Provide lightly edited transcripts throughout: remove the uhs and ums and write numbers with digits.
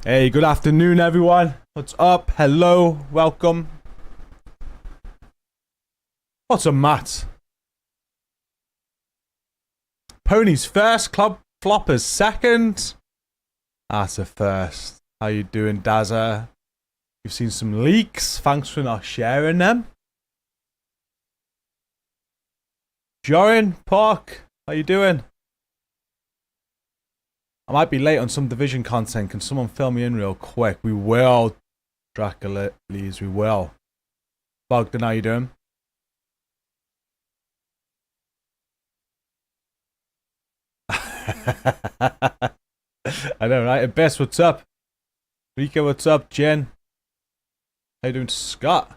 Hey, good afternoon, everyone. What's up? Hello, welcome. What's up, Matt? Pony's first, Club Flopper's second. That's a first. How you doing, Dazza? You've seen some leaks. Thanks for not sharing them. Jorin, Park, how you doing? I might be late on some Division content. Can someone fill me in real quick? We will, Dracules, we will. Bogdan, how you doing? I know, right? Abyss, what's up? Rika, what's up? Jen, how you doing? Scott?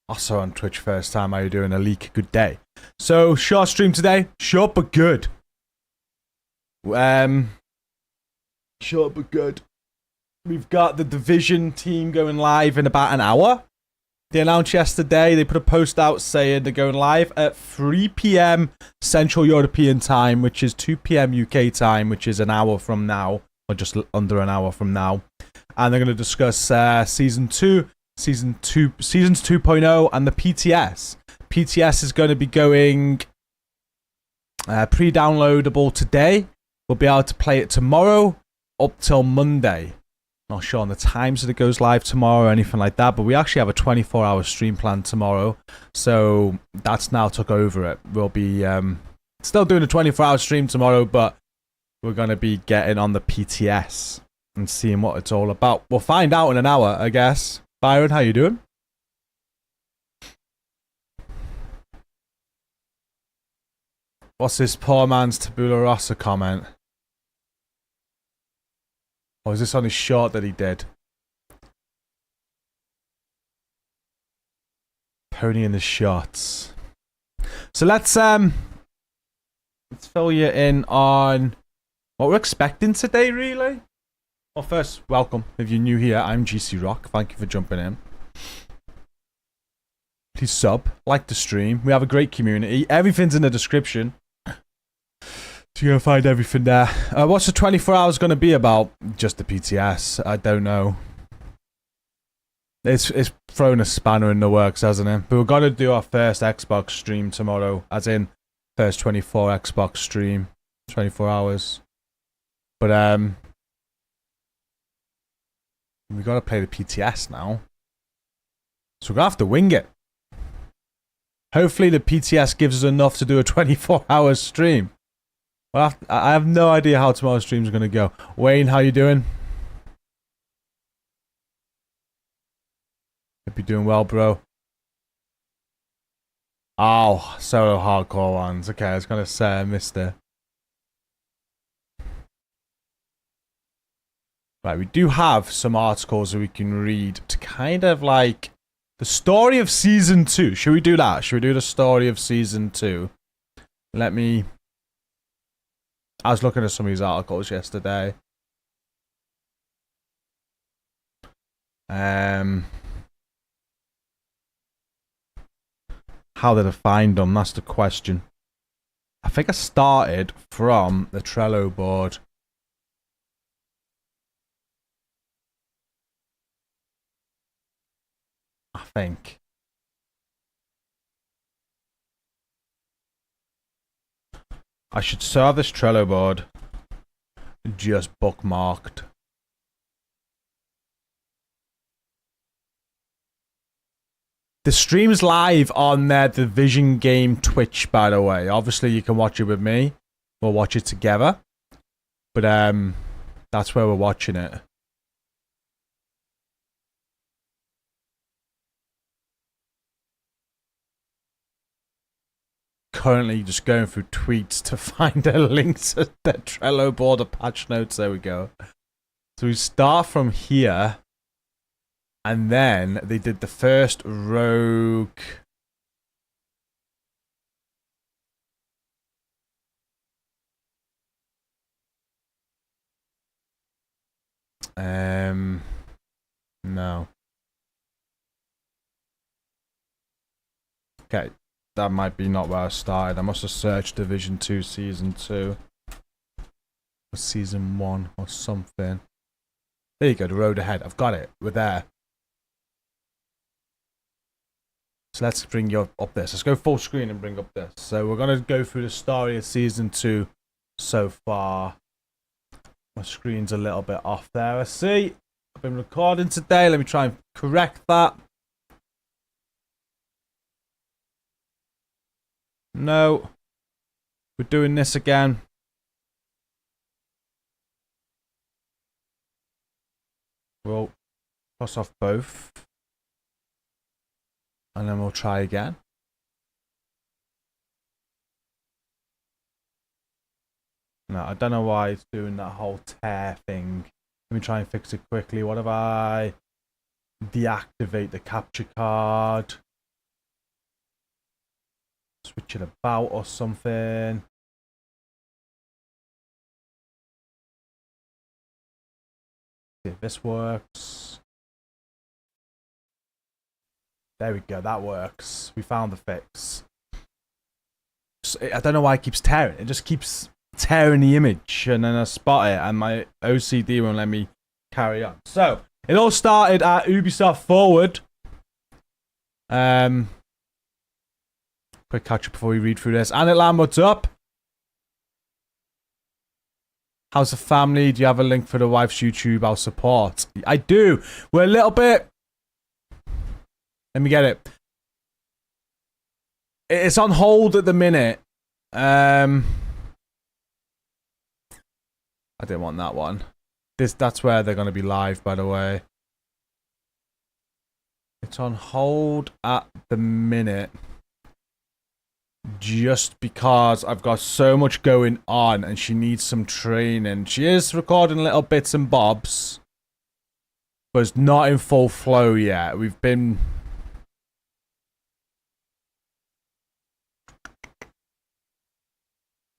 Also on Twitch first time, how you doing? A leak, good day. So, short stream today. Short but good. Short but good. We've got the Division team going live in about an hour. They announced yesterday, they put a post out saying they're going live at 3 p.m. Central European time, which is 2 p.m. UK time, which is an hour from now, or just under an hour from now. And they're going to discuss Season 2, Seasons 2.0, and the PTS. PTS is going to be going pre-downloadable today. We'll be able to play it tomorrow up till Monday. Not sure on the times that it goes live tomorrow or anything like that, but we actually have a 24-hour stream plan tomorrow, so that's now took over it. We'll be still doing a 24-hour stream tomorrow, but we're going to be getting on the PTS and seeing what it's all about. We'll find out in an hour, I guess. Byron, how you doing? What's this poor man's Tabula Rasa comment? Or is this on his short that he did? Pony in the shots. So let's fill you in on what we're expecting today, really. Well, first, welcome. If you're new here, I'm GCROCK. Thank you for jumping in. Please sub, like the stream. We have a great community. Everything's in the description. So you're going to find everything there. What's the 24 hours going to be about? Just the PTS. I don't know. It's thrown a spanner in the works, hasn't it? But we're going to do our first Xbox stream tomorrow. As in, first 24 Xbox stream. 24 hours. But, we got to play the PTS now. So we're going to have to wing it. Hopefully the PTS gives us enough to do a 24-hour stream. Well, I have no idea how tomorrow's stream is going to go. Wayne, how you doing? Hope you're doing well, bro. Oh, solo hardcore ones. Okay, I was going to say I missed it. Right, we do have some articles that we can read to kind of like the story of Season 2. Should we do that? Should we do the story of Season 2? Let me... I was looking at some of these articles yesterday. How did I find them? That's the question. I think I started from the Trello board. I think. I should still have this Trello board just bookmarked. The stream's live on the Division game Twitch, by the way. Obviously, you can watch it with me. We'll watch it together. But that's where we're watching it. Currently just going through tweets to find a link to the Trello board of patch notes. There we go. So we start from here. And then they did the first rogue. No. Okay. That might be not where I started. I must have searched Division 2 Season 2. Season 1 or something. There you go, the road ahead. I've got it. We're there. So let's bring you up this. Let's go full screen and bring up this. So we're going to go through the story of Season 2 so far. My screen's a little bit off there, I see. I've been recording today. Let me try and correct that. No. We're doing this again. We'll cross off both. And then we'll try again. No, I don't know why it's doing that whole tear thing. Let me try and fix it quickly. What if I deactivate the capture card? Switch it about or something. See if this works. There we go, that works. We found the fix. I don't know why it keeps tearing. It just keeps tearing the image, and then I spot it, and my OCD won't let me carry on. So, it all started at Ubisoft Forward. Quick catch up before we read through this. Anitlam, what's up? How's the family? Do you have a link for the wife's YouTube? I'll support. I do. We're a little bit... Let me get it. It's on hold at the minute. I didn't want that one. That's where they're going to be live, by the way. It's on hold at the minute. Just because I've got so much going on and she needs some training. She is recording little bits and bobs, but it's not in full flow yet. We've been...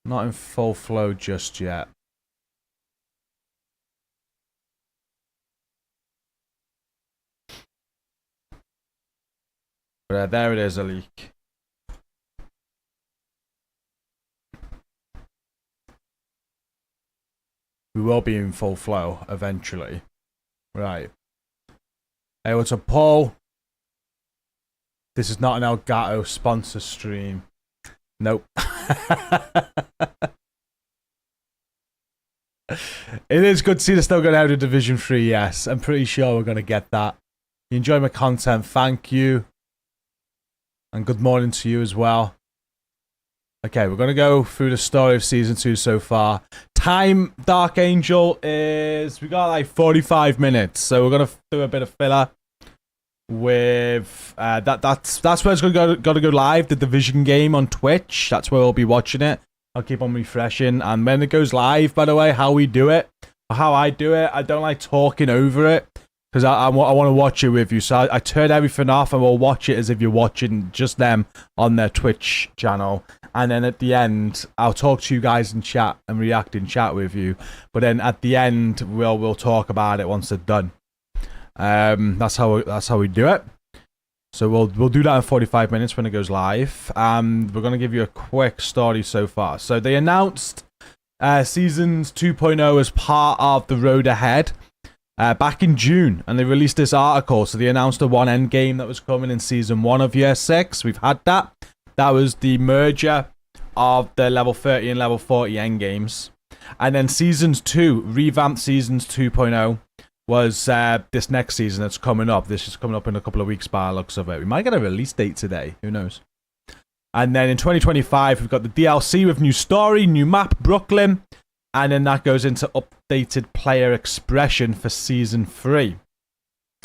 Not in full flow just yet. But there it is, a leak. We will be in full flow eventually. Right. Hey, what's up, Paul? This is not an Elgato sponsor stream. Nope. It is good to see they're still going out of Division 3, yes. I'm pretty sure we're going to get that. You enjoy my content, thank you. And good morning to you as well. Okay, we're going to go through the story of Season 2 so far. Time, Dark Angel, is... We got like 45 minutes, so we're going to do a bit of filler. With... That's where it's going to go live, the Division game on Twitch. That's where we'll be watching it. I'll keep on refreshing. And when it goes live, by the way, how we do it, or how I do it, I don't like talking over it. Because I want to watch it with you. So I turn everything off and we'll watch it as if you're watching just them on their Twitch channel. And then at the end, I'll talk to you guys in chat and react in chat with you. But then at the end, we'll talk about it once they're done. That's how we do it. So we'll do that in 45 minutes when it goes live. We're going to give you a quick story so far. So they announced Seasons 2.0 as part of the road ahead. Back in June, and they released this article. So they announced a one end game that was coming in Season 1 of Year 6. We've had that. That was the merger of the level 30 and level 40 end games. And then Seasons 2, revamped Seasons 2.0, was this next season that's coming up. This is coming up in a couple of weeks by the looks of it. We might get a release date today. Who knows? And then in 2025, we've got the DLC with new story, new map, Brooklyn. And then that goes into updated player expression for Season 3.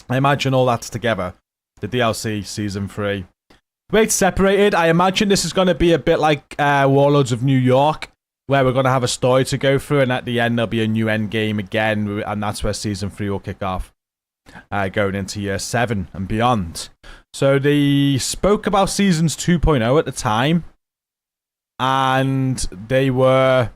I imagine all that's together. The DLC, Season 3. The way it's separated, I imagine this is going to be a bit like Warlords of New York, where we're going to have a story to go through, and at the end there'll be a new end game again, and that's where Season 3 will kick off, going into Year 7 and beyond. So they spoke about Seasons 2.0 at the time, and they were...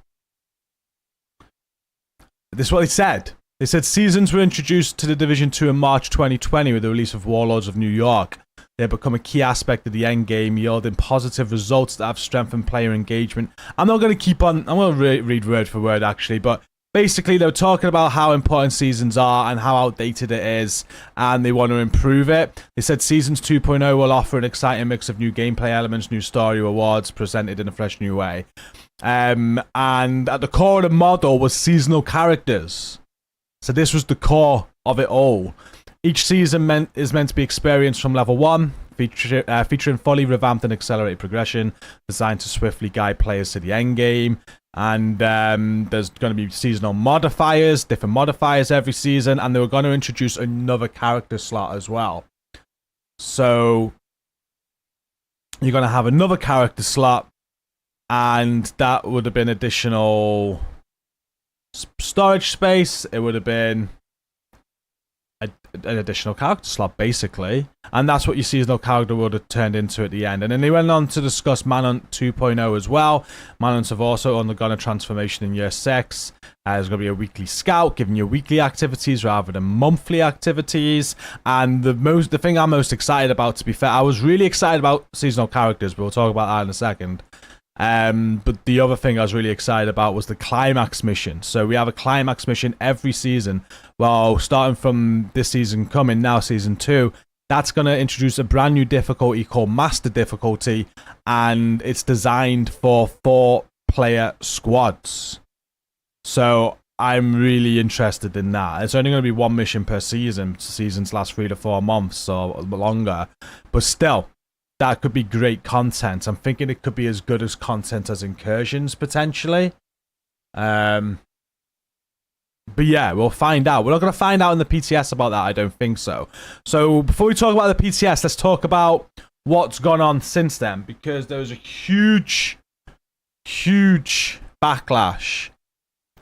This is what they said. They said seasons were introduced to the Division 2 in March 2020 with the release of Warlords of New York. They have become a key aspect of the endgame, yielding positive results that have strengthened player engagement. I'm not going to keep on... I'm going to read word for word, actually, but basically, they were talking about how important seasons are and how outdated it is, and they want to improve it. They said Seasons 2.0 will offer an exciting mix of new gameplay elements, new story rewards presented in a fresh new way. And at the core of the model was seasonal characters. So this was the core of it all. Each season is meant to be experienced from level 1, featuring fully revamped and accelerated progression, designed to swiftly guide players to the end game. And there's going to be seasonal modifiers, different modifiers every season, and they were going to introduce another character slot as well. So you're going to have another character slot, and that would have been additional storage space. It would have been an additional character slot, basically, and that's what your seasonal character would have turned into at the end. And then they went on to discuss Manhunt 2.0 as well. Manhunts have also undergone a transformation in year 6. There's going to be a weekly scout, giving you weekly activities rather than monthly activities. And the thing I'm most excited about, to be fair, I was really excited about seasonal characters, but we'll talk about that in a second. But the other thing I was really excited about was the climax mission. So we have a climax mission every season. Well, starting from this season coming, now season 2, that's going to introduce a brand new difficulty called Master Difficulty, and it's designed for 4-player squads. So I'm really interested in that. It's only going to be 1 mission per season. Seasons last 3 to 4 months or longer. But still, that could be great content. I'm thinking it could be as good as content as Incursions, potentially. But yeah, we'll find out. We're not going to find out in the PTS about that, I don't think so. So before we talk about the PTS, let's talk about what's gone on since then. Because there was a huge backlash.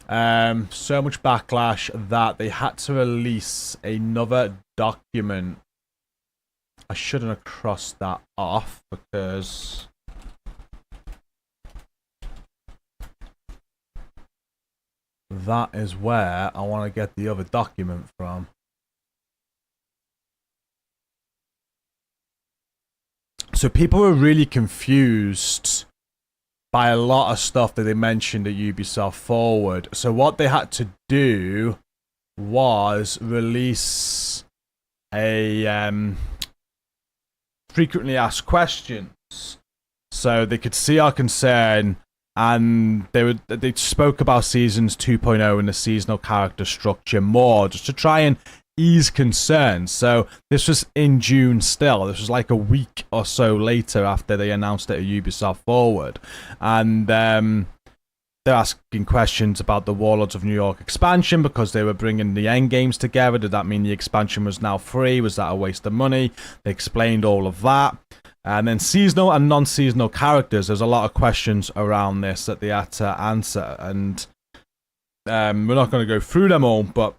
So much backlash that they had to release another document. I shouldn't have crossed that off because that is where I want to get the other document from. So people were really confused by a lot of stuff that they mentioned at Ubisoft Forward. So what they had to do was release a frequently asked questions, so they could see our concern, and they spoke about Seasons 2.0 and the seasonal character structure more, just to try and ease concerns. So this was in June still. This was like a week or so later after they announced it at Ubisoft Forward, and they're asking questions about the Warlords of New York expansion because they were bringing the end games together. Did that mean the expansion was now free? Was that a waste of money? They explained all of that. And then seasonal and non-seasonal characters. There's a lot of questions around this that they had to answer. And we're not going to go through them all, but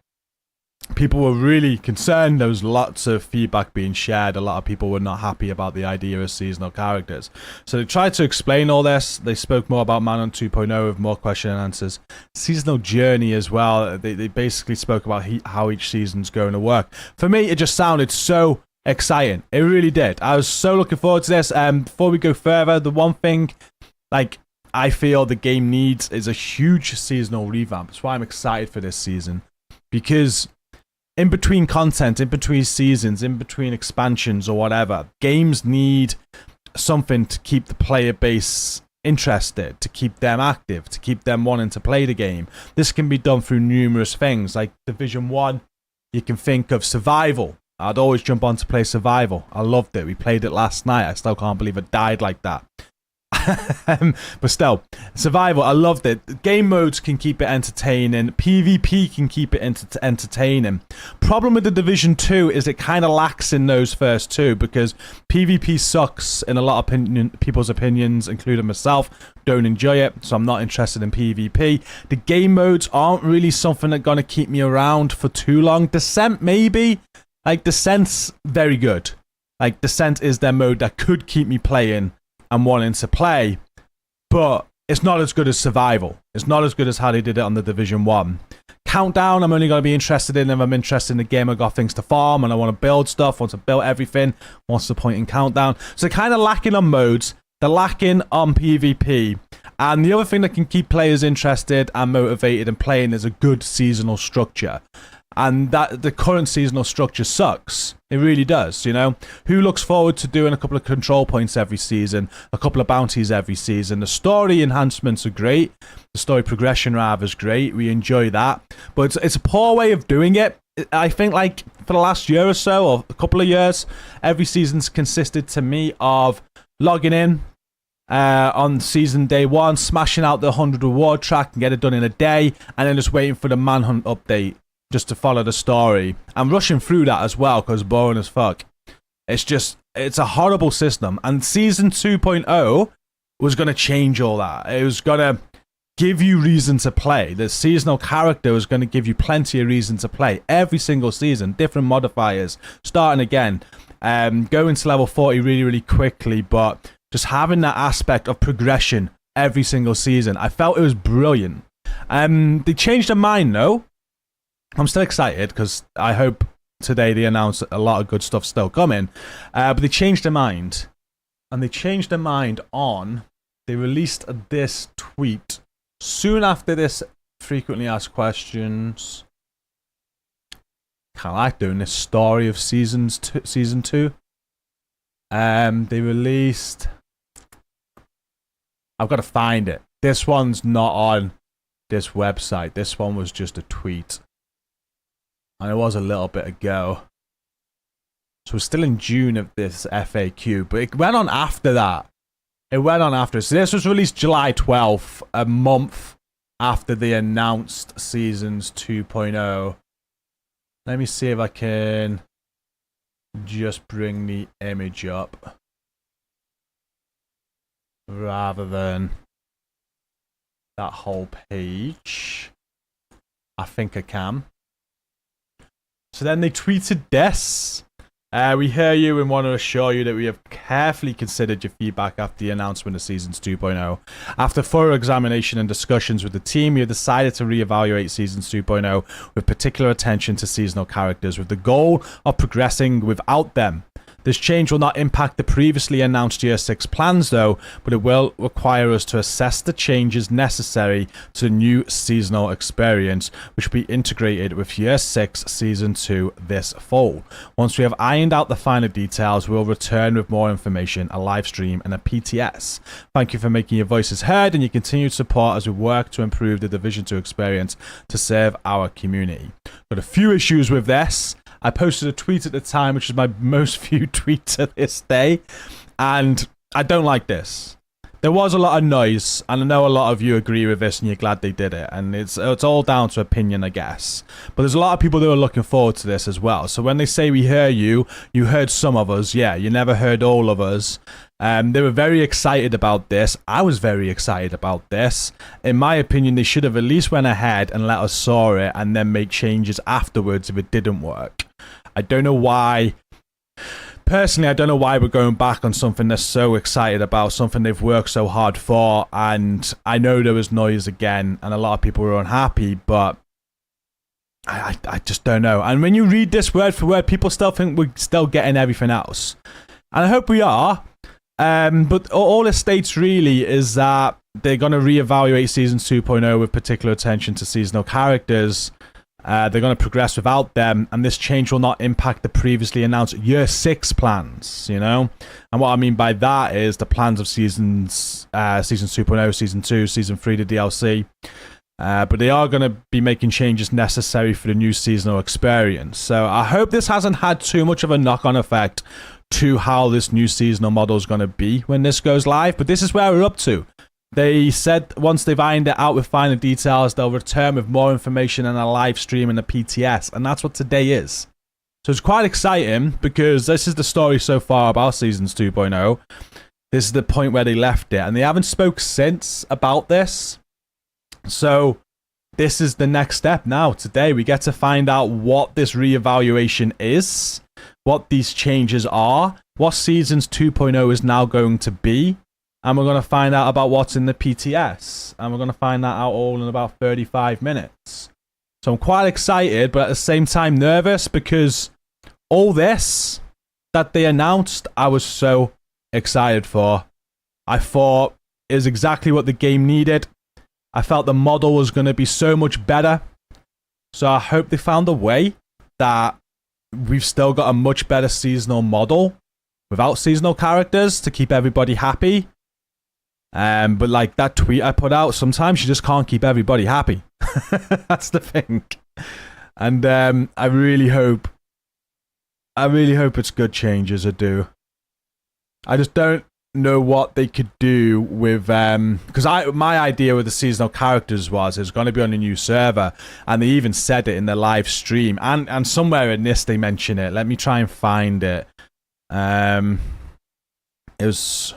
people were really concerned. There was lots of feedback being shared. A lot of people were not happy about the idea of seasonal characters. So they tried to explain all this. They spoke more about Manhunt 2.0 with more question and answers. Seasonal journey as well. They basically spoke about how each season's going to work. For me, it just sounded so exciting. It really did. I was so looking forward to this. Before we go further, the one thing I feel the game needs is a huge seasonal revamp. That's why I'm excited for this season. Because in between content, in between seasons, in between expansions or whatever, games need something to keep the player base interested, to keep them active, to keep them wanting to play the game. This can be done through numerous things. Like Division 1, you can think of survival. I'd always jump on to play survival. I loved it. We played it last night. I still can't believe it died like that. But still, survival, I loved it. Game modes can keep it entertaining. PvP can keep it entertaining. Problem with the Division 2 is it kind of lacks in those first two, because PvP sucks in a lot of people's opinions, including myself. Don't enjoy it, so I'm not interested in PvP. The game modes aren't really something that are going to keep me around for too long. Descent, maybe. Like, Descent's very good. Like, Descent is their mode that could keep me playing and wanting to play, but it's not as good as survival. It's not as good as how they did it on the Division 1. Countdown, I'm only going to be interested in if I'm interested in the game. I've got things to farm and I want to build stuff, want to build everything. What's the point in Countdown? So they're kind of lacking on modes. They're lacking on PvP. And the other thing that can keep players interested and motivated and playing is a good seasonal structure. And that the current seasonal structure sucks. It really does, you know? Who looks forward to doing a couple of control points every season, a couple of bounties every season? The story enhancements are great. The story progression, rather, is great. We enjoy that. But it's a poor way of doing it. I think, like, for the last year or so, or a couple of years, every season's consisted to me of logging in on season day 1, smashing out the 100 reward track and get it done in a day, and then just waiting for the Manhunt update just to follow the story. I'm rushing through that as well because boring as fuck. It's a horrible system. And Season 2.0 was going to change all that. It was going to give you reason to play. The seasonal character was going to give you plenty of reason to play. Every single season, different modifiers, starting again, going to level 40 really, really quickly, but just having that aspect of progression every single season. I felt it was brilliant. They changed their mind, though. I'm still excited because I hope today they announce a lot of good stuff still coming. But they changed their mind. And they changed their mind on... They released this tweet soon after this frequently asked questions. Kind of like doing this story of season 2. They released... I've got to find it. This one's not on this website. This one was just a tweet. And it was a little bit ago. So we're still in June of this FAQ. But it went on after that. It went on after. So this was released July 12th. A month after they announced Seasons 2.0. Let me see if I can just bring the image up. Rather than that whole page. I think I can. So then they tweeted this. We hear you and want to assure you that we have carefully considered your feedback after the announcement of Seasons 2.0. After thorough examination and discussions with the team, we have decided to reevaluate Seasons 2.0 with particular attention to seasonal characters with the goal of progressing without them. This change will not impact the previously announced Year 6 plans, though, but it will require us to assess the changes necessary to the new seasonal experience, which will be integrated with Year 6 Season 2 this fall. Once we have ironed out the finer details, we'll return with more information, a live stream, and a PTS. Thank you for making your voices heard and your continued support as we work to improve the Division 2 experience to serve our community. Got a few issues with this. I posted a tweet at the time, which is my most viewed tweet to this day, and I don't like this. There was a lot of noise, and I know a lot of you agree with this, and you're glad they did it, and it's all down to opinion, I guess. But there's a lot of people that are looking forward to this as well. So when they say we hear you, you heard some of us. Yeah, you never heard all of us. They were very excited about this. I was very excited about this. In my opinion, they should have at least went ahead and let us saw it and then make changes afterwards if it didn't work. I don't know why. Personally, I don't know why we're going back on something they're so excited about, something they've worked so hard for. And I know there was noise again, and a lot of people were unhappy, but I just don't know. And when you read this word for word, people still think we're still getting everything else. And I hope we are. But all it states really is that they're going to reevaluate Season 2.0 with particular attention to seasonal characters. They're going to progress without them, and this change will not impact the previously announced Year 6 plans, you know? And what I mean by that is the plans of Seasons 2.0, Season 2, Season 3, the DLC. But they are going to be making changes necessary for the new seasonal experience. So I hope this hasn't had too much of a knock-on effect to how this new seasonal model is going to be when this goes live. But this is where we're up to. They said once they've ironed it out with finer details, they'll return with more information and a live stream and a PTS. And that's what today is. So it's quite exciting because this is the story so far about Seasons 2.0. This is the point where they left it. And they haven't spoke since about this. So this is the next step now. Today we get to find out what this reevaluation is, what these changes are, what Seasons 2.0 is now going to be. And we're going to find out about what's in the PTS. And we're going to find that out all in about 35 minutes. So I'm quite excited, but at the same time nervous because all this that they announced, I was so excited for. I thought is exactly what the game needed. I felt the model was going to be so much better. So I hope they found a way that we've still got a much better seasonal model without seasonal characters to keep everybody happy. But like that tweet I put out, sometimes you just can't keep everybody happy. That's the thing. And I really hope it's good changes. I do. I just don't know what they could do with because my idea with the seasonal characters was it's going to be on a new server, and they even said it in their live stream, and somewhere in this they mention it. Let me try and find it. It was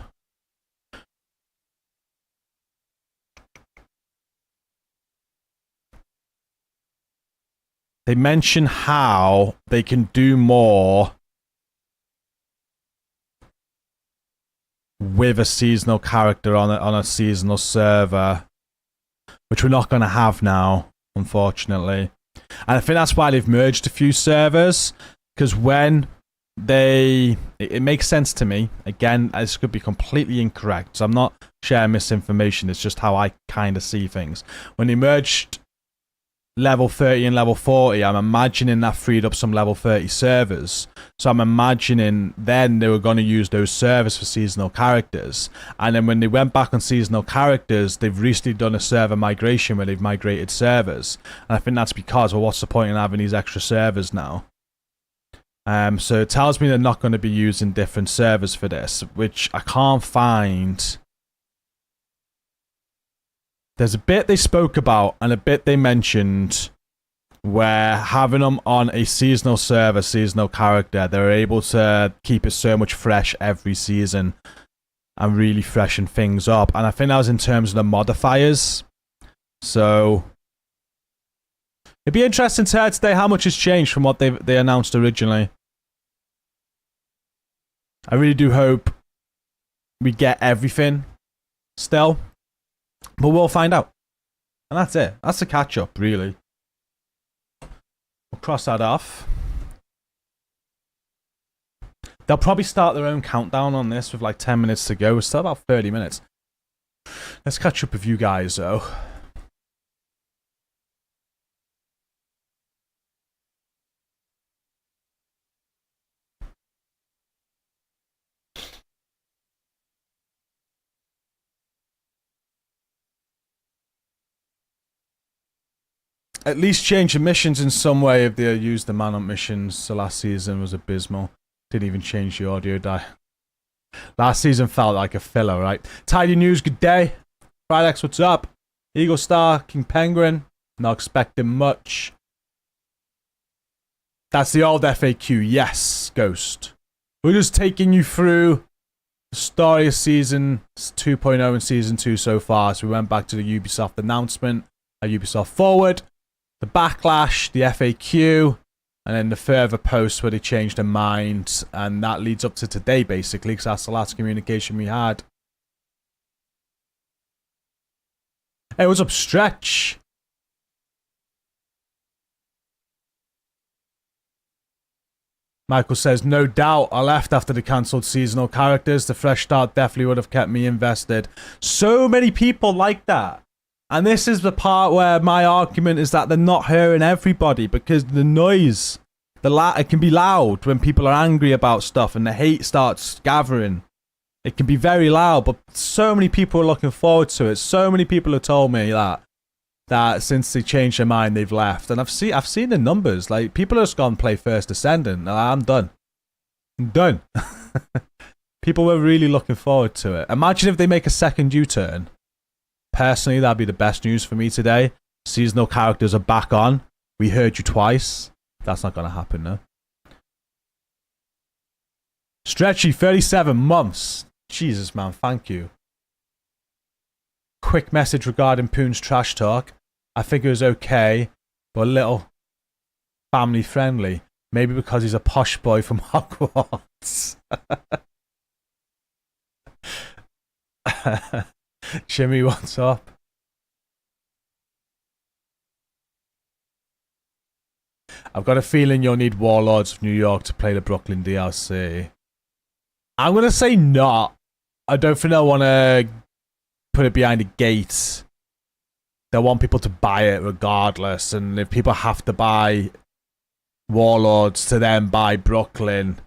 they mention how they can do more with a seasonal character on a seasonal server, which we're not going to have now, unfortunately. And I think that's why they've merged a few servers, because when it makes sense to me. Again, this could be completely incorrect, so I'm not sharing misinformation. It's just how I kind of see things. When they merged level 30 and level 40, I'm imagining that freed up some level 30 servers. So I'm imagining then they were going to use those servers for seasonal characters. And then when they went back on seasonal characters, they've recently done a server migration where they've migrated servers. And I think that's because, well, what's the point in having these extra servers now? So it tells me they're not going to be using different servers for this, which I can't find. There's a bit they spoke about and a bit they mentioned where having them on a seasonal server, seasonal character, they're able to keep it so much fresh every season and really freshen things up. And I think that was in terms of the modifiers. So it'd be interesting to hear today how much has changed from what they announced originally. I really do hope we get everything still. But we'll find out. And that's it. That's the catch-up, really. We'll cross that off. They'll probably start their own countdown on this with like 10 minutes to go. We're still about 30 minutes. Let's catch up with you guys, though. At least change the missions in some way. If they used the man-hunt missions, the last season was abysmal. Didn't even change the audio die. Last season felt like a filler, right? Tidy News, good day. Fridex, what's up? Eagle Star, King Penguin, not expecting much. That's the old FAQ, yes, Ghost. We're just taking you through the story of Season 2.0 and Season 2 so far. So we went back to the Ubisoft announcement, Ubisoft Forward, the Backlash, the FAQ, and then the further posts where they changed their mind. And that leads up to today, basically, because that's the last communication we had. Hey, what's up, Stretch? Michael says, no doubt I left after the cancelled seasonal characters. The fresh start definitely would have kept me invested. So many people like that. And this is the part where my argument is that they're not hearing everybody, because the noise, it can be loud when people are angry about stuff and the hate starts gathering. It can be very loud, but so many people are looking forward to it. So many people have told me that since they changed their mind, they've left. And I've seen the numbers. Like, people have just gone play First Ascendant. I'm done. I'm done. People were really looking forward to it. Imagine if they make a second U-turn. Personally, that'd be the best news for me today. Seasonal characters are back on. We heard you twice. That's not going to happen, no. Stretchy, 37 months. Jesus, man, thank you. Quick message regarding Poon's trash talk. I think it was okay, but a little family friendly. Maybe because he's a posh boy from Hogwarts. Jimmy, what's up? I've got a feeling you'll need Warlords of New York to play the Brooklyn DLC. I'm going to say not. I don't think I want to put it behind a gate, they want people to buy it regardless. And if people have to buy Warlords to then buy Brooklyn,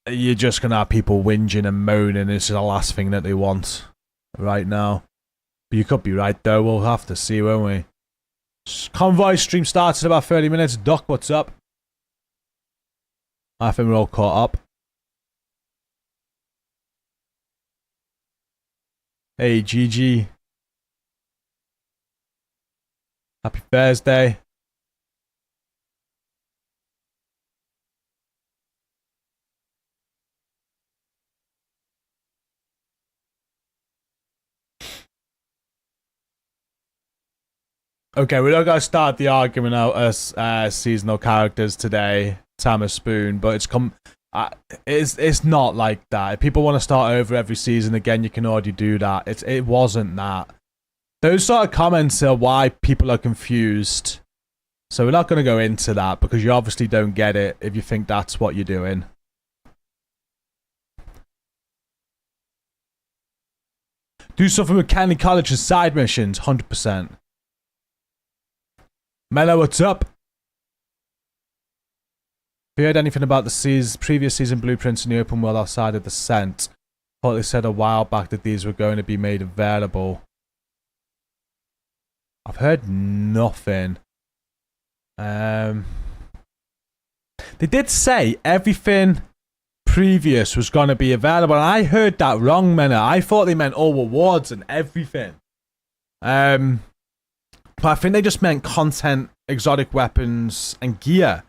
you're just going to have people whinging and moaning. It's the last thing that they want right now. But you could be right, though. We'll have to see, won't we? Convoy stream starts in about 30 minutes. Doc, what's up? I think we're all caught up. Hey, GG. Happy Thursday. Okay, we're not going to start the argument out as seasonal characters today, Thomas Spoon, but it's not like that. If people want to start over every season again, you can already do that. It wasn't that. Those sort of comments are why people are confused. So we're not going to go into that because you obviously don't get it if you think that's what you're doing. Do something with Candy College's side missions, 100%. Mello, what's up? Have you heard anything about the previous season blueprints in the open world outside of the Descent? Thought they said a while back that these were going to be made available. I've heard nothing. They did say everything previous was going to be available, and I heard that wrong, Mena. I thought they meant all rewards and everything. But I think they just meant content, exotic weapons, and gear.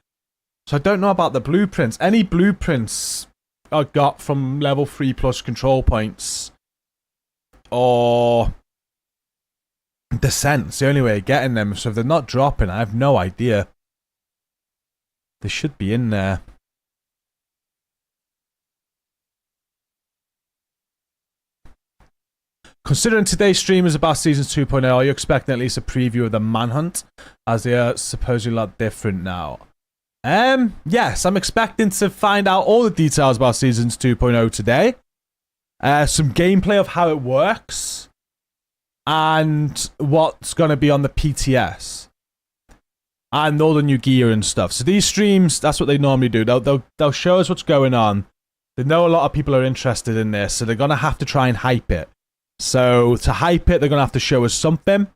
So I don't know about the blueprints. Any blueprints I got from level 3 plus control points or Descent's the only way of getting them. So if they're not dropping, I have no idea. They should be in there. Considering today's stream is about Season 2.0, are you expecting at least a preview of the Manhunt? As they are supposedly a lot different now. Yes, I'm expecting to find out all the details about Seasons 2.0 today. Some gameplay of how it works. And what's going to be on the PTS. And all the new gear and stuff. So these streams, that's what they normally do. They'll show us what's going on. They know a lot of people are interested in this, so they're going to have to try and hype it. So to hype it, they're going to have to show us something.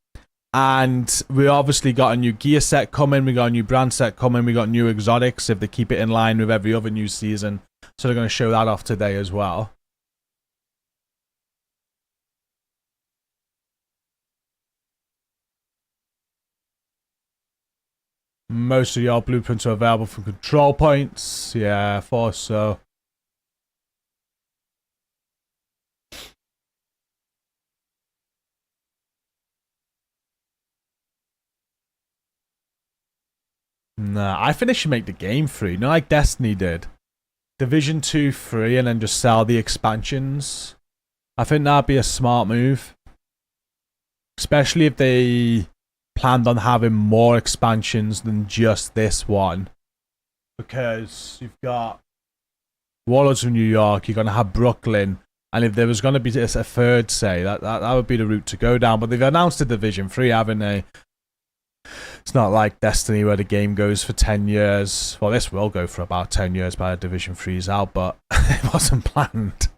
And we obviously got a new gear set coming. We got a new brand set coming. We got new exotics if they keep it in line with every other new season. So they're going to show that off today as well. Most of your blueprints are available for control points. Yeah, I thought so. Nah, I think they should make the game free. Not like Destiny did. Division 2 free and then just sell the expansions. I think that'd be a smart move. Especially if they planned on having more expansions than just this one. Because you've got Warlords of New York, you're going to have Brooklyn. And if there was going to be a third, say, that would be the route to go down. But they've announced the Division 3, haven't they? It's not like Destiny where the game goes for 10 years. Well, this will go for about 10 years by the Division 3's out, but it wasn't planned.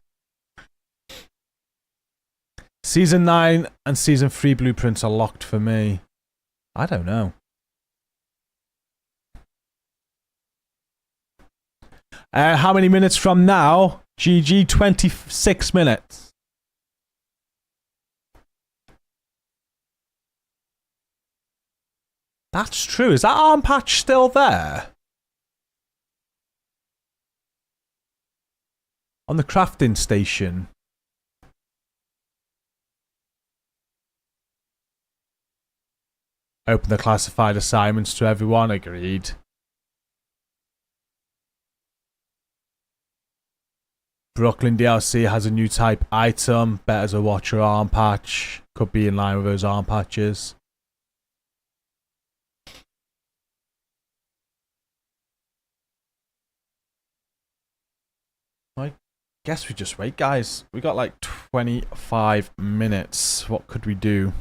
Season 9 and Season 3 blueprints are locked for me. I don't know. How many minutes from now? GG, 26 minutes. That's true. Is that arm patch still there? On the crafting station. Open the classified assignments to everyone. Agreed. Brooklyn DLC has a new type item. Better to watch your arm patch. Could be in line with those arm patches. Guess we just wait, guys. We got like 25 minutes. What could we do?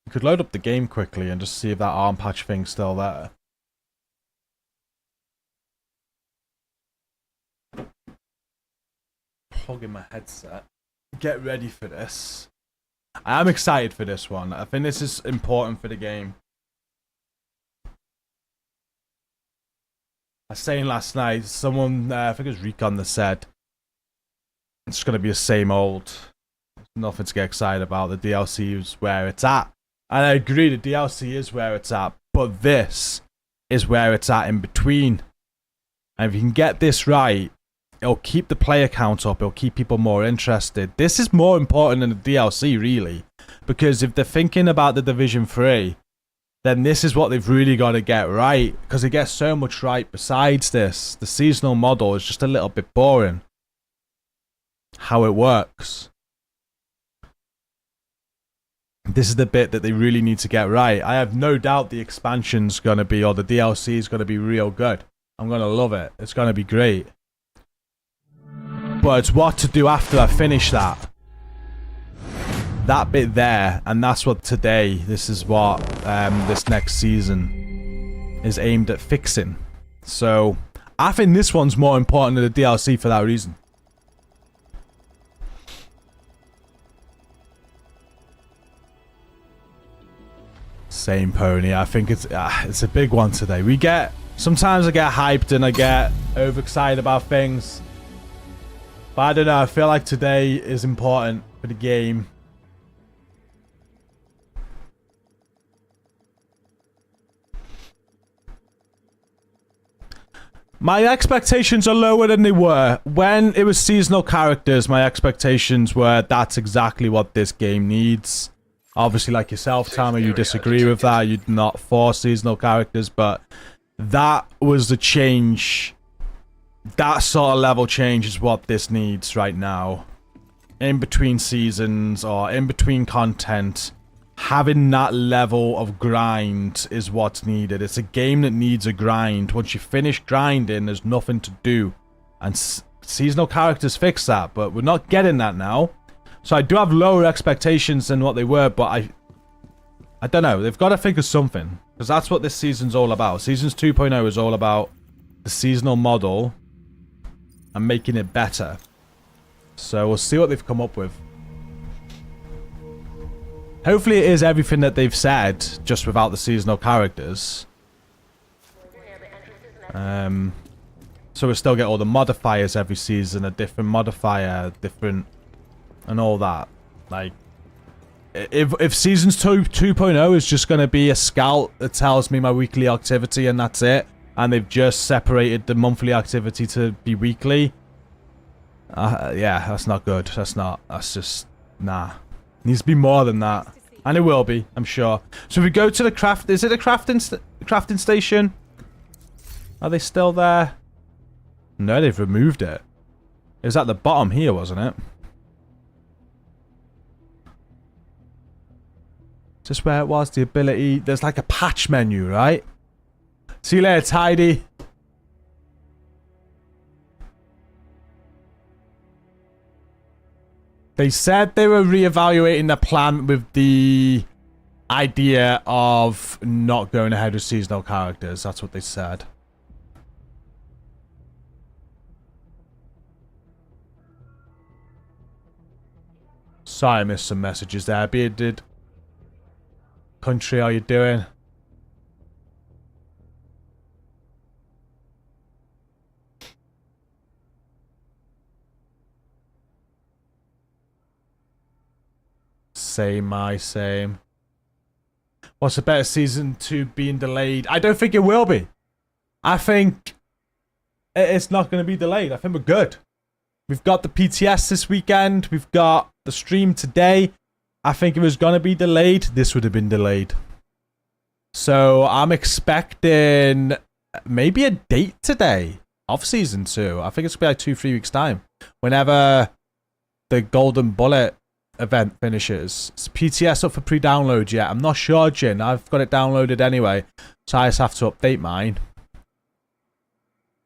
We could load up the game quickly and just see if that arm patch thing's still there. Plug in my headset. Get ready for this. I am excited for this one. I think this is important for the game. I was saying last night, someone, I think it was Recon, that said it's going to be the same old. There's nothing to get excited about. The DLC is where it's at. And I agree, the DLC is where it's at. But this is where it's at in between. And if you can get this right, it'll keep the player count up. It'll keep people more interested. This is more important than the DLC, really. Because if they're thinking about the Division 3, then this is what they've really got to get right. Because it gets so much right besides this. The seasonal model is just a little bit boring. How it works. This is the bit that they really need to get right. I have no doubt the expansion's going to be, or the DLC is going to be real good. I'm going to love it. It's going to be great. But it's what to do after I finish that. That bit there, and that's what today, this is what this next season is aimed at fixing. So, I think this one's more important than the DLC for that reason. Same pony. I think it's a big one today. Sometimes I get hyped and I get overexcited about things. But I don't know, I feel like today is important for the game. My expectations are lower than they were. When it was seasonal characters, my expectations were that's exactly what this game needs. Obviously, like yourself, Tama, you disagree with that. You're not for seasonal characters, but that was the change. That sort of level change is what this needs right now. In between seasons or in between content, having that level of grind is what's needed. It's a game that needs a grind. Once you finish grinding, there's nothing to do. And seasonal characters fix that, but we're not getting that now. So I do have lower expectations than what they were, but I don't know. They've got to think of something. Because that's what this season's all about. Seasons 2.0 is all about the seasonal model and making it better. So we'll see what they've come up with. Hopefully it is everything that they've said, just without the seasonal characters. So we still get all the modifiers every season, a different modifier, different, and all that. Like, if seasons 2.0 is just going to be a scout that tells me my weekly activity and that's it, and they've just separated the monthly activity to be weekly, yeah, that's not good. That's just, nah. Needs to be more than that. And it will be, I'm sure. So if we go to the craft... Is it a crafting station? Are they still there? No, they've removed it. It was at the bottom here, wasn't it? Is this where it was? The ability... There's like a patch menu, right? See you later, Tidy. They said they were reevaluating the plan with the idea of not going ahead with seasonal characters. That's what they said. Sorry, I missed some messages there. Bearded Country, how you doing? Same. What's a better season 2 being delayed? I don't think it will be. I think it's not going to be delayed. I think we're good. We've got the PTS this weekend. We've got the stream today. I think if it was going to be delayed, this would have been delayed. So I'm expecting maybe a date today of season 2. I think it's going to be like 2-3 weeks time. Whenever the Golden Bullet event finishes. Is PTS up for pre-download yet? I'm not sure, Jin. I've got it downloaded anyway, so I just have to update mine.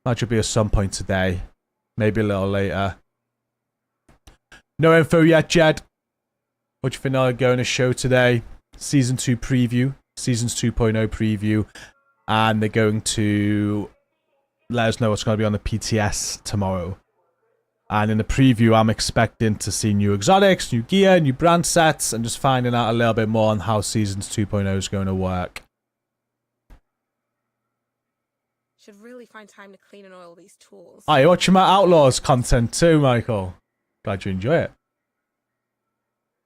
That should be at some point today. Maybe a little later. No info yet, Jed. What do you think they're going to show today? Season 2 preview. Seasons 2.0 preview. And they're going to let us know what's going to be on the PTS tomorrow. And in the preview, I'm expecting to see new exotics, new gear, new brand sets, and just finding out a little bit more on how Seasons 2.0 is going to work. Should really find time to clean and oil these tools. Oh, you're watching my Outlaws content too, Michael. Glad you enjoy it.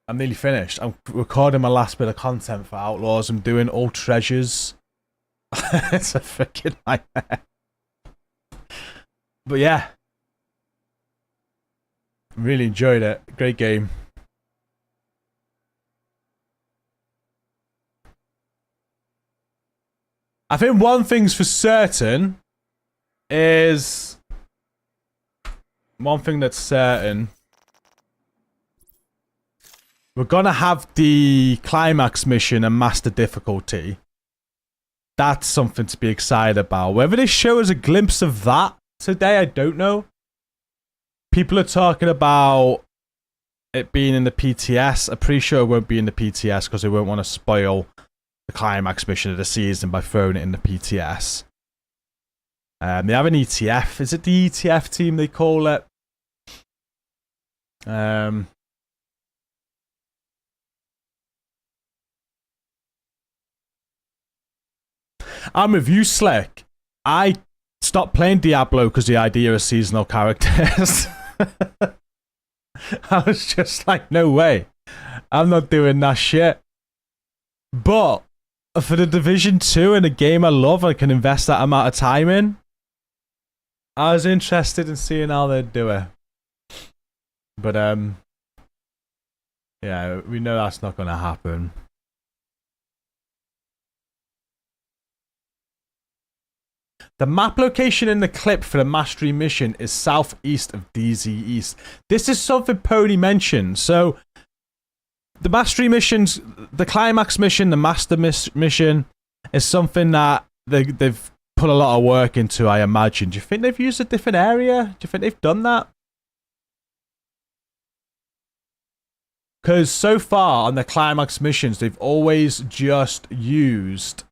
I'm nearly finished. I'm recording my last bit of content for Outlaws. I'm doing all treasures. It's a freaking nightmare. But yeah. Really enjoyed it. Great game. I think one thing's for certain is... One thing that's certain... We're gonna have the climax mission and master difficulty. That's something to be excited about. Whether they show us a glimpse of that today, I don't know. People are talking about it being in the PTS. I'm pretty sure it won't be in the PTS because they won't want to spoil the climax mission of the season by throwing it in the PTS. They have an ETF. Is it the ETF team they call it? I'm with you, Slick. I stopped playing Diablo because the idea of seasonal characters. I was just like, no way. I'm not doing that shit. But for the Division 2 and a game I love, I can invest that amount of time in. I was interested in seeing how they'd do it. But, yeah, we know that's not going to happen. The map location in the clip for the mastery mission is southeast of DZ East. This is something Pony mentioned. So, the mastery missions, the climax mission, the master mission is something that they've put a lot of work into, I imagine. Do you think they've used a different area? Do you think they've done that? Because so far on the climax missions, they've always just used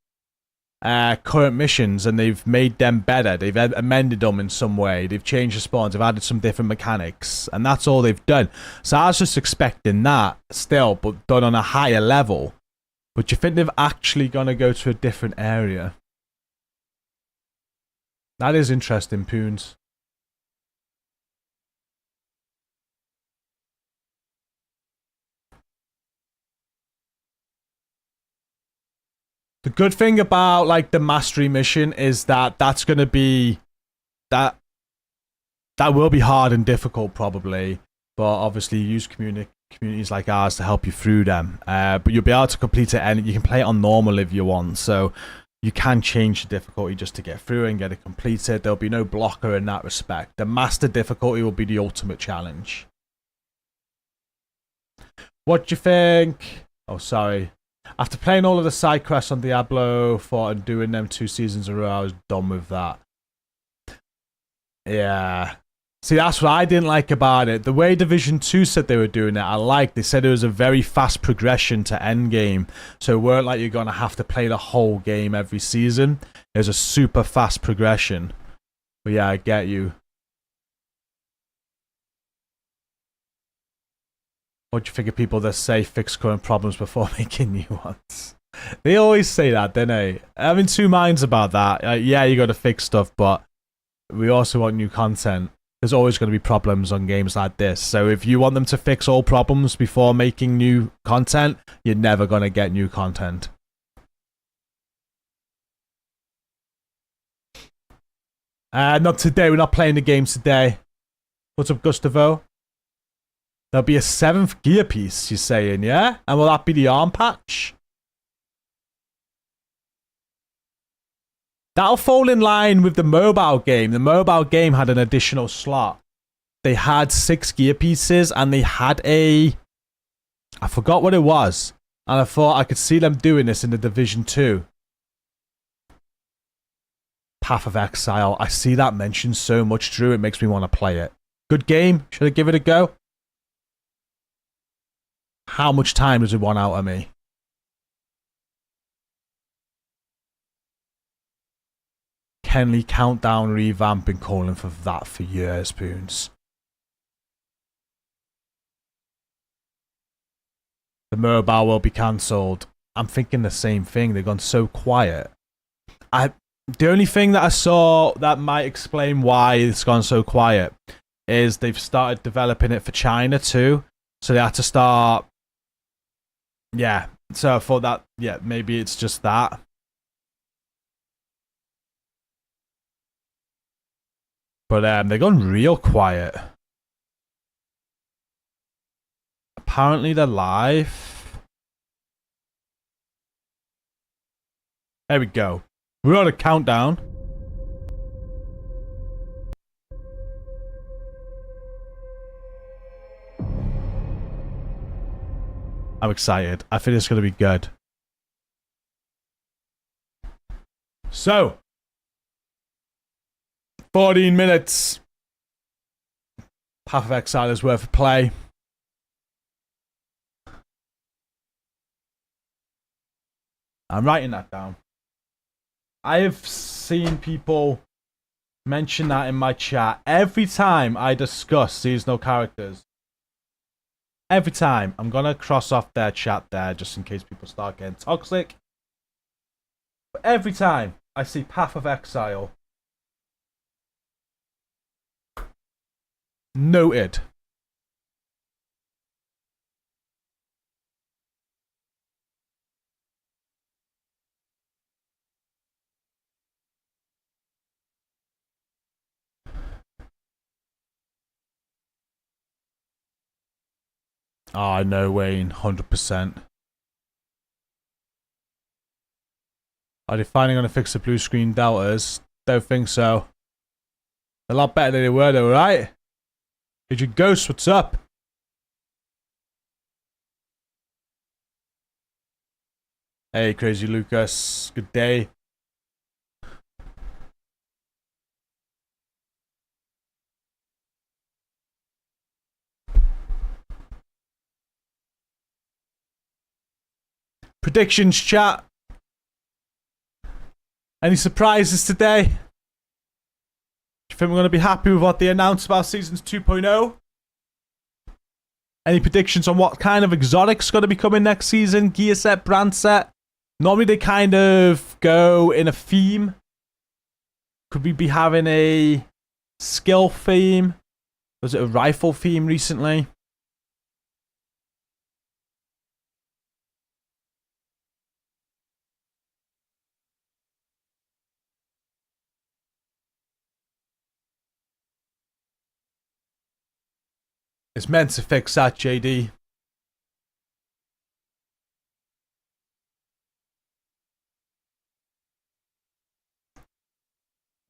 current missions and they've made them better. They've amended them in some way. They've changed the spawns. They've added some different mechanics. And that's all they've done. So I was just expecting that still, but done on a higher level. But do you think they've actually going to go to a different area? That is interesting, Poons. The good thing about like the mastery mission is that that's going to be that will be hard and difficult probably, but obviously use communities like ours to help you through them. But you'll be able to complete it and you can play it on normal if you want. So you can change the difficulty just to get through and get it completed. There'll be no blocker in that respect. The master difficulty will be the ultimate challenge. What do you think? Oh, sorry. After playing all of the side quests on Diablo 4 and doing them 2 seasons in a row, I was done with that. Yeah. See, that's what I didn't like about it. The way Division 2 said they were doing it, I liked. They said it was a very fast progression to endgame. So it weren't like you're going to have to play the whole game every season. It was a super fast progression. But yeah, I get you. What do you think of people that say fix current problems before making new ones? They always say that, don't they? I'm in two minds about that. Yeah, you got to fix stuff, but we also want new content. There's always going to be problems on games like this. So if you want them to fix all problems before making new content, you're never going to get new content. Not today. We're not playing the game today. What's up, Gustavo? There'll be a 7th gear piece, you're saying, yeah? And will that be the arm patch? That'll fall in line with the mobile game. The mobile game had an additional slot. They had 6 gear pieces and they had a... I forgot what it was. And I thought I could see them doing this in the Division 2. Path of Exile. I see that mentioned so much, Drew. It makes me want to play it. Good game. Should I give it a go? How much time does it want out of me? Kenley Countdown revamp. Been calling for that for years, Poons. The mobile will be cancelled. I'm thinking the same thing. They've gone so quiet. The only thing that I saw that might explain why it's gone so quiet is they've started developing it for China too. So they had to start. Yeah. So I thought that, yeah, maybe it's just that. But they've gone real quiet. Apparently they're live. There we go. We're on a countdown. I'm excited. I think it's going to be good. So, 14 minutes. Path of Exile is worth a play. I'm writing that down. I have seen people mention that in my chat every time I discuss seasonal characters. Every time. I'm going to cross off their chat there just in case people start getting toxic. But every time I see Path of Exile. Noted. Oh, I know, Wayne. 100%. Are they finally going to fix the blue screen deltas? Don't think so. A lot better than they were though, right? Agent Ghost, what's up? Hey, Crazy Lucas. Good day. Predictions, chat. Any surprises today? Do you think we're going to be happy with what they announced about Seasons 2.0? Any predictions on what kind of exotics going to be coming next season? Gear set, brand set? Normally they kind of go in a theme. Could we be having a skill theme? Was it a rifle theme recently? It's meant to fix that, JD.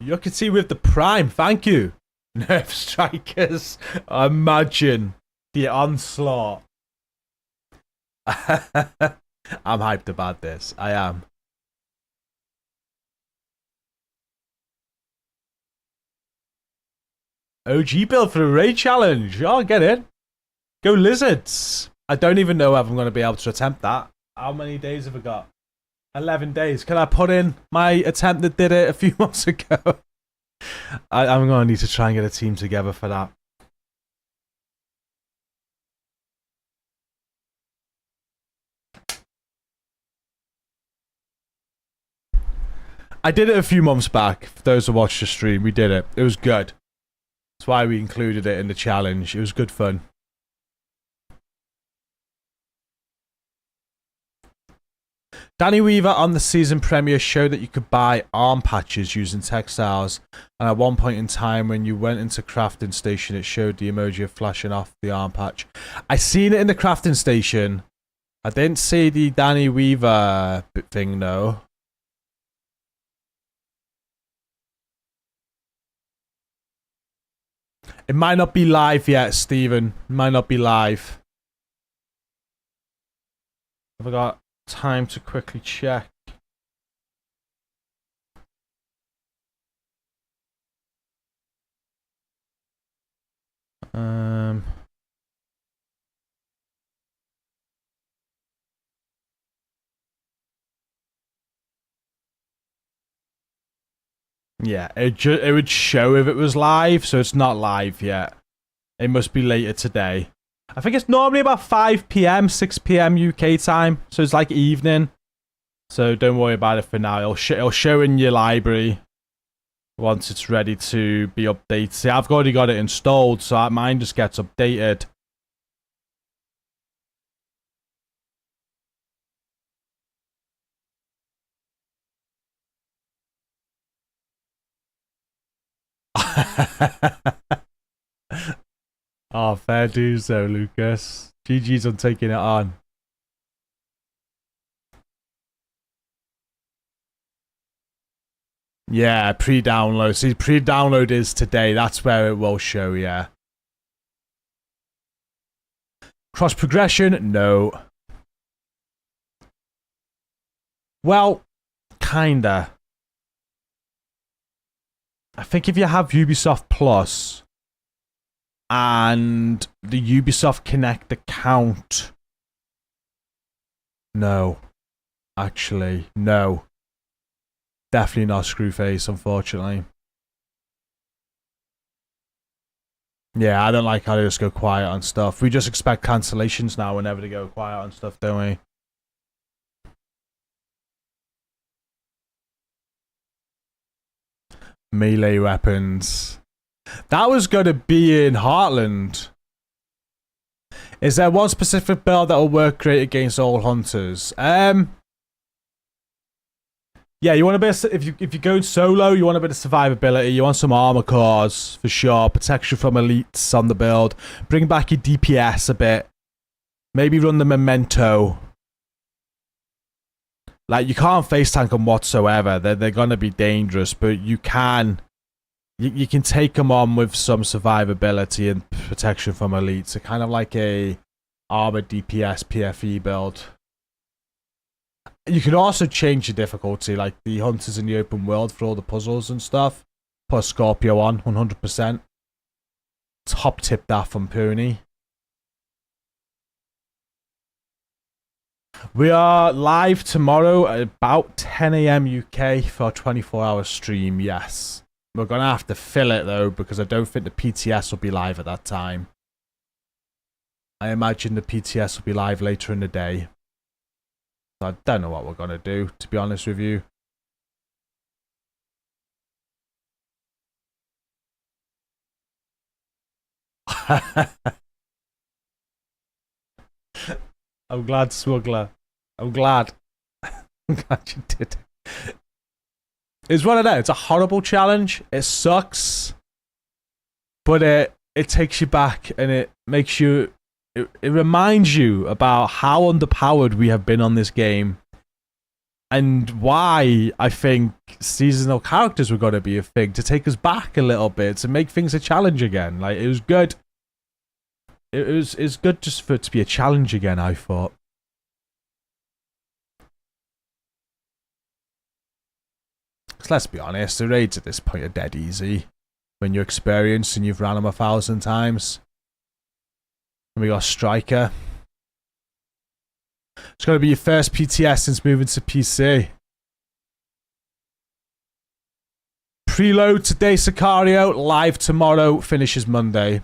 You can see with the Prime, thank you. Nerf Strikers. Imagine the onslaught. I'm hyped about this. I am. OG build for the raid challenge. Oh, get it. Go Lizards. I don't even know if I'm going to be able to attempt that. How many days have I got? 11 days. Can I put in my attempt that did it a few months ago? I'm going to need to try and get a team together for that. I did it a few months back. For those who watched the stream, we did it. It was good. That's why we included it in the challenge. It was good fun. Danny Weaver on the season premiere showed that you could buy arm patches using textiles, and at one point in time when you went into crafting station it showed the emoji of flashing off the arm patch. I seen it in the crafting station. I didn't see the Danny Weaver thing though. It might not be live yet, Steven. It might not be live. Have I got time to quickly check? Yeah, it would show if it was live, so it's not live yet. It must be later today. I think it's normally about 5 p.m., 6 p.m. UK time, so it's like evening. So don't worry about it for now. It'll show in your library once it's ready to be updated. See, I've already got it installed, so mine just gets updated. Oh, fair dues though, Lucas. GG's on taking it on. Yeah, pre-download. See, pre-download is today. That's where it will show, yeah. Cross progression? No. Well, kinda. I think if you have Ubisoft Plus and the Ubisoft Connect account... No. Actually, no. Definitely not Screwface, unfortunately. Yeah, I don't like how they just go quiet on stuff. We just expect cancellations now whenever they go quiet on stuff, don't we? Melee weapons. That was going to be in Heartland. Is there one specific build that will work great against all hunters? Yeah, you want a bit of, if you're going solo, you want a bit of survivability. You want some armor cores for sure. Protection from elites on the build. Bring back your DPS a bit. Maybe run the memento. Like, you can't face tank them whatsoever. They're gonna be dangerous, but you can take them on with some survivability and protection from elites. So kind of like a armor DPS PFE build. You can also change the difficulty, like the hunters in the open world for all the puzzles and stuff. Put Scorpio on, 100%. Top tip that from Pony. We are live tomorrow at about 10 a.m. UK for a 24-hour stream, yes. We're going to have to fill it, though, because I don't think the PTS will be live at that time. I imagine the PTS will be live later in the day. I don't know what we're going to do, to be honest with you. I'm glad, Smuggler. I'm glad. I'm glad you did it. It's one of those. It's a horrible challenge. It sucks. But it takes you back and it makes you... It reminds you about how underpowered we have been on this game. And why I think seasonal characters were going to be a thing. To take us back a little bit. To make things a challenge again. Like, it was good. It's good just for it to be a challenge again, I thought. Because let's be honest, the raids at this point are dead easy. When you're experienced and you've ran them 1,000 times. And we got Striker. It's going to be your first PTS since moving to PC. Preload today, Sicario. Live tomorrow. Finishes Monday.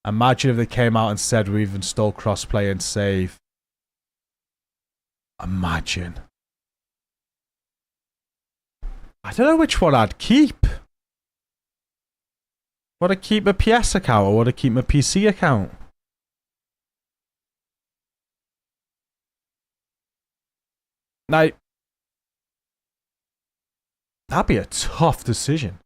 Imagine if they came out and said we've installed crossplay and save. Imagine. I don't know which one I'd keep. Would I keep my PS account or would I keep my PC account? Now, that'd be a tough decision.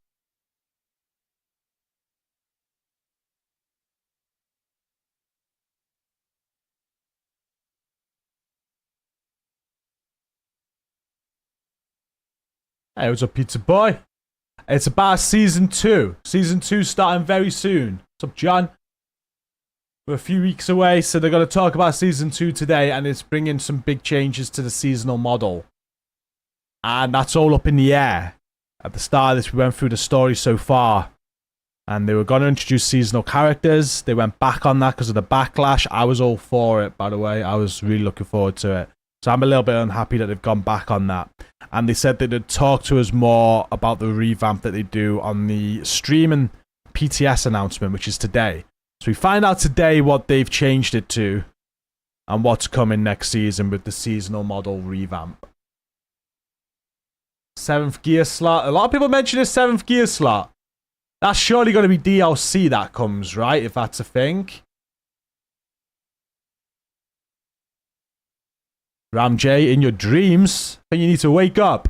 Hey, what's up, Pizza Boy? It's about Season 2. Season 2 starting very soon. What's up, John? We're a few weeks away, so they're going to talk about Season 2 today, and it's bringing some big changes to the seasonal model. And that's all up in the air. At the start of this, we went through the story so far. And they were going to introduce seasonal characters. They went back on that because of the backlash. I was all for it, by the way. I was really looking forward to it. So I'm a little bit unhappy that they've gone back on that. And they said that they'd talk to us more about the revamp that they do on the stream and PTS announcement, which is today. So we find out today what they've changed it to and what's coming next season with the seasonal model revamp. 7th gear slot. A lot of people mention a 7th gear slot. That's surely going to be DLC that comes, right? If that's a thing. Ram J, in your dreams, I think you need to wake up.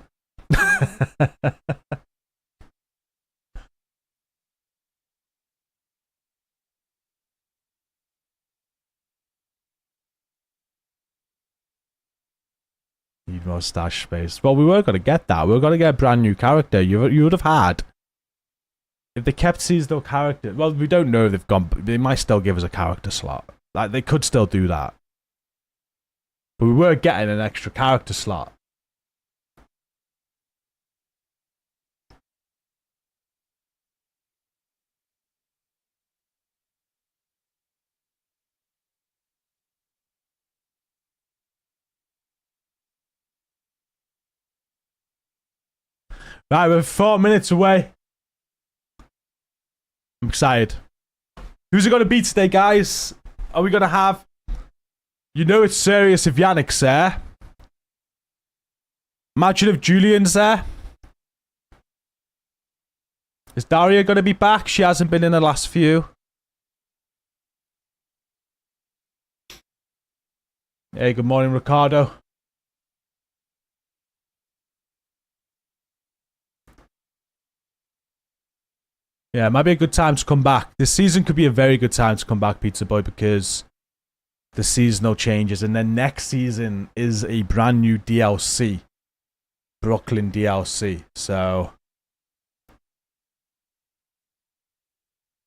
Need more stash space. Well, we were going to get that. We were going to get a brand new character. You would have had. If they kept seasonal character, well, we don't know if they've gone. They might still give us a character slot. Like, they could still do that. But we were getting an extra character slot. Right, we're 4 minutes away. I'm excited. Who's it going to be today, guys? Are we going to have... You know it's serious if Yannick's there. Imagine if Julian's there. Is Daria going to be back? She hasn't been in the last few. Hey, good morning, Ricardo. Yeah, it might be a good time to come back. This season could be a very good time to come back, Pizza Boy, because the seasonal changes. And then next season is a brand new DLC. Brooklyn DLC. So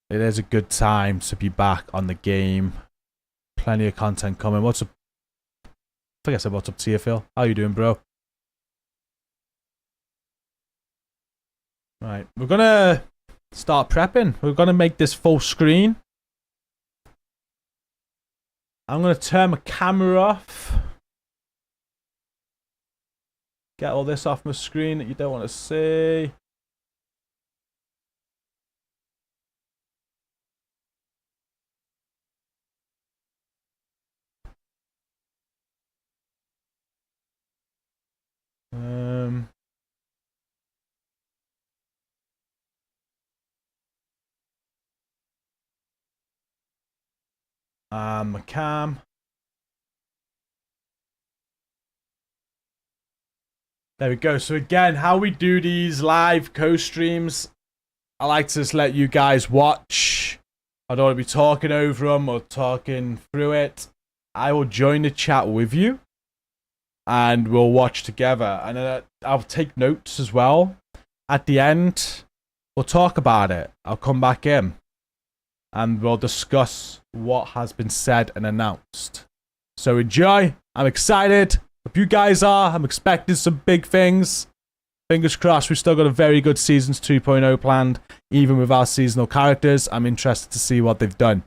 it is a good time to be back on the game. Plenty of content coming. What's up? I think I said what's up to you, Phil. How you doing, bro? Right, we're going to... start prepping. We're going to make this full screen. I'm going to turn my camera off. Get all this off my screen that you don't want to see. My cam. There we go. So again, how we do these live co-streams, I like to just let you guys watch. I don't want to be talking over them or talking through it. I will join the chat with you and we'll watch together. And then I'll take notes as well. At the end, we'll talk about it. I'll come back in and we'll discuss what has been said and announced. So enjoy. I'm excited. Hope you guys are. I'm expecting some big things. Fingers crossed. We've still got a very good Seasons 2.0 planned, even with our seasonal characters. I'm interested to see what they've done,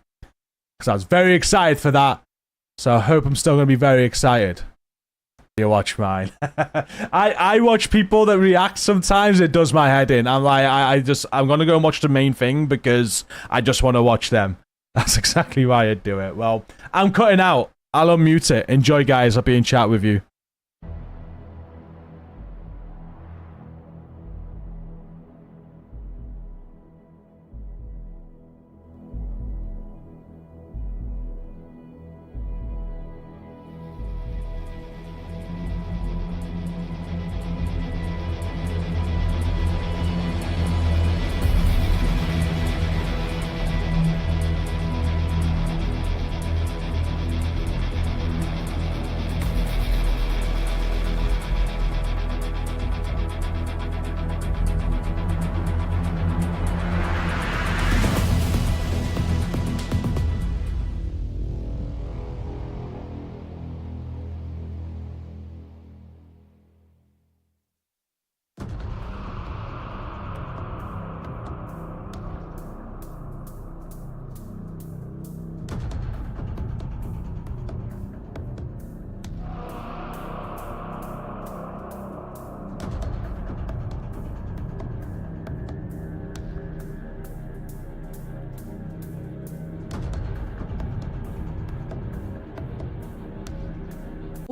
because I was very excited for that. So I hope I'm still going to be very excited. You watch mine. I watch people that react sometimes. It does my head in. I'm like, I'm going to go and watch the main thing because I just want to watch them. That's exactly why I do it. Well, I'm cutting out. I'll unmute it. Enjoy, guys. I'll be in chat with you.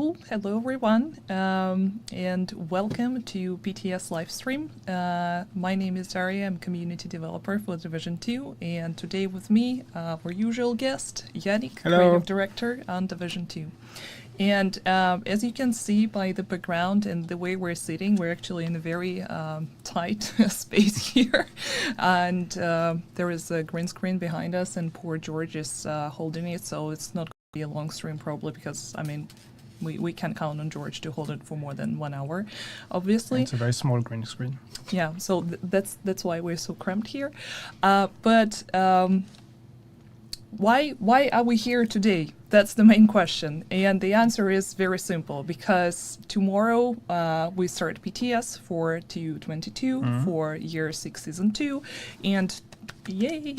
Cool. Hello, everyone, and welcome to PTS livestream. My name is Daria. I'm community developer for Division 2, and today with me, our usual guest, Yannick, Hello. creative director on Division 2. And as you can see by the background and the way we're sitting, we're actually in a very tight space here. And there is a green screen behind us, and poor George is holding it, so it's not going to be a long stream probably because, I mean, we can't count on George to hold it for more than 1 hour, obviously. It's a very small green screen. Yeah, so that's why we're so cramped here. But why are we here today? That's the main question. And the answer is very simple, because tomorrow we start PTS for 222 for year 6 season 2, and yay!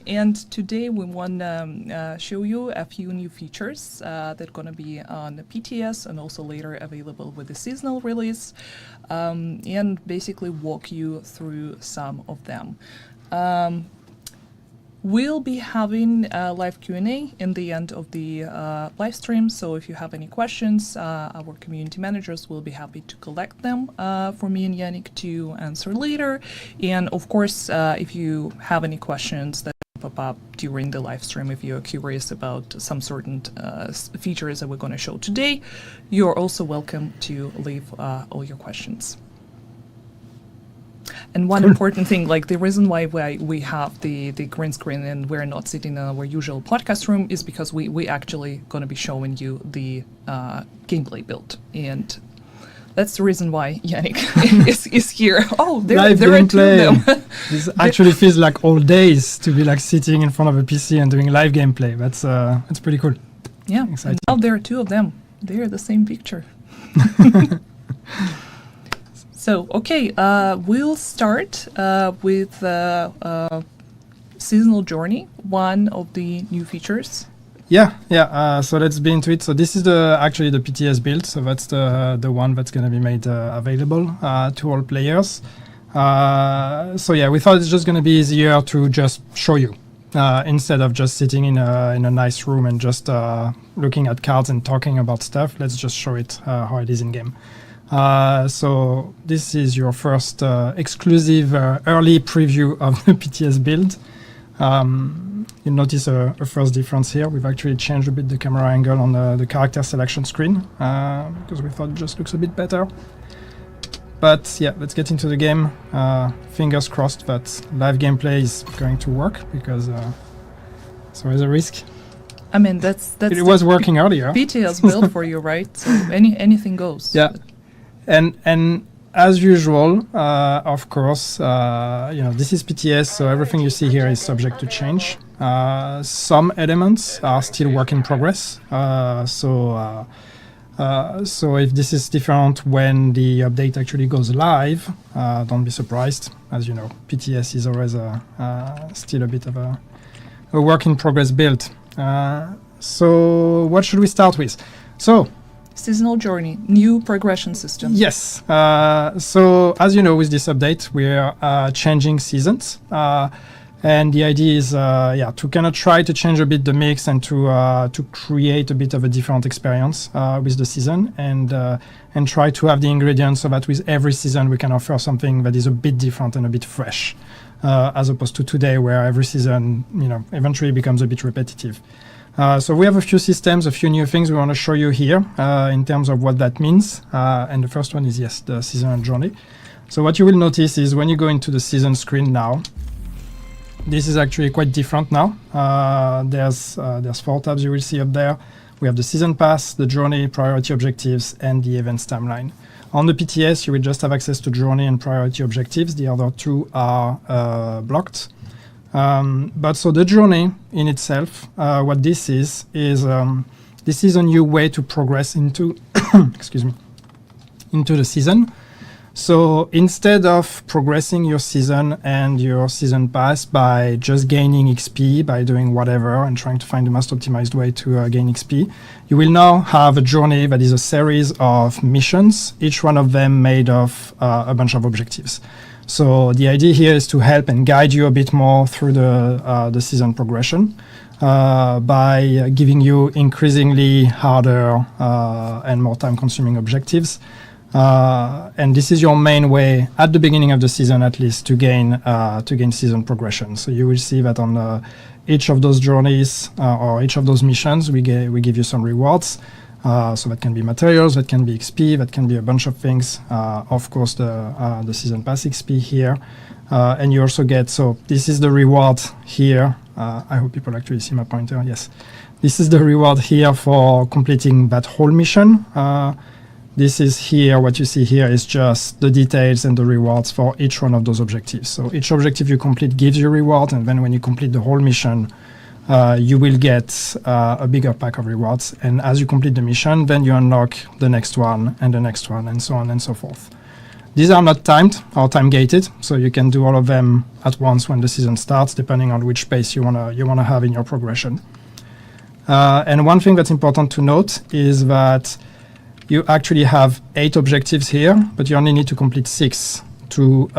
And today we want to show you a few new features that are going to be on the PTS and also later available with the seasonal release, and basically walk you through some of them. We'll be having a live Q&A in the end of the live stream, so if you have any questions, our community managers will be happy to collect them for me and Yannick to answer later. And of course, if you have any questions that pop up during the live stream, if you're curious about some certain features that we're going to show today, you're also welcome to leave all your questions. And one important thing, like the reason why we have the green screen and we're not sitting in our usual podcast room is because we actually going to be showing you the gameplay build. And that's the reason why Yannick is here. Oh, there are two of them. This actually feels like all days to be like sitting in front of a PC and doing live gameplay. That's pretty cool. Yeah, exciting. And now there are two of them. They're the same picture. So, okay, we'll start with Seasonal Journey, one of the new features. Yeah. So let's be into it. So this is actually the PTS build. So that's the one that's going to be made available to all players. So yeah, we thought it's just going to be easier to just show you instead of just sitting in a nice room and just looking at cards and talking about stuff. Let's just show it how it is in game. So this is your first exclusive early preview of the PTS build. You'll notice a first difference here. We've actually changed a bit the camera angle on the character selection screen because we thought it just looks a bit better. But yeah, let's get into the game. Fingers crossed that live gameplay is going to work, because it's always a risk. I mean, that's it was working earlier. PTS build for you, right? So anything goes. Yeah. And as usual, of course, this is PTS, so everything you see here is subject to change. Some elements are still work in progress. So if this is different when the update actually goes live, don't be surprised. As you know, PTS is always still a bit of a work in progress build. So what should we start with? So, Seasonal Journey, new progression system. Yes. So as you know, with this update, we're changing seasons. And the idea is, to kind of try to change a bit the mix and to create a bit of a different experience with the season, and try to have the ingredients so that with every season we can offer something that is a bit different and a bit fresh, as opposed to today where every season, eventually becomes a bit repetitive. So we have a few systems, a few new things we want to show you here in terms of what that means. And the first one is, yes, the seasonal journey. So what you will notice is when you go into the season screen now, this is actually quite different now. There's 4 tabs you will see up there. We have the season pass, the journey, priority objectives, and the events timeline. On the PTS, you will just have access to journey and priority objectives. The other 2 are blocked. But so the journey in itself, what this is this is a new way to progress into into the season. So instead of progressing your season and your season pass by just gaining XP by doing whatever and trying to find the most optimized way to gain XP, you will now have a journey that is a series of missions, each one of them made of a bunch of objectives. So the idea here is to help and guide you a bit more through the season progression. by giving you increasingly harder and more time-consuming objectives. And this is your main way at the beginning of the season, at least, to gain season progression. So you will see that on each of those journeys or each of those missions, we give you some rewards. So that can be materials, that can be XP, that can be a bunch of things. Of course, the season pass XP here, and you also get. So this is the reward here. I hope people actually see my pointer. Yes, this is the reward here for completing that whole mission. This is here, what you see here is just the details and the rewards for each one of those objectives. So each objective you complete gives you reward, and then when you complete the whole mission, you will get a bigger pack of rewards. And as you complete the mission, then you unlock the next one, and so on and so forth. These are not timed or time-gated, so you can do all of them at once when the season starts, depending on which pace you wanna have in your progression. And one thing that's important to note is that you actually have 8 objectives here, but you only need to complete 6 to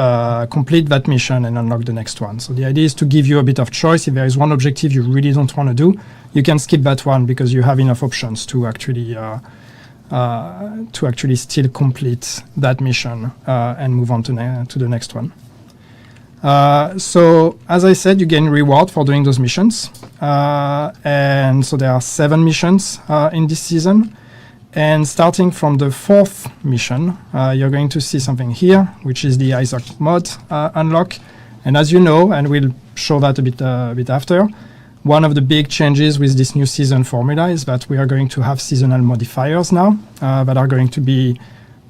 complete that mission and unlock the next one. So the idea is to give you a bit of choice. If there is one objective you really don't want to do, you can skip that one because you have enough options to actually still complete that mission and move on to the next one. So as I said, you gain reward for doing those missions. And so there are 7 missions in this season. And starting from the 4th mission, you're going to see something here, which is the Isaac mod unlock. And as you know, and we'll show that a bit after, one of the big changes with this new season formula is that we are going to have seasonal modifiers now that are going to be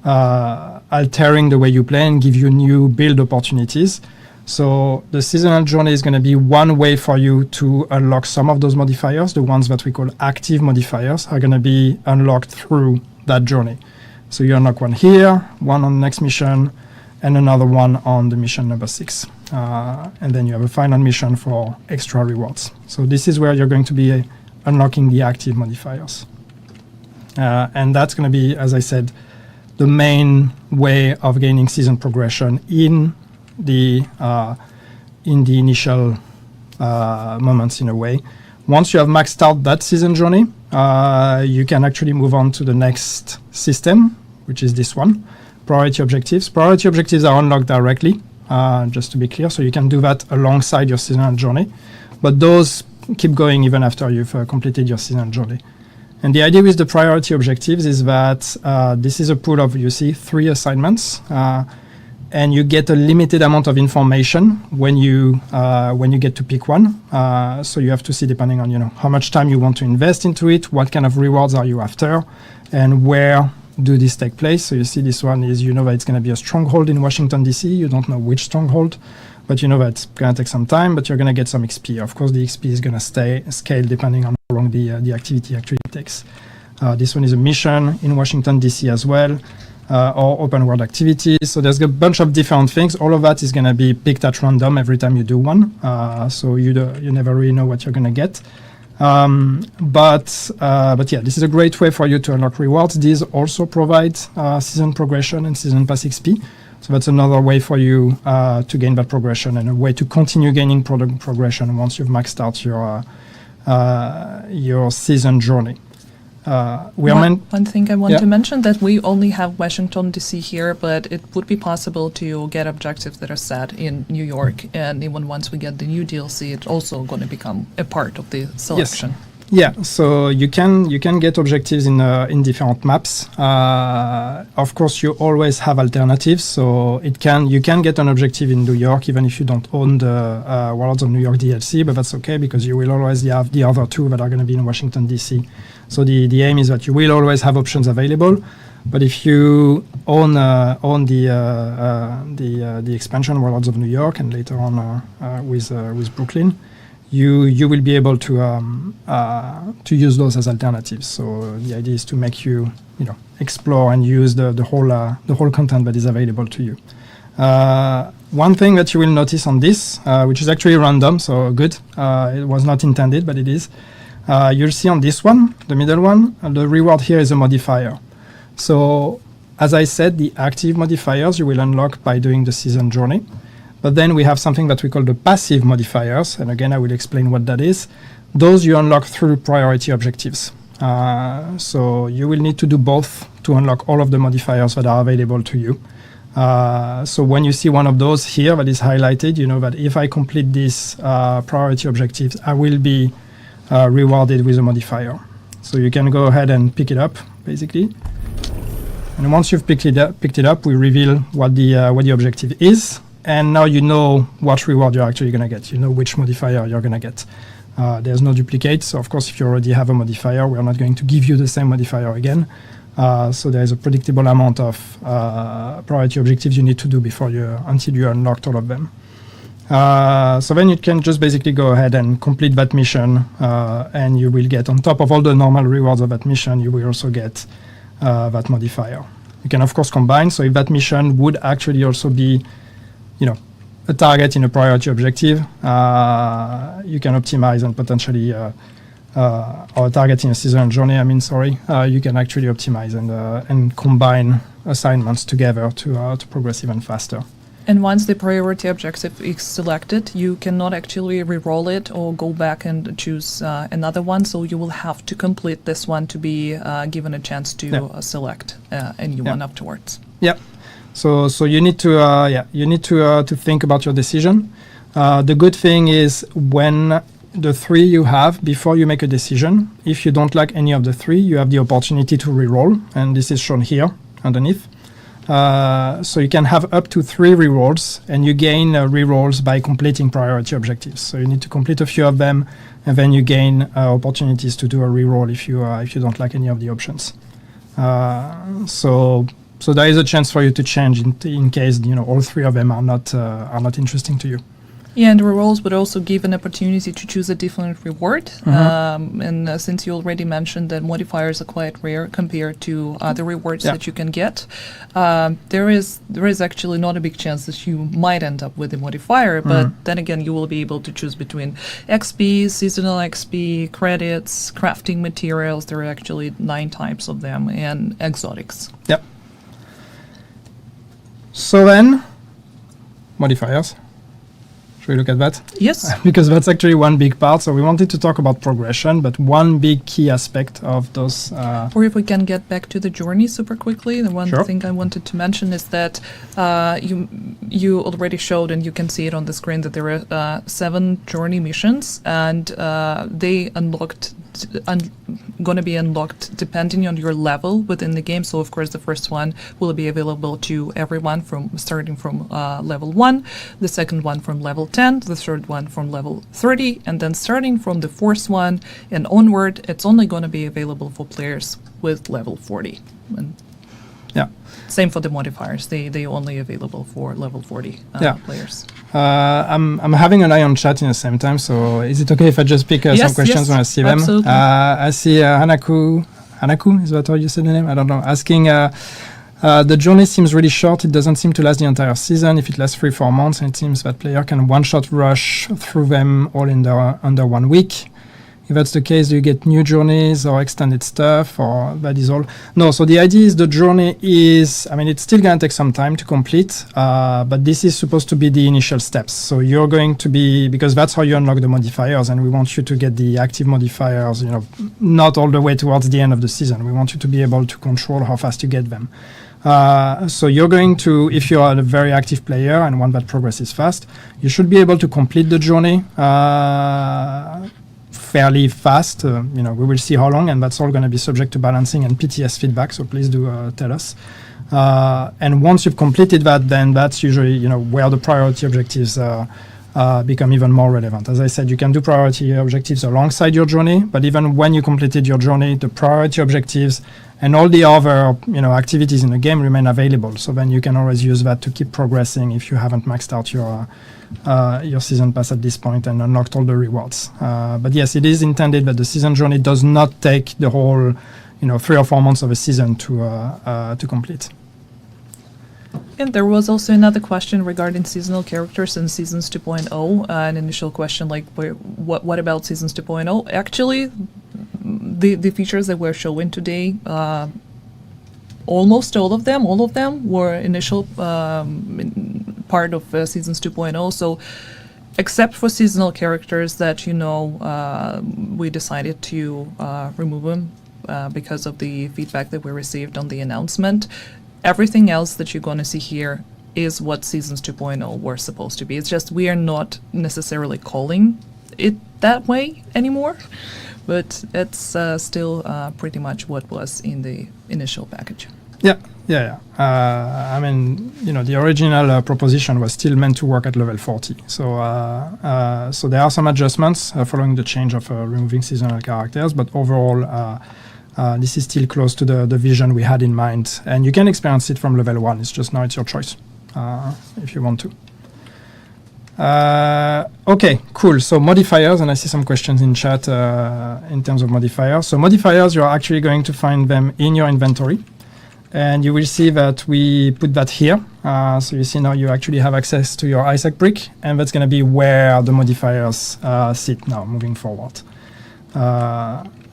altering the way you play and give you new build opportunities. So the seasonal journey is going to be one way for you to unlock some of those modifiers. The ones that we call active modifiers are going to be unlocked through that journey. So you unlock one here, one on the next mission, and another one on the mission number 6. And then you have a final mission for extra rewards. So this is where you're going to be unlocking the active modifiers. And that's going to be, as I said, the main way of gaining season progression in the initial moments, in a way. Once you have maxed out that season journey, you can actually move on to the next system, which is this one, priority objectives. Priority objectives are unlocked directly, just to be clear, so you can do that alongside your seasonal journey, but those keep going even after you've completed your seasonal journey. And the idea with the priority objectives is that this is a pool of, you see, 3 assignments, and you get a limited amount of information when you get to pick one. So you have to see, depending on how much time you want to invest into it, what kind of rewards are you after, and where do these take place. So you see, this one is that it's going to be a stronghold in Washington DC. You don't know which stronghold, but that it's going to take some time. But you're going to get some XP. Of course, the XP is going to scale depending on how long the activity actually takes. This one is a mission in Washington DC as well. Or open world activities. So there's a bunch of different things. All of that is going to be picked at random every time you do one. So you never really know what you're going to get. But yeah, this is a great way for you to unlock rewards. These also provide season progression and season pass XP. So that's another way for you to gain that progression and a way to continue gaining progression once you've maxed out your season journey. One thing I want to mention, that we only have Washington DC here, but it would be possible to get objectives that are set in New York, and even once we get the new DLC, it's also going to become a part of the selection. Yes. Yeah, so you can get objectives in different maps. Of course, you always have alternatives. So you can get an objective in New York even if you don't own the Worlds of New York DLC, but that's okay because you will always have the other 2 that are going to be in Washington DC. So the aim is that you will always have options available. But if you own the expansion Worlds of New York and later on with Brooklyn, you will be able to use those as alternatives. So the idea is to make you explore and use the whole content that is available to you. One thing that you will notice on this, which is actually random, so good, it was not intended, but it is. You'll see on this one, the middle one, the reward here is a modifier. So as I said, the active modifiers you will unlock by doing the season journey. But then we have something that we call the passive modifiers. And again, I will explain what that is. Those you unlock through priority objectives. So you will need to do both to unlock all of the modifiers that are available to you. So when you see one of those here that is highlighted, you know that if I complete these priority objectives, I will be rewarded with a modifier. So you can go ahead and pick it up, basically. And once you've picked it up, we reveal what the objective is. And now you know what reward you're actually going to get. You know which modifier you're going to get. There's no duplicate. So of course, if you already have a modifier, we're not going to give you the same modifier again. So there is a predictable amount of priority objectives you need to do until you unlocked all of them. So then you can just basically go ahead and complete that mission, and you will get, on top of all the normal rewards of that mission, you will also get that modifier. You can of course combine. So if that mission would actually also be, a target in a priority objective, you can optimize and potentially, or target in a seasonal journey. You can actually optimize and combine assignments together to progress even faster. And once the priority objective is selected, you cannot actually re-roll it or go back and choose another one. So you will have to complete this one to be given a chance to select a new one afterwards. Yeah. So you need to think about your decision. The good thing is when the three you have, before you make a decision, if you don't like any of the three, you have the opportunity to re-roll, and this is shown here underneath. So you can have up to 3 rerolls, and you gain rerolls by completing priority objectives. So you need to complete a few of them, and then you gain opportunities to do a reroll if you don't like any of the options. So there is a chance for you to change in case all 3 of them are not interesting to you. Yeah, and rerolls would also give an opportunity to choose a different reward. Mm-hmm. And since you already mentioned that modifiers are quite rare compared to other rewards that you can get, there is actually not a big chance that you might end up with a modifier. But then again, you will be able to choose between XP, seasonal XP, credits, crafting materials. There are actually 9 types of them, and exotics. Yep. So then, modifiers. Should we look at that? Yes. Because that's actually one big part. So we wanted to talk about progression, but one big key aspect of those... Or if we can get back to the journey super quickly, the one thing I wanted to mention is that you already showed, and you can see it on the screen, that there are 7 journey missions, and they going to be unlocked depending on your level within the game. So of course the first one will be available to everyone starting from level 1, the second one from level 10, the third one from level 30, and then starting from the fourth one and onward, it's only going to be available for players with level 40. And same for the modifiers. They only available for level 40 players. I'm having an eye on chat in the same time, so is it okay if I just pick some questions when I see them? Absolutely. I see Hanaku, is that how you said the name? I don't know. Asking, the journey seems really short. It doesn't seem to last the entire season. If it lasts 3-4 months, and it seems that player can one-shot rush through them all under 1 week. If that's the case, do you get new journeys or extended stuff, or that is all? No, so the idea is the journey is, it's still going to take some time to complete, but this is supposed to be the initial steps. So you're going to be, because that's how you unlock the modifiers, and we want you to get the active modifiers, not all the way towards the end of the season. We want you to be able to control how fast you get them. So you're going to, if you are a very active player and one that progresses fast, you should be able to complete the journey fairly fast. We will see how long, and that's all going to be subject to balancing and PTS feedback, so please do tell us. And once you've completed that, then that's usually where the priority objectives become even more relevant. As I said, you can do priority objectives alongside your journey, but even when you completed your journey, the priority objectives and all the other activities in the game remain available. So then you can always use that to keep progressing if you haven't maxed out your season pass at this point and unlocked all the rewards. But yes, it is intended that the season journey does not take the whole 3 or 4 months of a season to complete. And there was also another question regarding seasonal characters in Seasons 2.0. An initial question like, what about Seasons 2.0? Actually, the features that we're showing today, almost all of them were initial part of Seasons 2.0. So except for seasonal characters that we decided to remove them because of the feedback that we received on the announcement. Everything else that you're going to see here is what Seasons 2.0 were supposed to be. It's just we are not necessarily calling it that way anymore, but it's still pretty much what was in the initial package. Yeah. I mean, the original proposition was still meant to work at level 40. So there are some adjustments following the change of removing seasonal characters, but overall, this is still close to the vision we had in mind. And you can experience it from level 1. It's just now it's your choice if you want to. Okay, cool. So modifiers, and I see some questions in chat in terms of modifiers. So modifiers, you're actually going to find them in your inventory. And you will see that we put that here. So you see now you actually have access to your Isaac brick, and that's going to be where the modifiers sit now moving forward.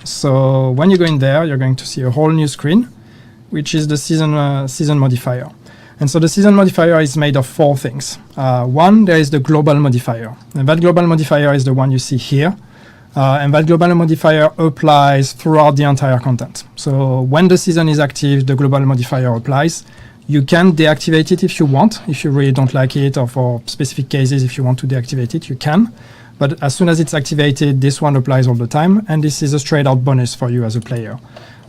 So when you go in there, you're going to see a whole new screen, which is the season modifier. And so the season modifier is made of 4 things. One, there is the global modifier. And that global modifier is the one you see here. And that global modifier applies throughout the entire content. So when the season is active, the global modifier applies. You can deactivate it if you want. If you really don't like it, or for specific cases, if you want to deactivate it, you can. But as soon as it's activated, this one applies all the time. And this is a straight out bonus for you as a player.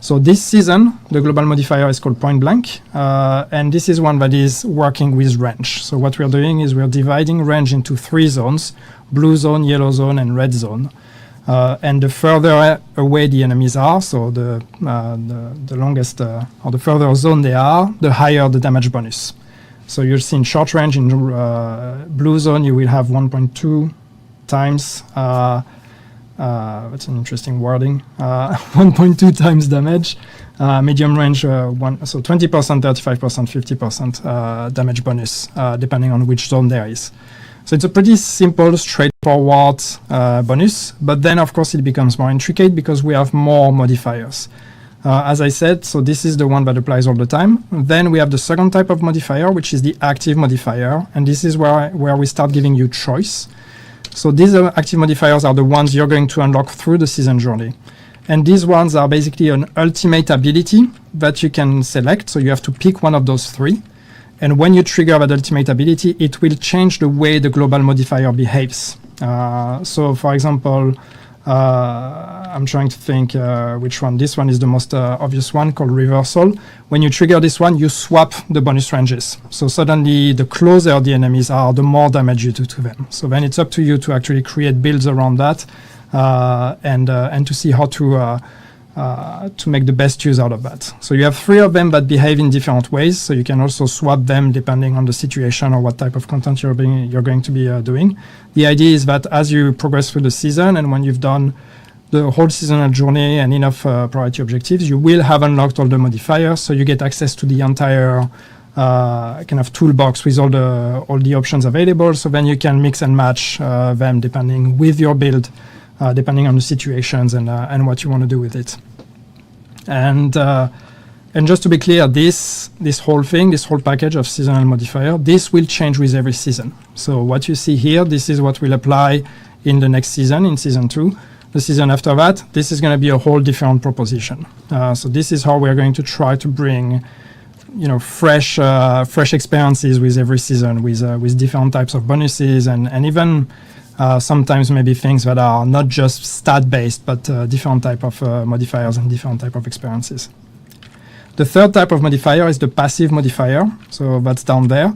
So this season, the global modifier is called Point Blank. And this is one that is working with range. So what we're doing is we're dividing range into 3 zones: blue zone, yellow zone, and red zone. And the further away the enemies are, so the longest or the further zone they are, the higher the damage bonus. So you'll see in short range, in blue zone, you will have 1.2 times, that's an interesting wording, 1.2 times damage. Medium range, so 20%, 35%, 50% damage bonus, depending on which zone there is. So it's a pretty simple, straightforward bonus, but then of course it becomes more intricate because we have more modifiers. As I said, so this is the one that applies all the time. Then we have the second type of modifier, which is the active modifier, and this is where we start giving you choice. So these active modifiers are the ones you're going to unlock through the season journey. And these ones are basically an ultimate ability that you can select, so you have to pick one of those 3. And when you trigger that ultimate ability, it will change the way the global modifier behaves. So, for example, I'm trying to think which one. This one is the most obvious one, called Reversal. When you trigger this one, you swap the bonus ranges. So suddenly, the closer the enemies are, the more damage you do to them. So then it's up to you to actually create builds around that and to see how to make the best use out of that. So you have 3 of them that behave in different ways. So you can also swap them depending on the situation or what type of content you're going to be doing. The idea is that as you progress through the season and when you've done the whole seasonal journey and enough priority objectives, you will have unlocked all the modifiers. So you get access to the entire kind of toolbox with all the options available. So then you can mix and match them depending with your build, depending on the situations and what you want to do with it. And just to be clear, this whole package of seasonal modifier, this will change with every season. So what you see here, this is what will apply in the next season, in season 2. The season after that, this is going to be a whole different proposition. So this is how we're going to try to bring, fresh experiences with every season, with different types of bonuses and even sometimes maybe things that are not just stat-based, but different type of modifiers and different type of experiences. The third type of modifier is the passive modifier. So that's down there.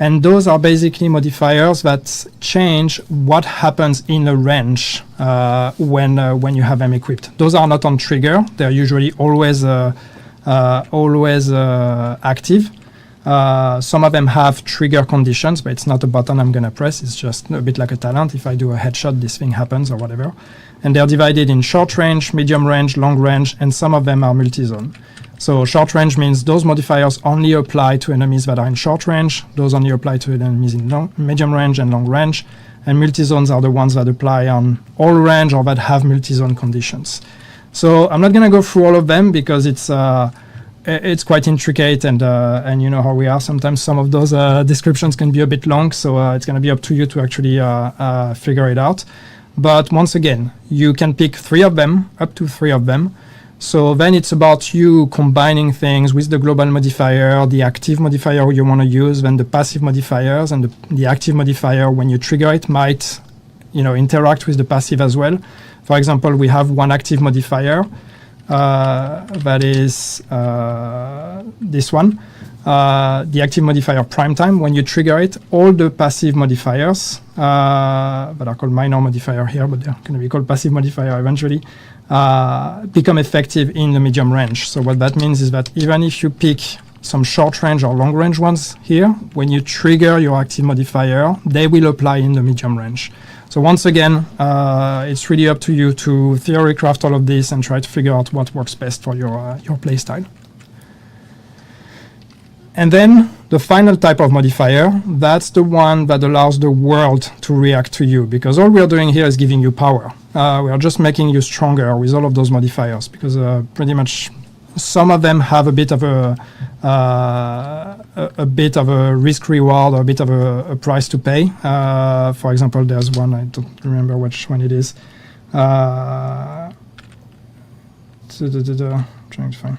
And those are basically modifiers that change what happens in a range when you have them equipped. Those are not on trigger. They're usually always active. Some of them have trigger conditions, but it's not a button I'm going to press. It's just a bit like a talent. If I do a headshot, this thing happens or whatever. And they're divided in short range, medium range, long range, and some of them are multi-zone. So short range means those modifiers only apply to enemies that are in short range. Those only apply to enemies in medium range and long range. And multi-zones are the ones that apply on all range or that have multi-zone conditions. So I'm not going to go through all of them because it's it's quite intricate, and you know how we are. Sometimes some of those descriptions can be a bit long, so it's going to be up to you to actually figure it out. But once again, you can pick 3 of them, up to 3 of them. So then it's about you combining things with the global modifier, the active modifier you want to use, then the passive modifiers, and the active modifier, when you trigger it, might, you know, interact with the passive as well. For example, we have one active modifier, that is this one, the active modifier prime time. When you trigger it, all the passive modifiers that are called minor modifier here, but they're going to be called passive modifier eventually, become effective in the medium range. So what that means is that even if you pick some short range or long range ones here, when you trigger your active modifier, they will apply in the medium range. So once again, it's really up to you to theory craft all of this and try to figure out what works best for your play style. And then the final type of modifier, that's the one that allows the world to react to you, because all we are doing here is giving you power. We are just making you stronger with all of those modifiers, because pretty much some of them have a bit of a risk reward, or a bit of a price to pay. For example, there's one, I don't remember which one it is. Trying to find.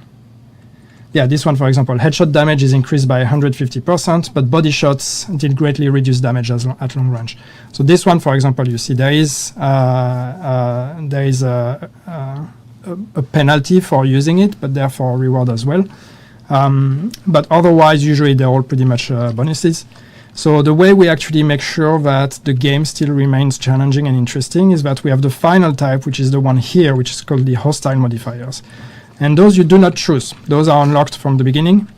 Yeah, this one, for example, headshot damage is increased by 150%, but body shots did greatly reduce damage at long range. So this one, for example, you see there is a penalty for using it, but therefore a reward as well. But otherwise, usually they're all pretty much bonuses. So the way we actually make sure that the game still remains challenging and interesting is that we have the final type, which is the one here, which is called the hostile modifiers. And those you do not choose. Those are unlocked from the beginning,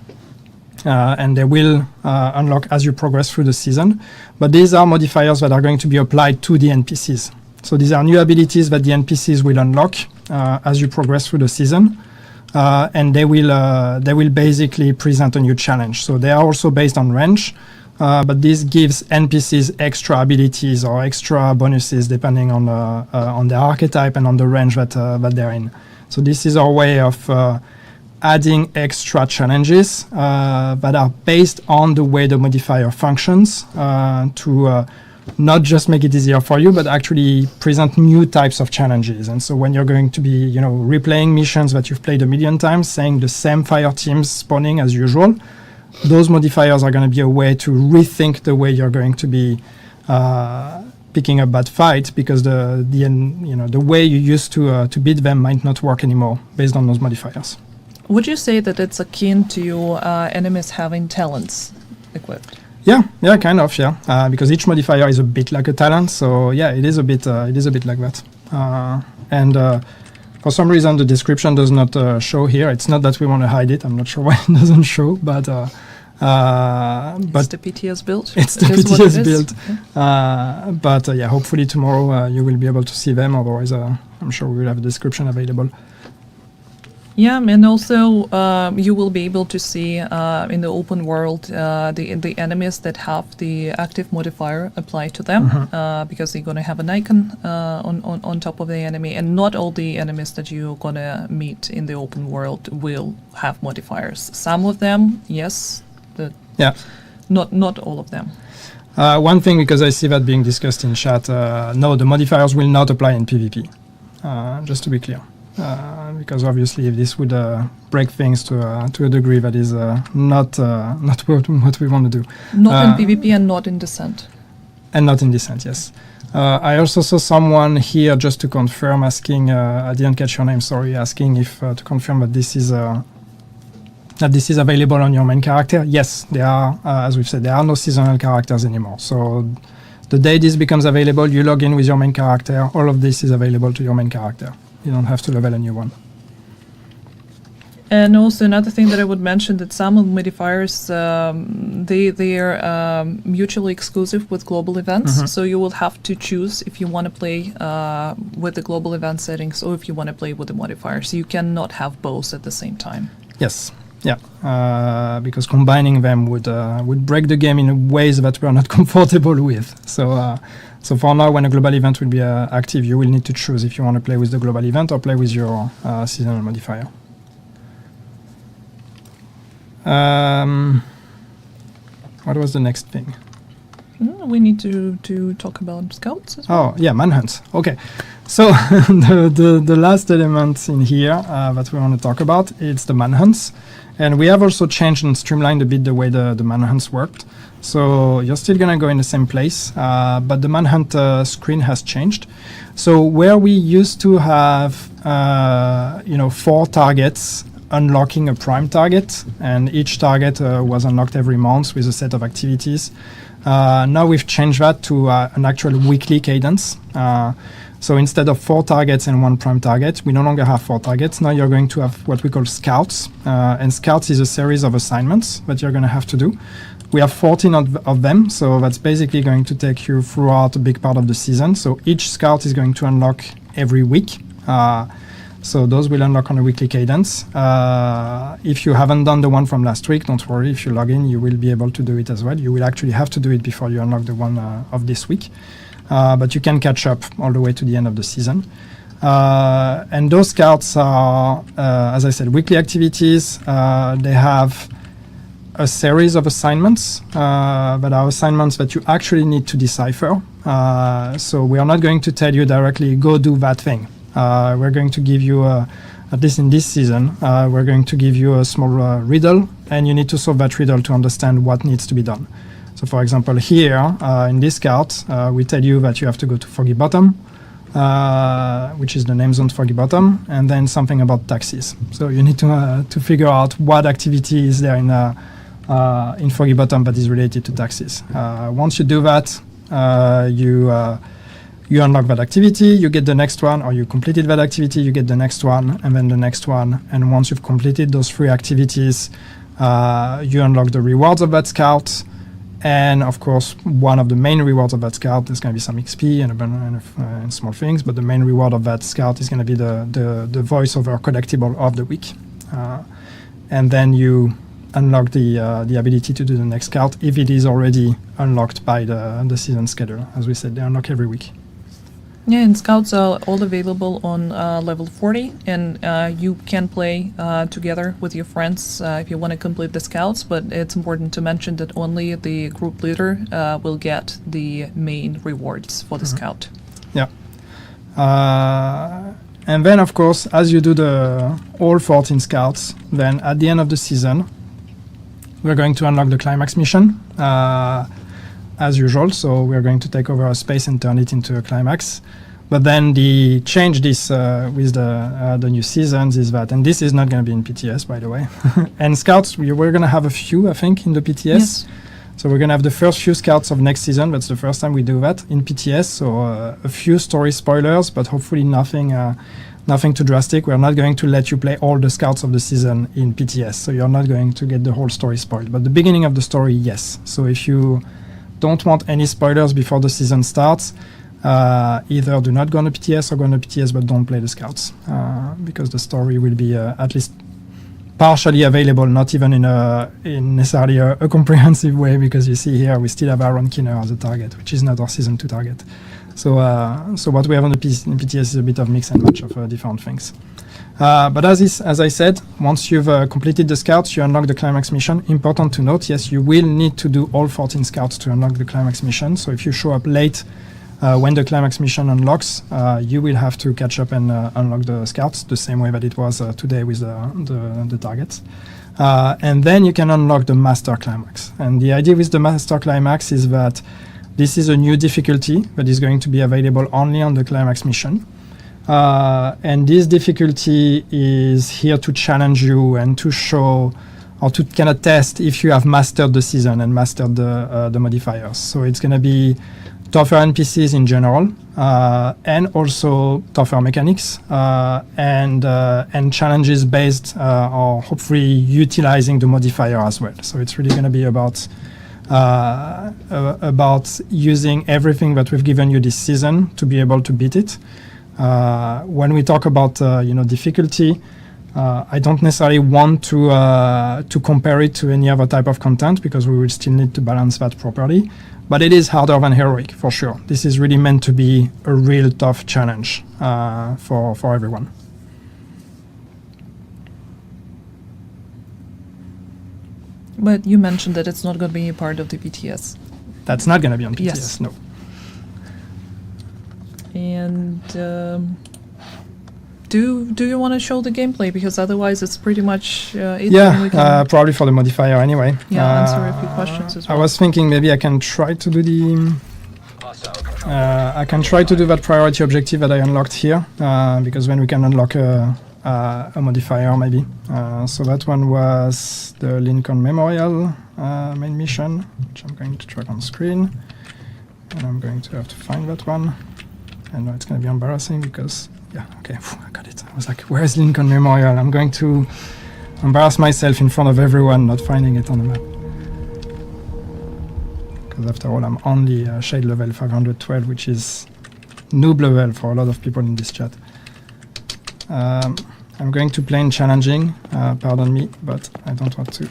and they will unlock as you progress through the season. But these are modifiers that are going to be applied to the NPCs. So these are new abilities that the NPCs will unlock as you progress through the season, and they will basically present a new challenge. So they are also based on range, but this gives NPCs extra abilities or extra bonuses depending on the archetype and on the range that they're in. So this is our way of adding extra challenges that are based on the way the modifier functions to not just make it easier for you, but actually present new types of challenges. And so when you're going to be, you know, replaying missions that you've played a million times, saying the same fire teams spawning as usual, those modifiers are going to be a way to rethink the way you're going to be picking up that fight, because the way you used to beat them might not work anymore based on those modifiers. Would you say that it's akin to enemies having talents equipped? Yeah, kind of, yeah. Because each modifier is a bit like a talent, so yeah, it is a bit like that. And for some reason, the description does not show here. It's not that we want to hide it. I'm not sure why it doesn't show, but it's the PTS build. It's the PTS build. But hopefully tomorrow you will be able to see them. Otherwise, I'm sure we will have a description available. Yeah, and also you will be able to see in the open world the enemies that have the active modifier applied to them, because they're going to have an icon on top of the enemy, and not all the enemies that you're going to meet in the open world will have modifiers. Some of them, yes, not all of them. One thing, because I see that being discussed in chat, no, the modifiers will not apply in PvP, just to be clear. Because obviously if this would break things to a degree that is not what we want to do. Not in PvP and not in Descent. And not in Descent, yes. I also saw someone here, just to confirm, asking, I didn't catch your name, sorry, asking if to confirm that this is available on your main character. Yes, they are. As we've said, there are no seasonal characters anymore. So the day this becomes available, you log in with your main character. All of this is available to your main character. You don't have to level a new one. And also another thing that I would mention, that some of the modifiers, they are mutually exclusive with global events. So you will have to choose if you want to play with the global event settings or if you want to play with the modifiers. You cannot have both at the same time. Yes. Yeah, because combining them would break the game in ways that we are not comfortable with. So for now, when a global event will be active, you will need to choose if you want to play with the global event or play with your seasonal modifier. What was the next thing? We need to talk about scouts as well. Oh, yeah, manhunts. Okay. So the last element in here that we want to talk about is the manhunts. And we have also changed and streamlined a bit the way the manhunts worked. So you're still going to go in the same place, but the manhunt screen has changed. So where we used to have 4 targets unlocking a prime target, and each target was unlocked every month with a set of activities. Now we've changed that to an actual weekly cadence. So instead of 4 targets and 1 prime target, we no longer have 4 targets. Now you're going to have what we call scouts. And scouts is a series of assignments that you're going to have to do. We have 14 of them, so that's basically going to take you throughout a big part of the season. So each scout is going to unlock every week. So those will unlock on a weekly cadence. If you haven't done the one from last week, don't worry. If you log in, you will be able to do it as well. You will actually have to do it before you unlock the one of this week. But you can catch up all the way to the end of the season. And those scouts are, as I said, weekly activities. They have a series of assignments, but are assignments that you actually need to decipher. So we are not going to tell you directly, go do that thing. We're going to give you, at least in this season, we're going to give you a small riddle, and you need to solve that riddle to understand what needs to be done. So for example, here in this scout, we tell you that you have to go to Foggy Bottom, which is the name zone Foggy Bottom, and then something about taxis. So you need to figure out what activity is there in Foggy Bottom that is related to taxis. Once you do that, you unlock that activity, you get the next one, or you completed that activity, you get the next one, and then the next one. And once you've completed those 3 activities, you unlock the rewards of that scout. And of course, one of the main rewards of that scout is going to be some XP and small things, but the main reward of that scout is going to be the voiceover collectible of the week. And then you unlock the ability to do the next scout if it is already unlocked by the season schedule. As we said, they unlock every week. Yeah, and scouts are all available on level 40, and you can play together with your friends if you want to complete the scouts, but it's important to mention that only the group leader will get the main rewards for the scout. Yeah. And then, of course, as you do all 14 scouts, then at the end of the season, we're going to unlock the climax mission, as usual. So we're going to take over a space and turn it into a climax. But then the change with the new seasons is that, and this is not going to be in PTS, by the way. And scouts, we're going to have a few, I think, in the PTS. Yes. So we're going to have the first few scouts of next season. That's the first time we do that in PTS. So a few story spoilers, but hopefully nothing too drastic. We're not going to let you play all the scouts of the season in PTS. So you're not going to get the whole story spoiled. But the beginning of the story, yes. So if you don't want any spoilers before the season starts, either do not go on a PTS or go on a PTS, but don't play the scouts, because the story will be at least partially available, not even in necessarily a comprehensive way, because you see here we still have Aaron Kinner as a target, which is not our season 2 target. So what we have on the PTS is a bit of mix and match of different things. But as I said, once you've completed the scouts, you unlock the climax mission. Important to note, yes, you will need to do all 14 scouts to unlock the climax mission. So if you show up late when the climax mission unlocks, you will have to catch up and unlock the scouts the same way that it was today with the targets. And then you can unlock the master climax. And the idea with the master climax is that this is a new difficulty that is going to be available only on the climax mission. And this difficulty is here to challenge you and to show or to kind of test if you have mastered the season and mastered the modifiers. So it's going to be tougher NPCs in general, and also tougher mechanics, and challenges based or hopefully utilizing the modifier as well. So it's really going to be about using everything that we've given you this season to be able to beat it. When we talk about difficulty, I don't necessarily want to compare it to any other type of content, because we will still need to balance that properly. But it is harder than Heroic, for sure. This is really meant to be a real tough challenge for everyone. But you mentioned that it's not going to be a part of the PTS. That's not going to be on PTS, Yes. no. And do you want to show the gameplay? Because otherwise it's pretty much it. and we can, Probably for the modifier anyway. answer a few questions as well. I was thinking maybe I can try to do the... I can try to do that priority objective that I unlocked here, because then we can unlock a modifier maybe. So that one was the Lincoln Memorial main mission, which I'm going to track on screen. And I'm going to have to find that one. I know it's going to be embarrassing because, yeah, okay, I got it. I was like, where's Lincoln Memorial? I'm going to embarrass myself in front of everyone not finding it on the map. Because after all, I'm only shade level 512, which is noob level for a lot of people in this chat. I'm going to play in challenging, pardon me, but I don't want to.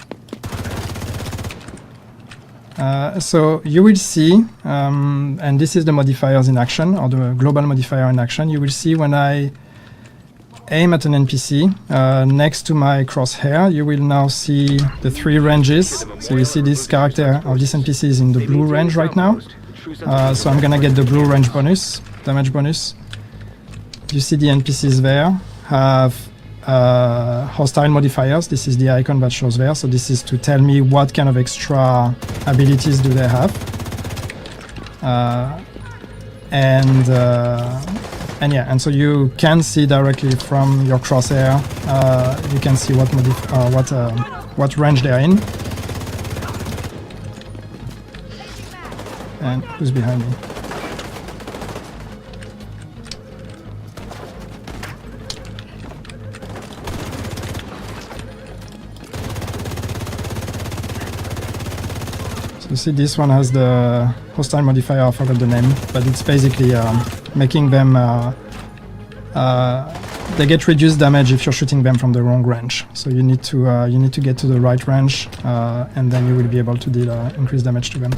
So you will see, and this is the modifiers in action, or the global modifier in action. You will see when I aim at an NPC next to my crosshair, you will now see the 3 ranges. So you see this character or this NPC is in the blue range right now. So I'm gonna get the blue range bonus, damage bonus. You see the NPCs there have hostile modifiers. This is the icon that shows there. So this is to tell me what kind of extra abilities do they have. And yeah, and so you can see directly from your crosshair. You can see what range they are in. And who's behind me? You see this one has the hostile modifier, I forgot the name, but it's basically making them, they get reduced damage if you're shooting them from the wrong range. So you need to get to the right range, and then you will be able to deal increased damage to them.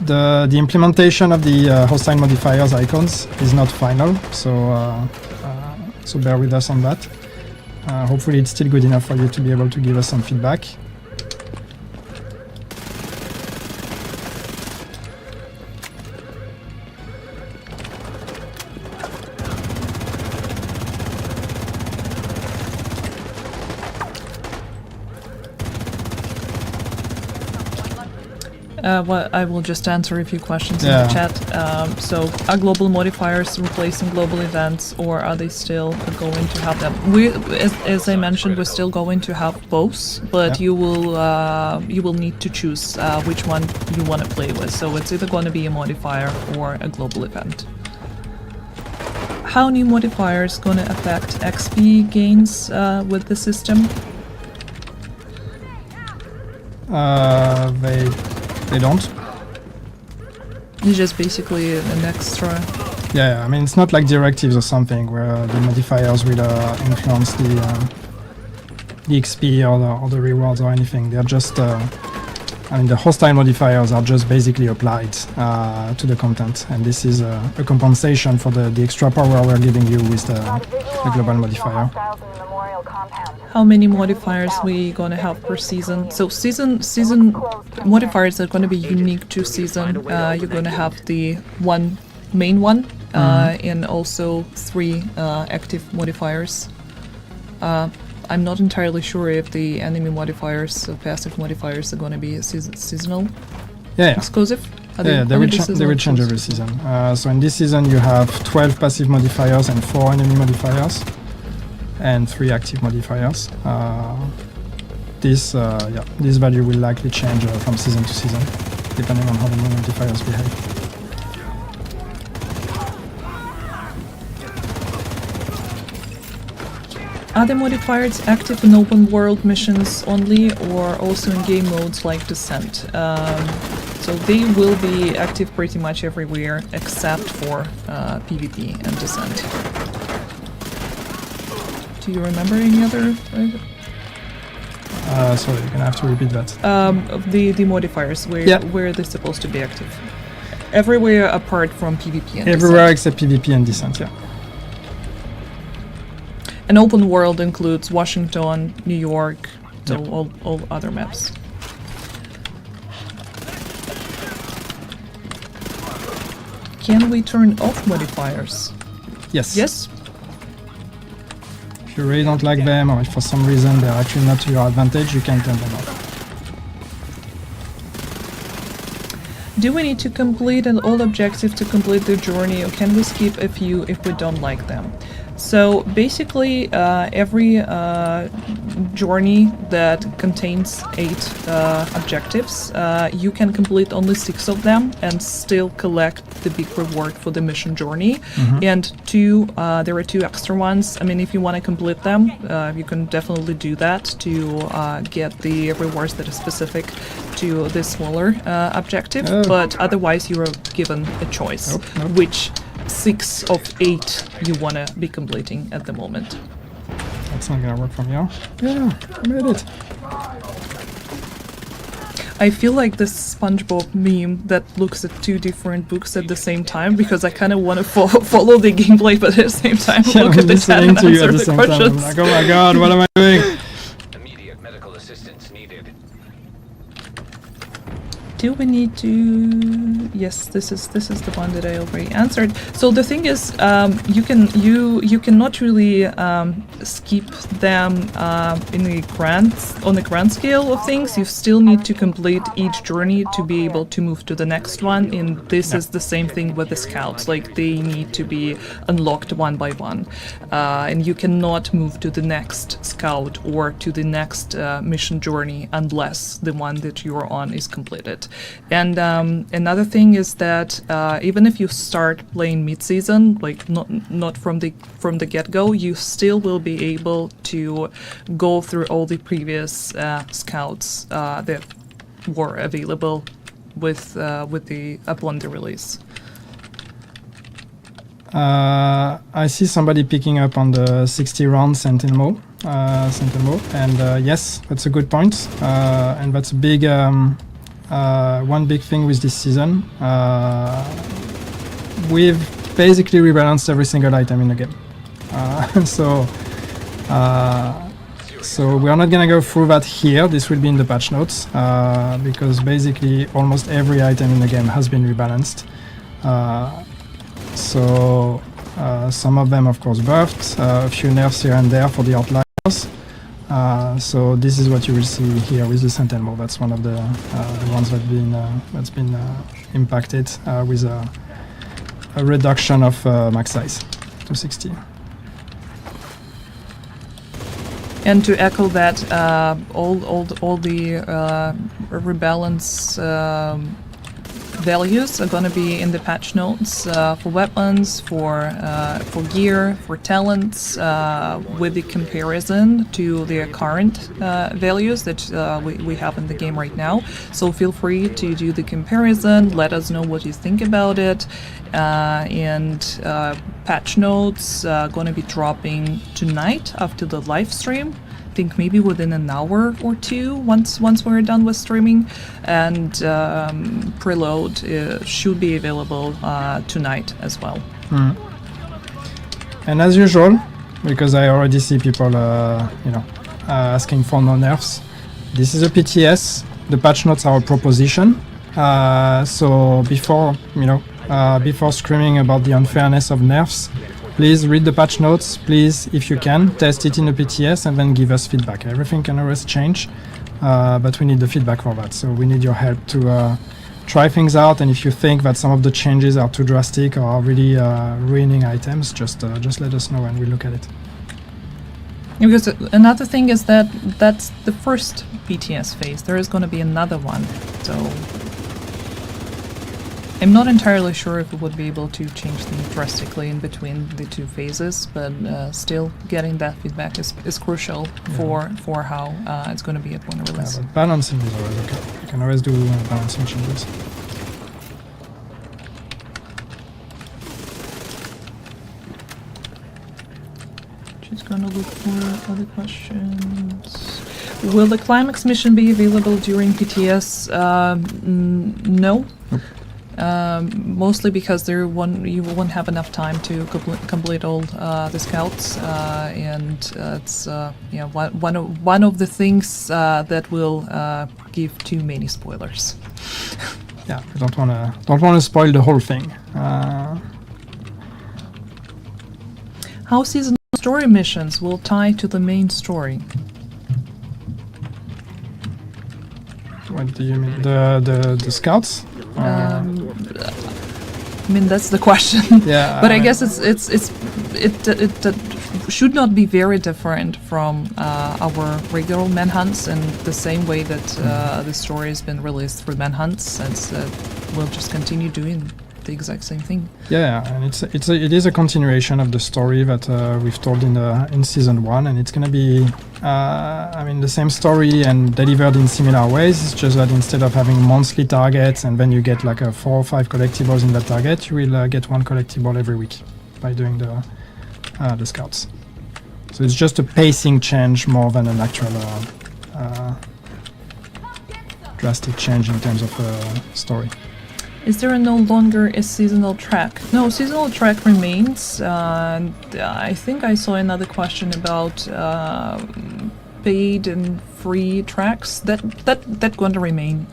The implementation of the hostile modifiers icons is not final, so so bear with us on that. Hopefully it's still good enough for you to be able to give us some feedback. Well, I will just answer a few questions in the chat. So, are global modifiers replacing global events, or are they still going to have them? As I mentioned, we're still going to have both, but you will need to choose which one you want to play with. So it's either going to be a modifier or a global event. How new modifiers going to affect XP gains with the system? They don't. It's just basically an extra. Yeah, I mean it's not like directives or something where the modifiers will influence the XP or the rewards or anything. They're just, I mean the hostile modifiers are just basically applied to the content, and this is a compensation for the extra power we're giving you with the global modifier. How many modifiers we gonna have per season? So season modifiers are gonna be unique to season. You're gonna have the one main one and also 3 active modifiers. I'm not entirely sure if the enemy modifiers, passive modifiers, are gonna be seasonal. Exclusive. They will change every season. So in this season you have 12 passive modifiers and 4 enemy modifiers. And 3 active modifiers. This value will likely change from season to season, depending on how the modifiers behave. Are the modifiers active in open world missions only, or also in game modes like Descent? So they will be active pretty much everywhere except for PvP and Descent. Do you remember any other? Sorry, you're gonna have to repeat that. The modifiers, where they're supposed to be active. Everywhere apart from PvP and Everywhere Descent. except PvP and Descent, yeah. An open world includes Washington, New York, So all other maps. Can we turn off modifiers? Yes. Yes. If you really don't like them, or if for some reason they're actually not to your advantage, you can turn them off. Do we need to complete an all objective to complete the journey, or can we skip a few if we don't like them? So basically, every journey that contains 8 objectives, you can complete only 6 of them and still collect the big reward for the mission journey. And there are 2 extra ones. I mean, if you want to complete them, you can definitely do that to get the rewards that are specific to the smaller objective. But otherwise, you are given a choice, which 6 of 8 you want to be completing at the moment. That's not gonna work from here. Yeah, I made it. I feel like this SpongeBob meme that looks at 2 different books at the same time, because I kind of want to follow the gameplay, but at the same time look at the chat and answer the questions. I'm like, oh my god, what am I doing? Immediate medical assistance needed. Do we need to? Yes, this is the one that I already answered. So the thing is, you cannot really skip them on the grand scale of things. You still need to complete each journey to be able to move to the next one. And this is the same thing with the scouts. Like, they need to be unlocked one by one, and you cannot move to the next scout or to the next mission journey unless the one that you're on is completed. And another thing is that even if you start playing mid-season, like not from the get-go, you still will be able to go through all the previous scouts that were available upon the release. I see somebody picking up on the 60-round Sentinel, and yes, that's a good point, and that's a big. One big thing with this season, we've basically rebalanced every single item in the game. So we are not gonna go through that here. This will be in the patch notes, because basically almost every item in the game has been rebalanced. Some of them, of course, buffed, a few nerfs here and there for the outliers. So this is what you will see here with the Sentinel. That's one of the ones that's been impacted with a reduction of max size to 60. And to echo that, all the rebalance values are going to be in the patch notes for weapons, for gear, for talents, with the comparison to the current values that we have in the game right now. So feel free to do the comparison, let us know what you think about it, and patch notes going to be dropping tonight after the live stream. Think maybe within an hour or 2 once we're done with streaming, and preload should be available tonight as well. And as usual, because I already see people asking for no nerfs, this is a PTS. The patch notes are a proposition, so before screaming about the unfairness of nerfs, please read the patch notes. Please, if you can, test it in a PTS and then give us feedback. Everything can always change, but we need the feedback for that. So we need your help to try things out. And if you think that some of the changes are too drastic or are really ruining items, just let us know and we'll look at it. Because another thing is that that's the first PTS phase. There is going to be another one. So I'm not entirely sure if we would be able to change things drastically in between the 2 phases, but still getting that feedback is crucial for how it's going to be upon release. Yeah, but balancing is always okay. You can always do balancing changes. Just gonna look for other questions. Will the climax mission be available during PTS? No. Mostly because you won't have enough time to complete all the scouts, and it's one of the things that will give too many spoilers. Yeah, we don't wanna spoil the whole thing. How seasonal story missions will tie to the main story? What do you mean? The scouts? I mean, that's the question. Yeah, But I guess it should not be very different from our regular manhunts, in the same way that the story has been released through manhunts, since we'll just continue doing the exact same thing. Yeah, and it is a continuation of the story that we've told in season 1, and it's gonna be the same story and delivered in similar ways. It's just that instead of having monthly targets and then you get like 4 or 5 collectibles in that target, you will get 1 collectible every week by doing the scouts. So it's just a pacing change more than an actual drastic change in terms of story. Is there no longer a seasonal track? No, seasonal track remains. And I think I saw another question about paid and free tracks. That going to remain.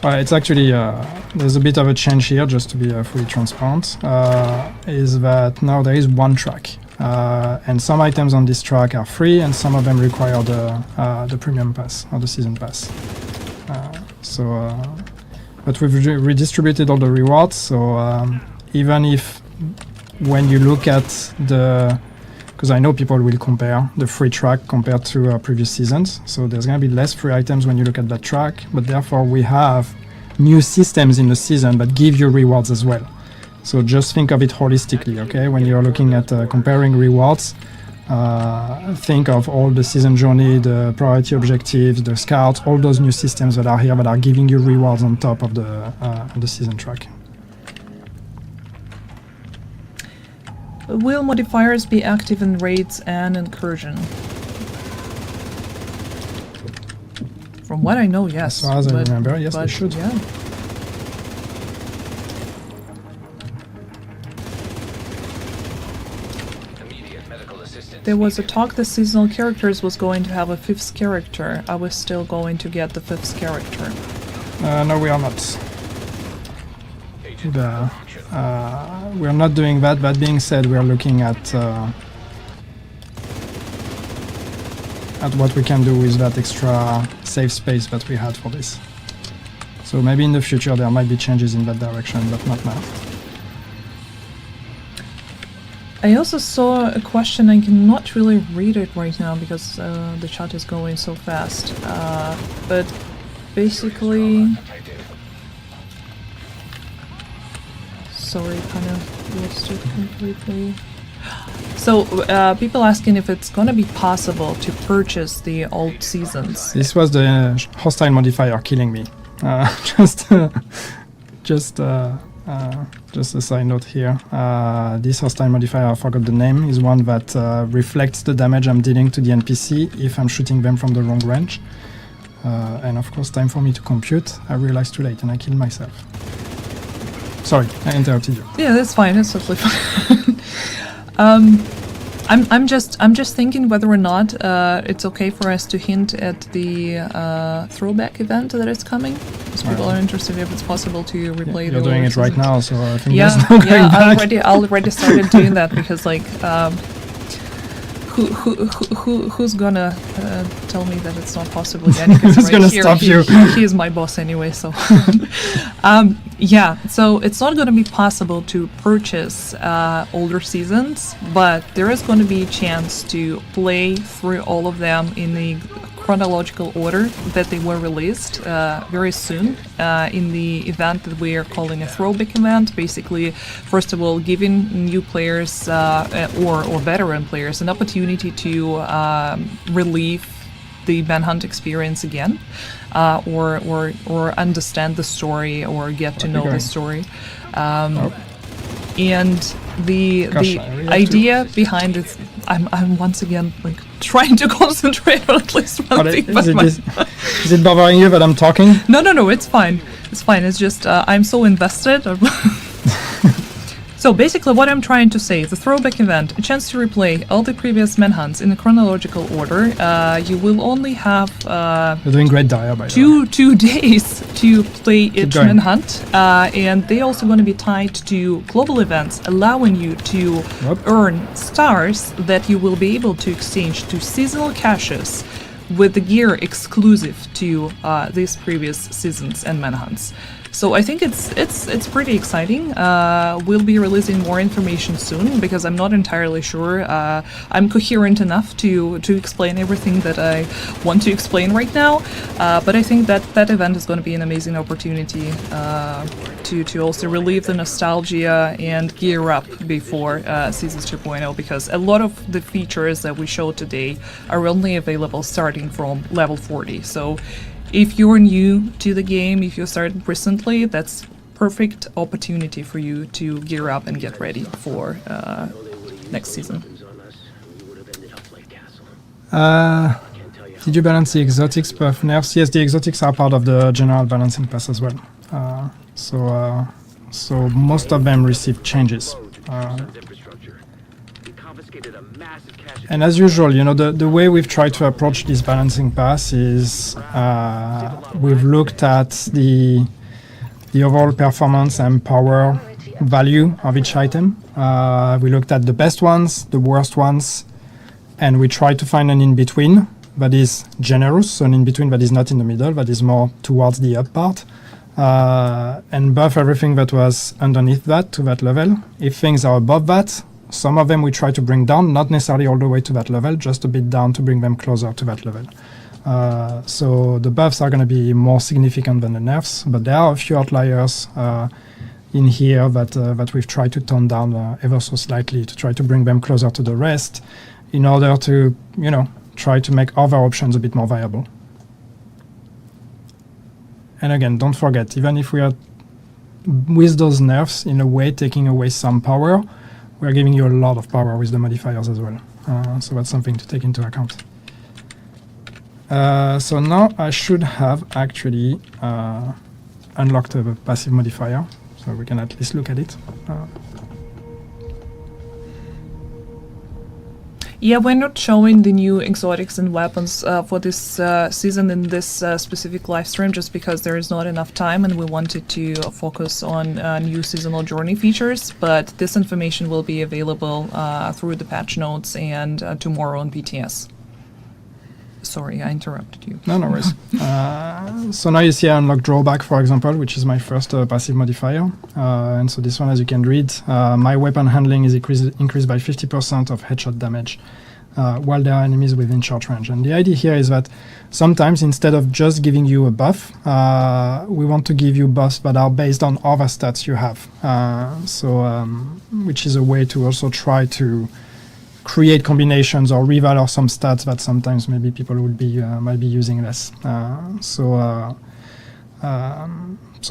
It's actually there's a bit of a change here, just to be fully transparent. Is that now there is 1 track, and some items on this track are free, and some of them require the premium pass or the season pass. But we've redistributed all the rewards, so even if when you look at because I know people will compare the free track compared to previous seasons, so there's going to be less free items when you look at that track, but therefore we have new systems in the season that give you rewards as well. So just think of it holistically, okay? When you're looking at comparing rewards, think of all the season journey, the priority objectives, the scouts, all those new systems that are here that are giving you rewards on top of the season track. Will modifiers be active in raids and incursion? From what I know, yes. As far as I remember, yes, they should. Yeah. Immediate medical assistance. There was a talk the seasonal characters was going to have a 5th character. I was still going to get the 5th character. No, we are not. We are not doing that. That being said, we are looking at what we can do with that extra save space that we had for this. So maybe in the future there might be changes in that direction, but not now. I also saw a question, I cannot really read it right now because the chat is going so fast. But basically... Sorry, kind of lost it completely. So, people asking if it's gonna be possible to purchase the old seasons. This was the hostile modifier killing me. Just a side note here. This hostile modifier, I forgot the name, is one that reflects the damage I'm dealing to the NPC if I'm shooting them from the wrong range. And of course, time for me to compute. I realized too late and I killed myself. Sorry, I interrupted you. Yeah, that's fine. That's totally fine. I'm just thinking whether or not it's okay for us to hint at the throwback event that is coming. Because people are interested if it's possible to replay the. You're doing it right now, so I think yeah, there's no going back. I already started doing that because like. Who's gonna tell me that it's not possible again? Who's gonna stop you? He is my boss anyway, so yeah. So it's not gonna be possible to purchase older seasons, but there is gonna be a chance to play through all of them in the chronological order that they were released very soon in the event that we are calling a throwback event. Basically, first of all, giving new players or veteran players an opportunity to relive the manhunt experience again, or understand the story or get to know the story. And the idea behind it, I'm once again like trying to concentrate on at least one thing. Is it bothering you that I'm talking? No, it's fine. It's fine. It's just I'm so invested. So basically what I'm trying to say, the throwback event, a chance to replay all the previous manhunts in a chronological order. You will only have You're doing great, Daria, by the way. two days to play each going. manhunt, and they're also going to be tied to global events, allowing you to Yep. earn stars that you will be able to exchange to seasonal caches with the gear exclusive to these previous seasons and manhunts. So I think it's pretty exciting. We'll be releasing more information soon because I'm not entirely sure I'm coherent enough to explain everything that I want to explain right now. But I think that event is going to be an amazing opportunity to also relieve the nostalgia and gear up before Seasons 2.0, because a lot of the features that we showed today are only available starting from level 40. So if you're new to the game, if you started recently, that's perfect opportunity for you to gear up and get ready for next season. Did you balance the exotics buff nerfs? Yes, the exotics are part of the general balancing pass as well. So most of them receive changes. And as usual, you know, the way we've tried to approach this balancing pass is we've looked at the overall performance and power value of each item. We looked at the best ones, the worst ones, and we tried to find an in-between that is generous, so an in-between that is not in the middle, that is more towards the up part, and buff everything that was underneath that to that level. If things are above that, some of them we try to bring down, not necessarily all the way to that level, just a bit down to bring them closer to that level. So the buffs are going to be more significant than the nerfs, but there are a few outliers in here that we've tried to tone down ever so slightly to try to bring them closer to the rest in order to, you know, try to make other options a bit more viable. And again, don't forget, even if we are with those nerfs in a way taking away some power, we're giving you a lot of power with the modifiers as well. So that's something to take into account. So now I should have actually unlocked a passive modifier, so we can at least look at it. Yeah, we're not showing the new exotics and weapons for this season in this specific live stream just because there is not enough time and we wanted to focus on new seasonal journey features, but this information will be available through the patch notes and tomorrow on PTS. Sorry, I interrupted you. No worries. So now you see I unlock drawback, for example, which is my first passive modifier. And so this one, as you can read, my weapon handling is increased by 50% of headshot damage while there are enemies within short range. And the idea here is that sometimes instead of just giving you a buff, we want to give you buffs that are based on other stats you have. Which is a way to also try to create combinations or revalor some stats that sometimes maybe people would be might be using less. So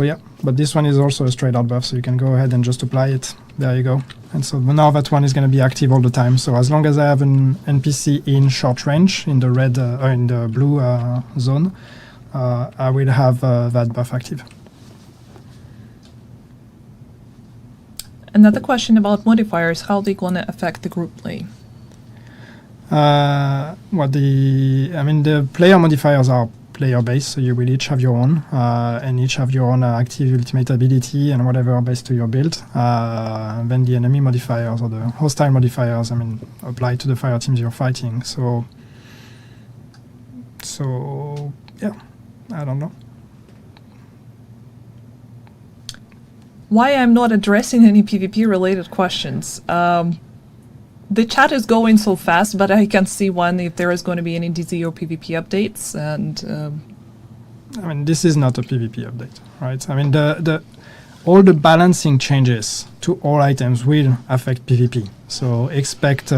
yeah, but this one is also a straight out buff, so you can go ahead and just apply it. There you go. And so now that one is going to be active all the time. So as long as I have an NPC in short range, in the red or in the blue zone, I will have that buff active. Another question about modifiers, how they gonna affect the group play? The player modifiers are player based, so you will each have your own, and each have your own active ultimate ability and whatever based to your build. Then the enemy modifiers or the hostile modifiers, apply to the fire teams you're fighting. So yeah, I don't know. Why I'm not addressing any PvP related questions? The chat is going so fast, but I can see one if there is going to be any DZ or PvP updates. And this is not a PvP update, right? All the balancing changes to all items will affect PvP. So expect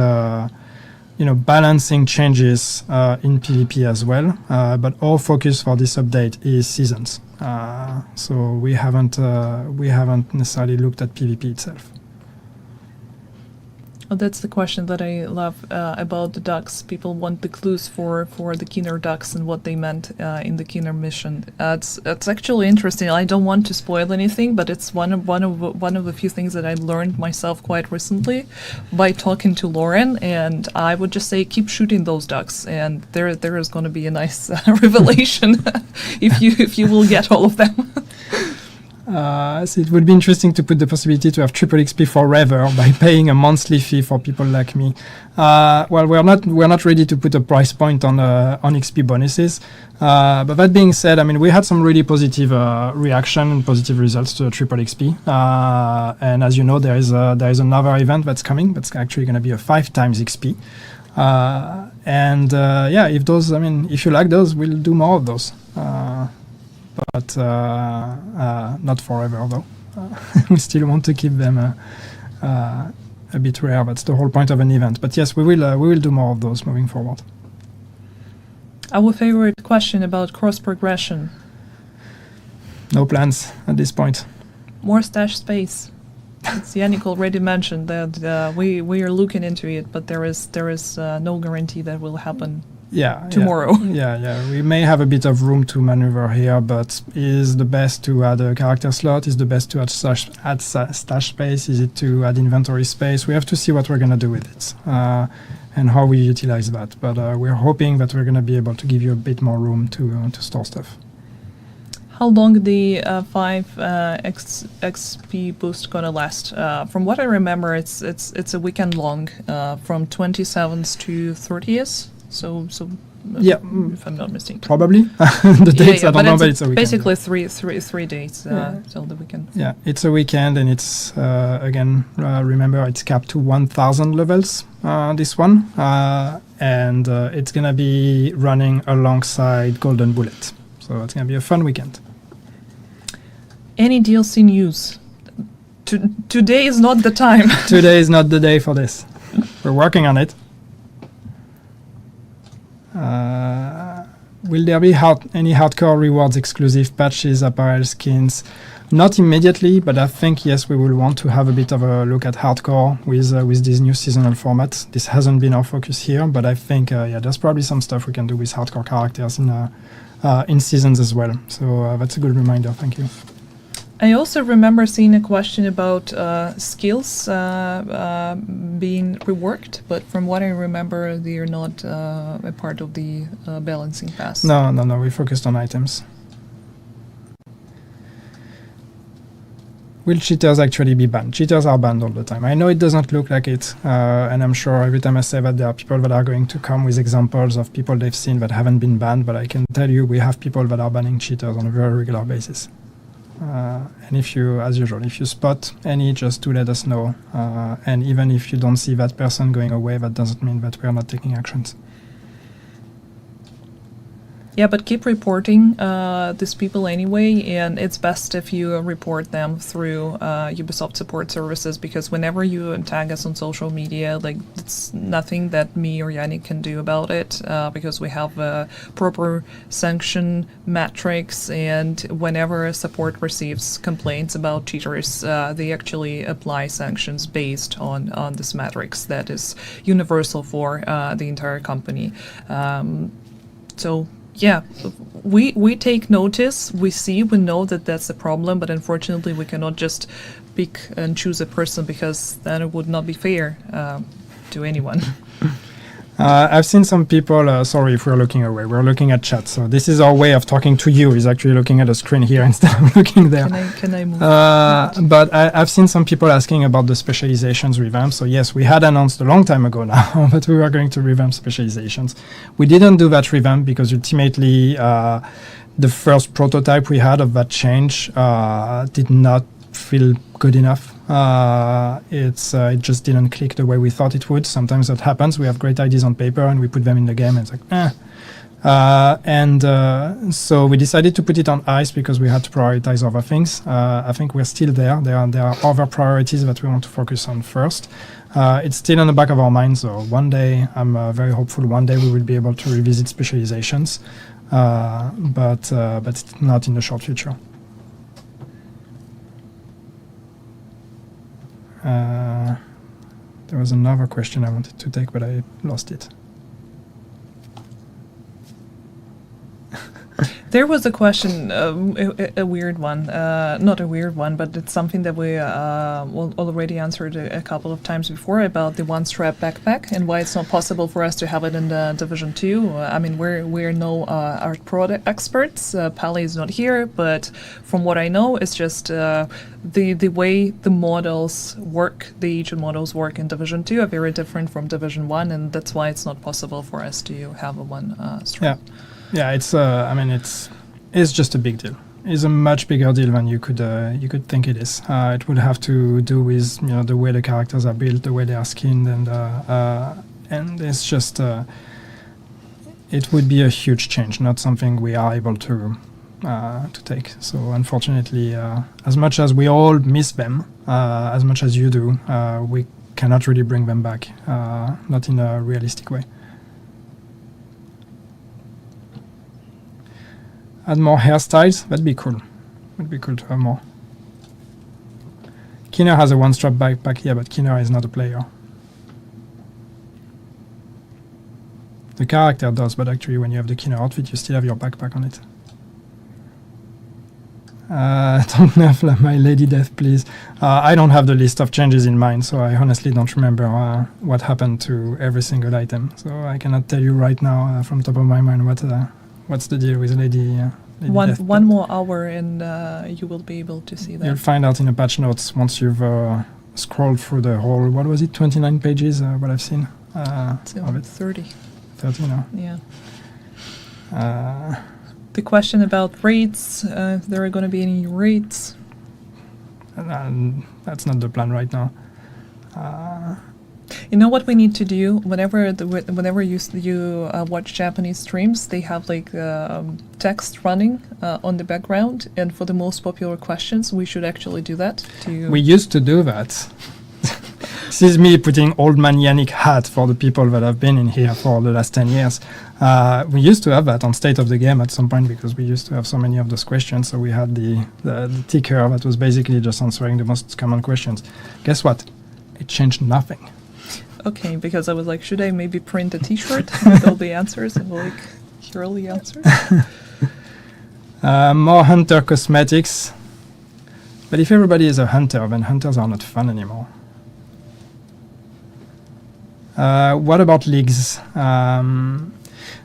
balancing changes in PvP as well. But our focus for this update is seasons. So we haven't necessarily looked at PvP itself. Oh, that's the question that I love about the ducks. People want the clues for the Keener ducks and what they meant in the Keener mission. It's actually interesting. I don't want to spoil anything, but it's one of the few things that I learned myself quite recently by talking to Lauren. And I would just say, keep shooting those ducks, and there is going to be a nice revelation if you will get all of them. So it would be interesting to put the possibility to have triple XP forever by paying a monthly fee for people like me. Well, we're not ready to put a price point on XP bonuses. But that being said, I mean, we had some really positive reaction and positive results to triple XP. And as you know, there is another event that's coming. That's actually going to be a 5 times XP. Yeah, if you like those, we'll do more of those. But not forever, though. We still want to keep them a bit rare. That's the whole point of an event. But yes, we will do more of those moving forward. Our favorite question about cross progression. No plans at this point. More stash space. As Yannick already mentioned that we are looking into it, but there is no guarantee that will happen. Tomorrow. Yeah. We may have a bit of room to maneuver here, but is the best to add a character slot? Is the best to add stash space? Is it to add inventory space? We have to see what we're going to do with it and how we utilize that. But we're hoping that we're going to be able to give you a bit more room to store stuff. How long the 5 XP boost gonna last? From what I remember, it's a weekend long, from 27th to 30th. So yeah, if I'm not mistaken. Probably. The dates I don't know, but it's a weekend. Basically three days till the weekend. Yeah, it's a weekend, and it's again remember it's capped to 1,000 levels. This one, and it's gonna be running alongside Golden Bullet, so it's gonna be a fun weekend. Any DLC news? Today is not the time. Today is not the day for this. We're working on it. Will there be any hardcore rewards, exclusive patches, apparel, skins? Not immediately, but I think yes, we will want to have a bit of a look at hardcore with this new seasonal format. This hasn't been our focus here, but I think there's probably some stuff we can do with hardcore characters in seasons as well. So that's a good reminder. Thank you. I also remember seeing a question about skills being reworked, but from what I remember, they are not a part of the balancing pass. No, we focused on items. Will cheaters actually be banned? Cheaters are banned all the time. I know it doesn't look like it, and I'm sure every time I say that there are people that are going to come with examples of people they've seen that haven't been banned, but I can tell you we have people that are banning cheaters on a very regular basis. And if you, as usual, if you spot any, just to let us know. And even if you don't see that person going away, that doesn't mean that we are not taking actions. Yeah, but keep reporting these people anyway, and it's best if you report them through Ubisoft support services, because whenever you tag us on social media, like, it's nothing that me or Yannick can do about it, because we have a proper sanction metrics, and whenever support receives complaints about cheaters, they actually apply sanctions based on this metrics that is universal for the entire company. So yeah, we take notice, we know that that's a problem, but unfortunately we cannot just pick and choose a person, because then it would not be fair to anyone. I've seen some people, sorry if we're looking away, we're looking at chat, so this is our way of talking to you, is actually looking at a screen here instead of looking there. Can I move? But I've seen some people asking about the specializations revamp, so yes, we had announced a long time ago now that we were going to revamp specializations. We didn't do that revamp because ultimately the first prototype we had of that change did not feel good enough. It just didn't click the way we thought it would. Sometimes that happens. We have great ideas on paper and we put them in the game and it's like, so we decided to put it on ice because we had to prioritize other things. I think we're still there. There are other priorities that we want to focus on first. It's still in the back of our minds, so one day, I'm very hopeful one day we will be able to revisit specializations, but it's not in the short future. There was another question I wanted to take, but I lost it. There was a question, a weird one, not a weird one, but it's something that we already answered a couple of times before about the one-strap backpack and why it's not possible for us to have it in the Division 2. I mean, we're no art product experts. Pali is not here, but from what I know, it's just the way the models work, the agent models work in Division 2 are very different from Division 1, and that's why it's not possible for us to have a one-strap. Yeah. Yeah, it's. I mean, it's just a big deal. It's a much bigger deal than you could think it is. It would have to do with the way the characters are built, the way they are skinned, and it's just. It would be a huge change, not something we are able to take. So unfortunately, as much as we all miss them, as much as you do, we cannot really bring them back, not in a realistic way. Add more hairstyles, that'd be cool. Would be cool to have more. Keener has a one-strap backpack here, but Keener is not a player. The character does, but actually when you have the Keener outfit, you still have your backpack on it. Don't nerf my Lady Death, please. I don't have the list of changes in mind, so I honestly don't remember what happened to every single item. So I cannot tell you right now from top of my mind what's the deal with Lady Death. One more hour and you will be able to see that. You'll find out in the patch notes once you've scrolled through the whole, what was it, 29 pages, what I've seen of it. 30. 30 now. Yeah. The question about rates, if there are going to be any rates. That's not the plan right now. You know what we need to do? Whenever you watch Japanese streams, they have like text running on the background, and for the most popular questions, we should actually do that. We used to do that. This is me putting old man Yannick hat for the people that have been in here for the last 10 years. We used to have that on State of the Game at some point because we used to have so many of those questions. So we had the ticker that was basically just answering the most common questions. Guess what? It changed nothing. Okay, because I was like, should I maybe print a T-shirt with all the answers and like, here are all the answers? More hunter cosmetics. But if everybody is a hunter, then hunters are not fun anymore. What about leagues?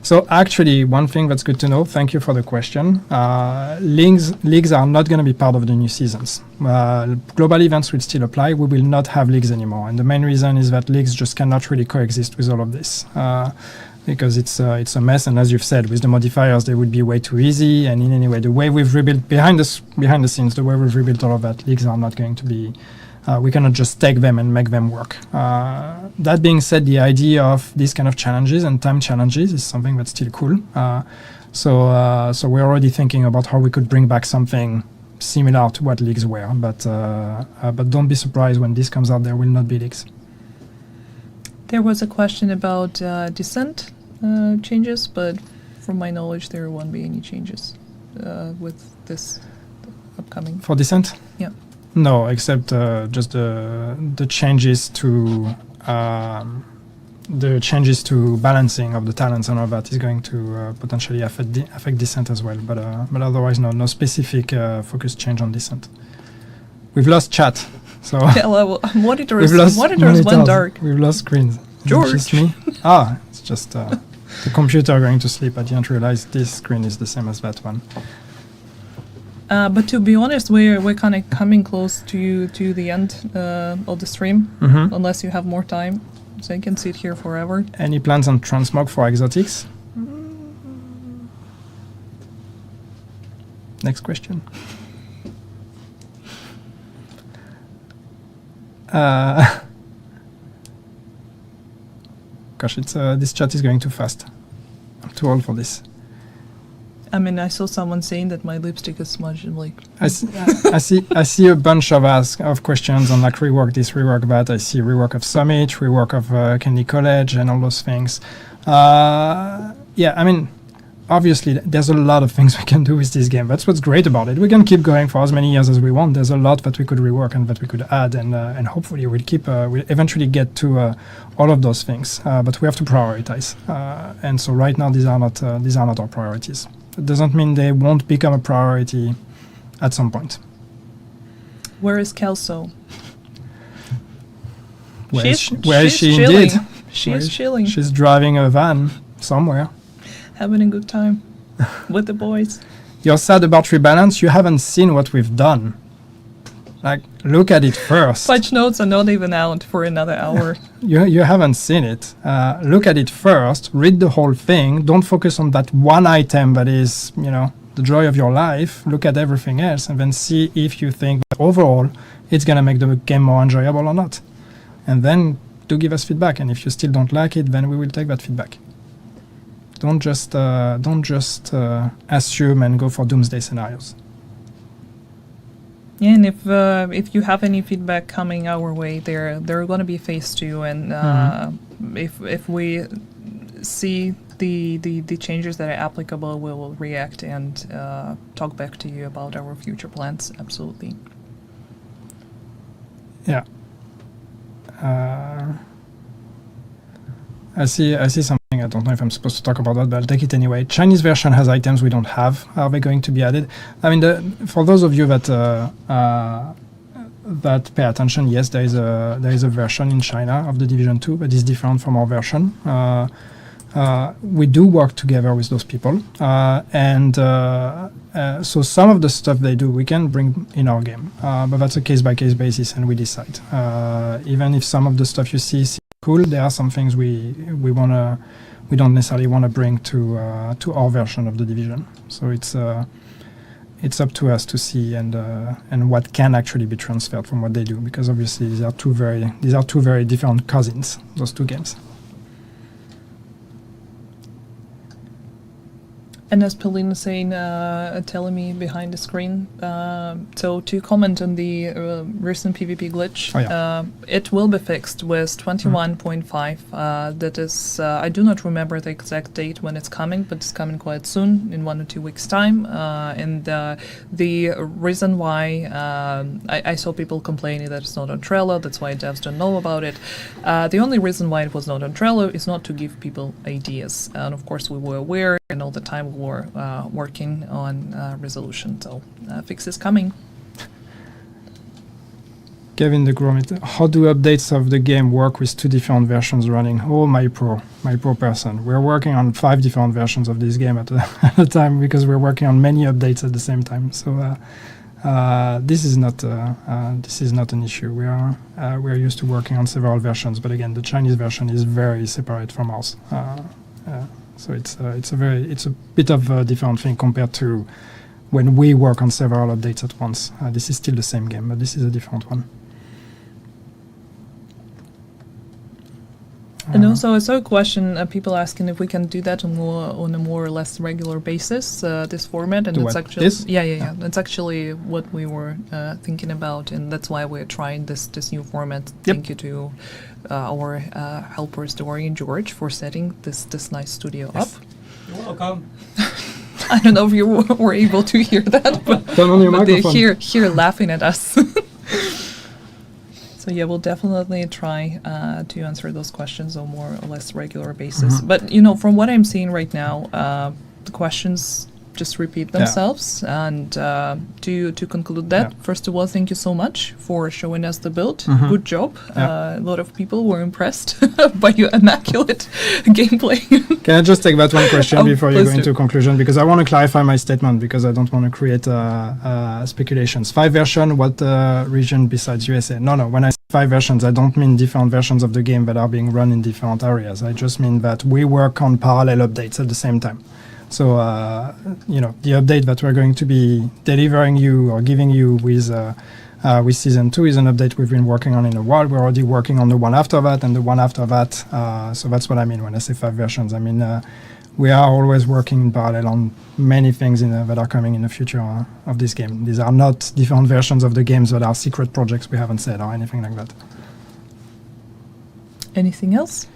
So actually, one thing that's good to know, thank you for the question, leagues are not going to be part of the new seasons. Global events will still apply, we will not have leagues anymore. And the main reason is that leagues just cannot really coexist with all of this. Because it's a mess, and as you've said, with the modifiers, they would be way too easy. And in any way, the way we've rebuilt behind the scenes, the way we've rebuilt all of that, leagues are not going to be. We cannot just take them and make them work. That being said, the idea of these kind of challenges and time challenges is something that's still cool. So we're already thinking about how we could bring back something similar to what leagues were. But don't be surprised when this comes out. There will not be leagues. There was a question about descent changes, but from my knowledge, there won't be any changes with this upcoming. For descent? Yeah. No, except just the changes to balancing of the talents and all that is going to potentially affect descent as well. But otherwise, no specific focus change on descent. We've lost chat, so monitors monitors went dark. We've lost screens. George, is it just me? It's just the computer going to sleep. I didn't realize this screen is the same as that one. But to be honest, we're kind of coming close to the end of the stream, unless you have more time, so I can sit here forever. Any plans on transmog for exotics? Next question. Gosh, it's this chat is going too fast. I'm too old for this. I mean, I saw someone saying that my lipstick is smudged. I'm like, I see a bunch of questions on like rework this, rework that. I see rework of Summit, rework of Kennedy College, and all those things. Yeah, I mean, obviously there's a lot of things we can do with this game. That's what's great about it. We can keep going for as many years as we want. There's a lot that we could rework and that we could add, and hopefully we'll eventually get to all of those things. But we have to prioritize, and so right now these are not our priorities. It doesn't mean they won't become a priority at some point. Where is Kelso? Where is she chilling. indeed? She is chilling, She's driving a van somewhere. having a good time with the boys. You're sad about rebalance. You haven't seen what we've done. Like, look at it first. Patch notes are not even out for another hour. You haven't seen it. Look at it first. Read the whole thing. Don't focus on that one item that is, the joy of your life. Look at everything else, and then see if you think that overall it's gonna make the game more enjoyable or not. And then do give us feedback. And if you still don't like it, then we will take that feedback. Don't just assume and go for doomsday scenarios. Yeah, and if you have any feedback coming our way, they're going to be phase 2, and if we see the changes that are applicable, we will react and talk back to you about our future plans. Absolutely. Yeah. I see something. I don't know if I'm supposed to talk about that, but I'll take it anyway. Chinese version has items we don't have. Are they going to be added? I mean, for those of you that pay attention, yes, there is a version in China of the Division 2, but it's different from our version. We do work together with those people, and so some of the stuff they do we can bring in our game, but that's a case-by-case basis, and we decide. Even if some of the stuff you see cool, there are some things we don't necessarily want to bring to our version of the Division. So it's up to us to see and what can actually be transferred from what they do, because obviously these are two very different cousins, those two games. And as Pauline is saying, telling me behind the screen, so to comment on the recent PvP glitch, it will be fixed with 21.5. That is, I do not remember the exact date when it's coming, but it's coming quite soon, in 1 or 2 weeks' time. And the reason why I saw people complaining that it's not on Trello, that's why devs don't know about it. The only reason why it was not on Trello is not to give people ideas. And of course, we were aware, and all the time we were working on resolution. So fix is coming. Kevin the Gromit, how do updates of the game work with 2 different versions running? Oh, my poor person. We're working on 5 different versions of this game at a time, because we're working on many updates at the same time. So this is not an issue. We're used to working on several versions, but again, the Chinese version is very separate from ours. So it's a bit of a different thing compared to when we work on several updates at once. This is still the same game, but this is a different one. And also, I saw a question, people asking if we can do that on a more or less regular basis, this format, and Do it's what? actually This? yeah. That's actually what we were thinking about, and that's why we're trying this new format. Yep. Thank you to our helpers, Dory and George, for setting this nice studio up. You're welcome. I don't know if you were able to hear that, but, Turn on your but they're microphone. here laughing at us. So yeah, we'll definitely try to answer those questions on more or less regular basis. But from what I'm seeing right now, the questions just repeat themselves. And to conclude that, first of all, thank you so much for showing us the build. Good job. A lot of people were impressed by your immaculate gameplay. Can I just take that one question before you go please into do. conclusion? Because I want to clarify my statement, because I don't want to create speculations. 5 version, what region besides USA? No. When I say 5 versions, I don't mean different versions of the game that are being run in different areas. I just mean that we work on parallel updates at the same time. So, the update that we're going to be delivering you or giving you with Season 2 is an update we've been working on in a while. We're already working on the one after that and the one after that. So that's what I mean when I say 5 versions. I mean, we are always working in parallel on many things that are coming in the future of this game. These are not different versions of the games that are secret projects we haven't said or anything like that. Anything else?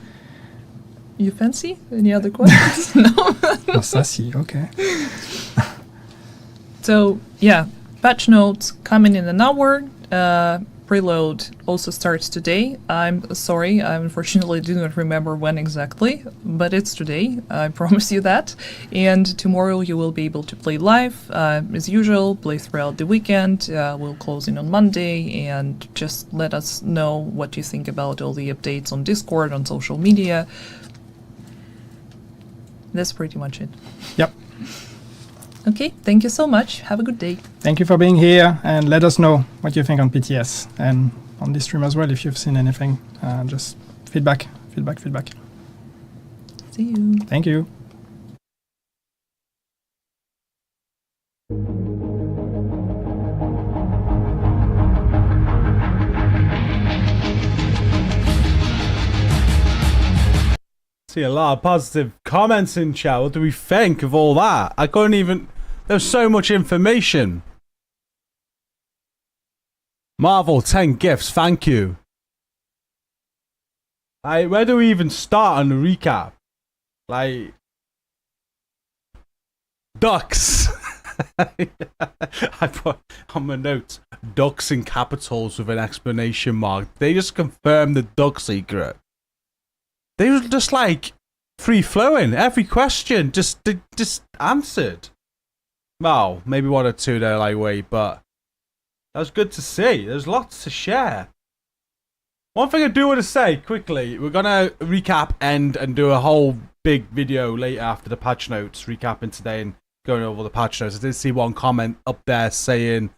You fancy? Any other questions? No. Oh, sassy. Okay. So yeah, patch notes coming in an hour. Preload also starts today. I'm sorry, I unfortunately do not remember when exactly, but it's today, I promise you that. And tomorrow you will be able to play live, as usual, play throughout the weekend. We'll close in on Monday, and just let us know what you think about all the updates on Discord, on social media. That's pretty much it. Yep. Okay, thank you so much. Have a good day. Thank you for being here, and let us know what you think on PTS and on this stream as well if you've seen anything. Just feedback. See you. Thank you. See a lot of positive comments in chat. What do we think of all that? I couldn't even... There's so much information. Marvel, 10 gifts. Thank you. Where do we even start on the recap? Like... Ducks. I put on my notes, ducks in capitals with an exclamation mark. They just confirmed the duck secret. They were just like free flowing. Every question just answered. Well, maybe one or two there like wait, but that was good to see. There's lots to share. One thing I do want to say quickly, we're gonna recap and do a whole big video later after the patch notes, recapping today and going over the patch notes. I did see one comment up there saying,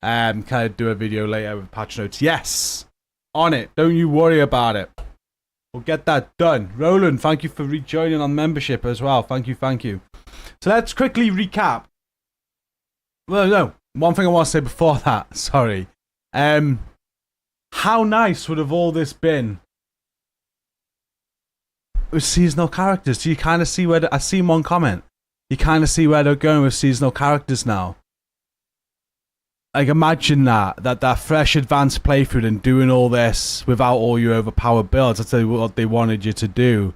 can I do a video later with patch notes? Yes, on it. Don't you worry about it. We'll get that done. Roland, thank you for rejoining on membership as well. Thank you. So let's quickly recap. Well, no. One thing I want to say before that. Sorry. How nice would have all this been with seasonal characters? Do you kind of see where... I see one comment. You kind of see where they're going with seasonal characters now. Like, imagine that fresh advanced playthrough and doing all this without all your overpowered builds. That's what they wanted you to do.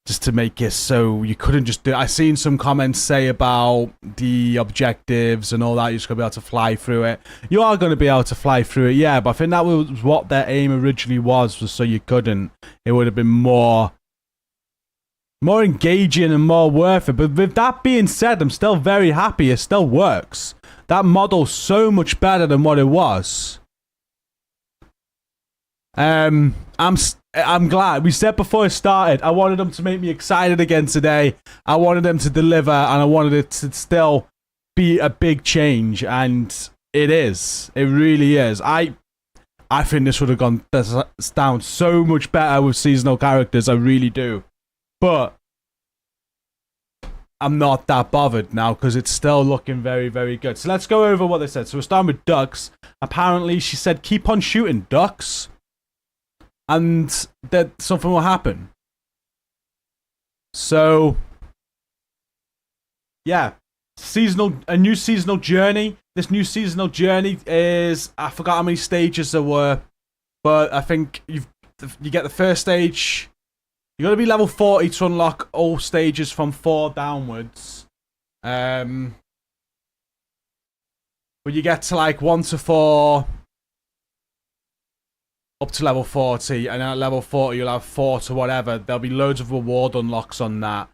Just to make it so you couldn't just do it. I've seen some comments say about the objectives and all that. You're just going to be able to fly through it. You are going to be able to fly through it, yeah. But I think that was what their aim originally was so you couldn't. It would have been more engaging and more worth it. But with that being said, I'm still very happy. It still works. That model's so much better than what it was. I'm glad. We said before it started, I wanted them to make me excited again today. I wanted them to deliver, and I wanted it to still be a big change, and it is. It really is. I think this would have gone down so much better with seasonal characters. I really do. But I'm not that bothered now because it's still looking very, very good. So let's go over what they said. So we're starting with ducks. Apparently, she said, keep on shooting ducks, and that something will happen. So, yeah, a new seasonal journey. This new seasonal journey is, I forgot how many stages there were, but I think you get the first stage. You got to be level 40 to unlock all stages from 4 downwards. But you get to like 1 to 4 up to level 40, and at level 40 you'll have 4 to whatever. There'll be loads of reward unlocks on that.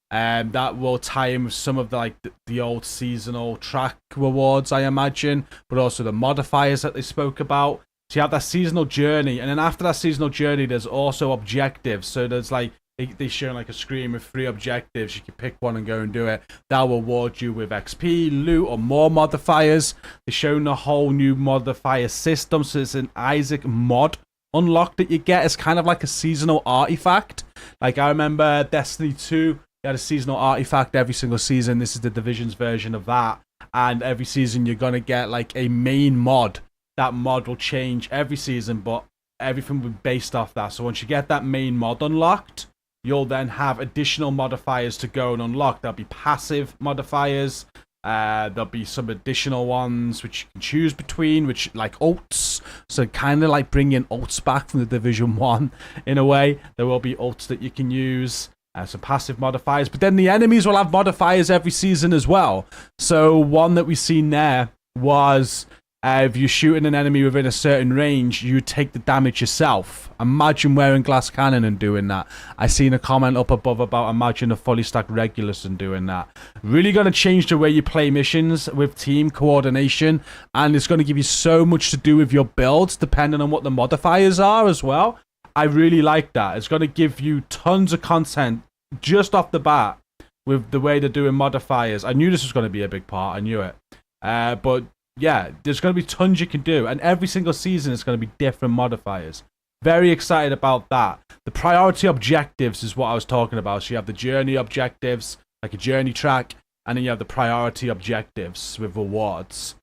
That will tie in with some of the old seasonal track rewards, I imagine, but also the modifiers that they spoke about. So you have that seasonal journey, and then after that seasonal journey, there's also objectives. So there's like, they show like a screen with 3 objectives. You can pick one and go and do it. That will reward you with XP, loot, or more modifiers. They're showing a whole new modifier system. So it's an Isaac mod unlock that you get. It's kind of like a seasonal artifact. Like I remember Destiny 2, you had a seasonal artifact every single season. This is the Division's version of that. And every season you're going to get like a main mod. That mod will change every season, but everything will be based off that. So once you get that main mod unlocked, you'll then have additional modifiers to go and unlock. There'll be passive modifiers, There'll be some additional ones which you can choose between, which like ults. So kind of like bringing ults back from the Division 1 in a way. There will be ults that you can use. Some passive modifiers, but then the enemies will have modifiers every season as well. So one that we've seen there was if you're shooting an enemy within a certain range, you take the damage yourself. Imagine wearing glass cannon and doing that. I seen a comment up above about imagine a fully stacked Regulus and doing that. Really going to change the way you play missions with team coordination, and it's going to give you so much to do with your builds depending on what the modifiers are as well. I really like that. It's going to give you tons of content just off the bat with the way they're doing modifiers. I knew this was going to be a big part. I knew it. But yeah, there's going to be tons you can do. And every single season is going to be different modifiers. Very excited about that. The priority objectives is what I was talking about. So you have the journey objectives, like a journey track. And then you have the priority objectives with rewards.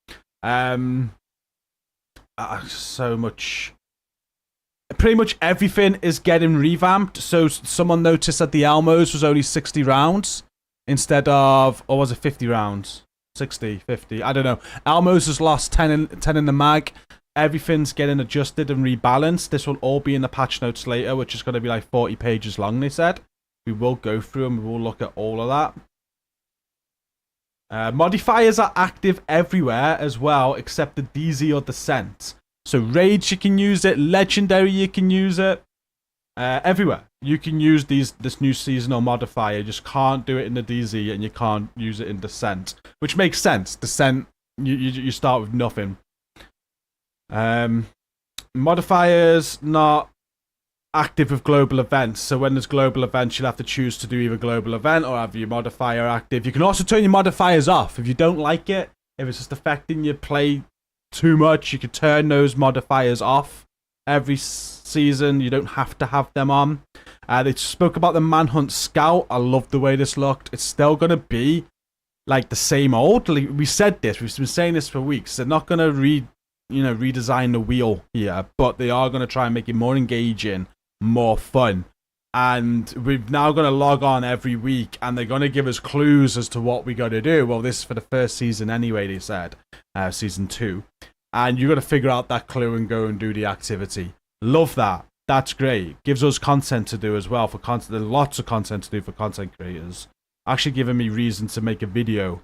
So much... Pretty much everything is getting revamped. So someone noticed that the Elmos was only 60 rounds instead of, or was it 50 rounds? 60, 50, I don't know. Elmos has lost 10 in the mag. Everything's getting adjusted and rebalanced. This will all be in the patch notes later, which is going to be like 40 pages long, they said. We will go through and we will look at all of that. Modifiers are active everywhere as well, except the DZ or Descent. So Rage, you can use it. Legendary, you can use it. Everywhere. You can use this new seasonal modifier. You just can't do it in the DZ and you can't use it in Descent. Which makes sense. Descent, you start with nothing. Modifiers, not active with global events. So when there's global events, you'll have to choose to do either global event or have your modifier active. You can also turn your modifiers off if you don't like it. If it's just affecting your play too much, you could turn those modifiers off every season. You don't have to have them on. They spoke about the Manhunt Scout. I love the way this looked. It's still going to be like the same old. Like, we said this. We've been saying this for weeks. They're not going to redesign the wheel here, but they are going to try and make it more engaging, more fun. And we're now going to log on every week, and they're going to give us clues as to what we got to do. Well, this is for the first season anyway, they said. Season 2. And you've got to figure out that clue and go and do the activity. Love that. That's great. Gives us content to do as well for content. There's lots of content to do for content creators. Actually giving me reason to make a video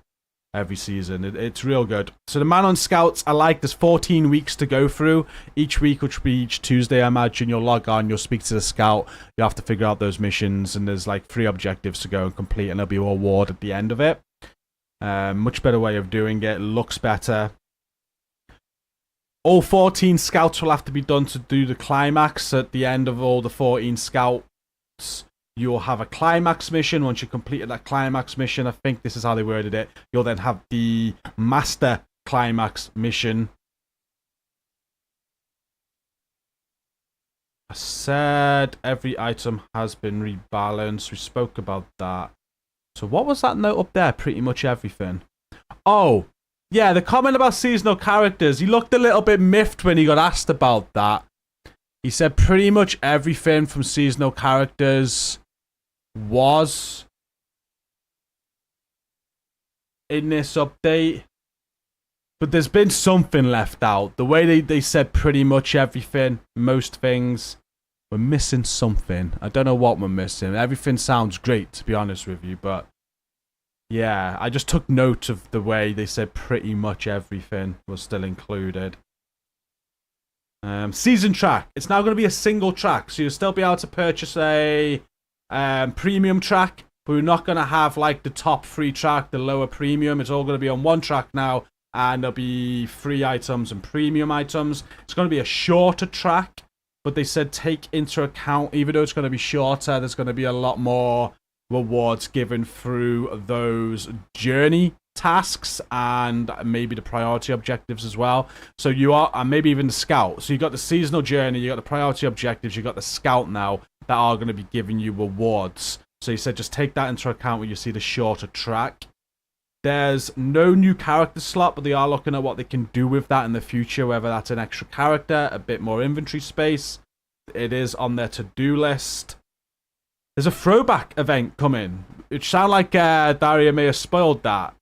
every season. It's real good. So the Man on Scouts, I like. There's 14 weeks to go through. Each week, which will be each Tuesday, I imagine. You'll log on, you'll speak to the scout. You have to figure out those missions, and there's like 3 objectives to go and complete, and there'll be a reward at the end of it. Much better way of doing it. Looks better. All 14 scouts will have to be done to do the climax. At the end of all the 14 scouts, you'll have a climax mission. Once you completed that climax mission, I think this is how they worded it, you'll then have the master climax mission. I said every item has been rebalanced. We spoke about that. So what was that note up there? Pretty much everything. Oh, yeah, the comment about seasonal characters. He looked a little bit miffed when he got asked about that. He said pretty much everything from seasonal characters was in this update. But there's been something left out. The way they said pretty much everything, most things, we're missing something. I don't know what we're missing. Everything sounds great, to be honest with you, but yeah, I just took note of the way they said pretty much everything was still included. Season track. It's now going to be a single track, so you'll still be able to purchase a premium track, but we're not going to have like the top 3 track, the lower premium. It's all going to be on one track now, and there'll be free items and premium items. It's going to be a shorter track, but they said take into account, even though it's going to be shorter, there's going to be a lot more rewards given through those journey tasks and maybe the priority objectives as well. So you are, and maybe even the scout. So you got the seasonal journey, you got the priority objectives, you got the scout now that are going to be giving you rewards. So he said just take that into account when you see the shorter track. There's no new character slot, but they are looking at what they can do with that in the future, whether that's an extra character, a bit more inventory space. It is on their to-do list. There's a throwback event coming. It sounds like Daria may have spoiled that.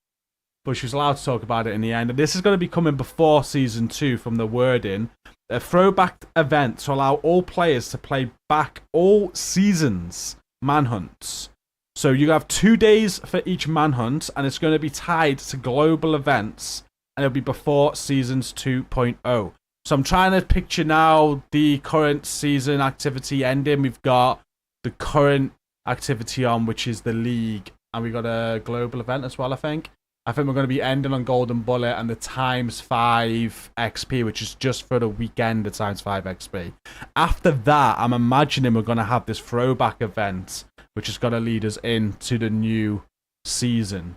but she was allowed to talk about it in the end. And this is going to be coming before Season 2 from the wording. A throwback event to allow all players to play back all seasons manhunts. So you have 2 days for each manhunt, and it's going to be tied to global events, and it'll be before Seasons 2.0. So I'm trying to picture now the current season activity ending. We've got the current activity on, which is the League, and we've got a global event as well, I think. I think we're going to be ending on Golden Bullet and the times 5 XP, which is just for the weekend, the times 5 XP. After that, I'm imagining we're going to have this throwback event, which is going to lead us into the new season.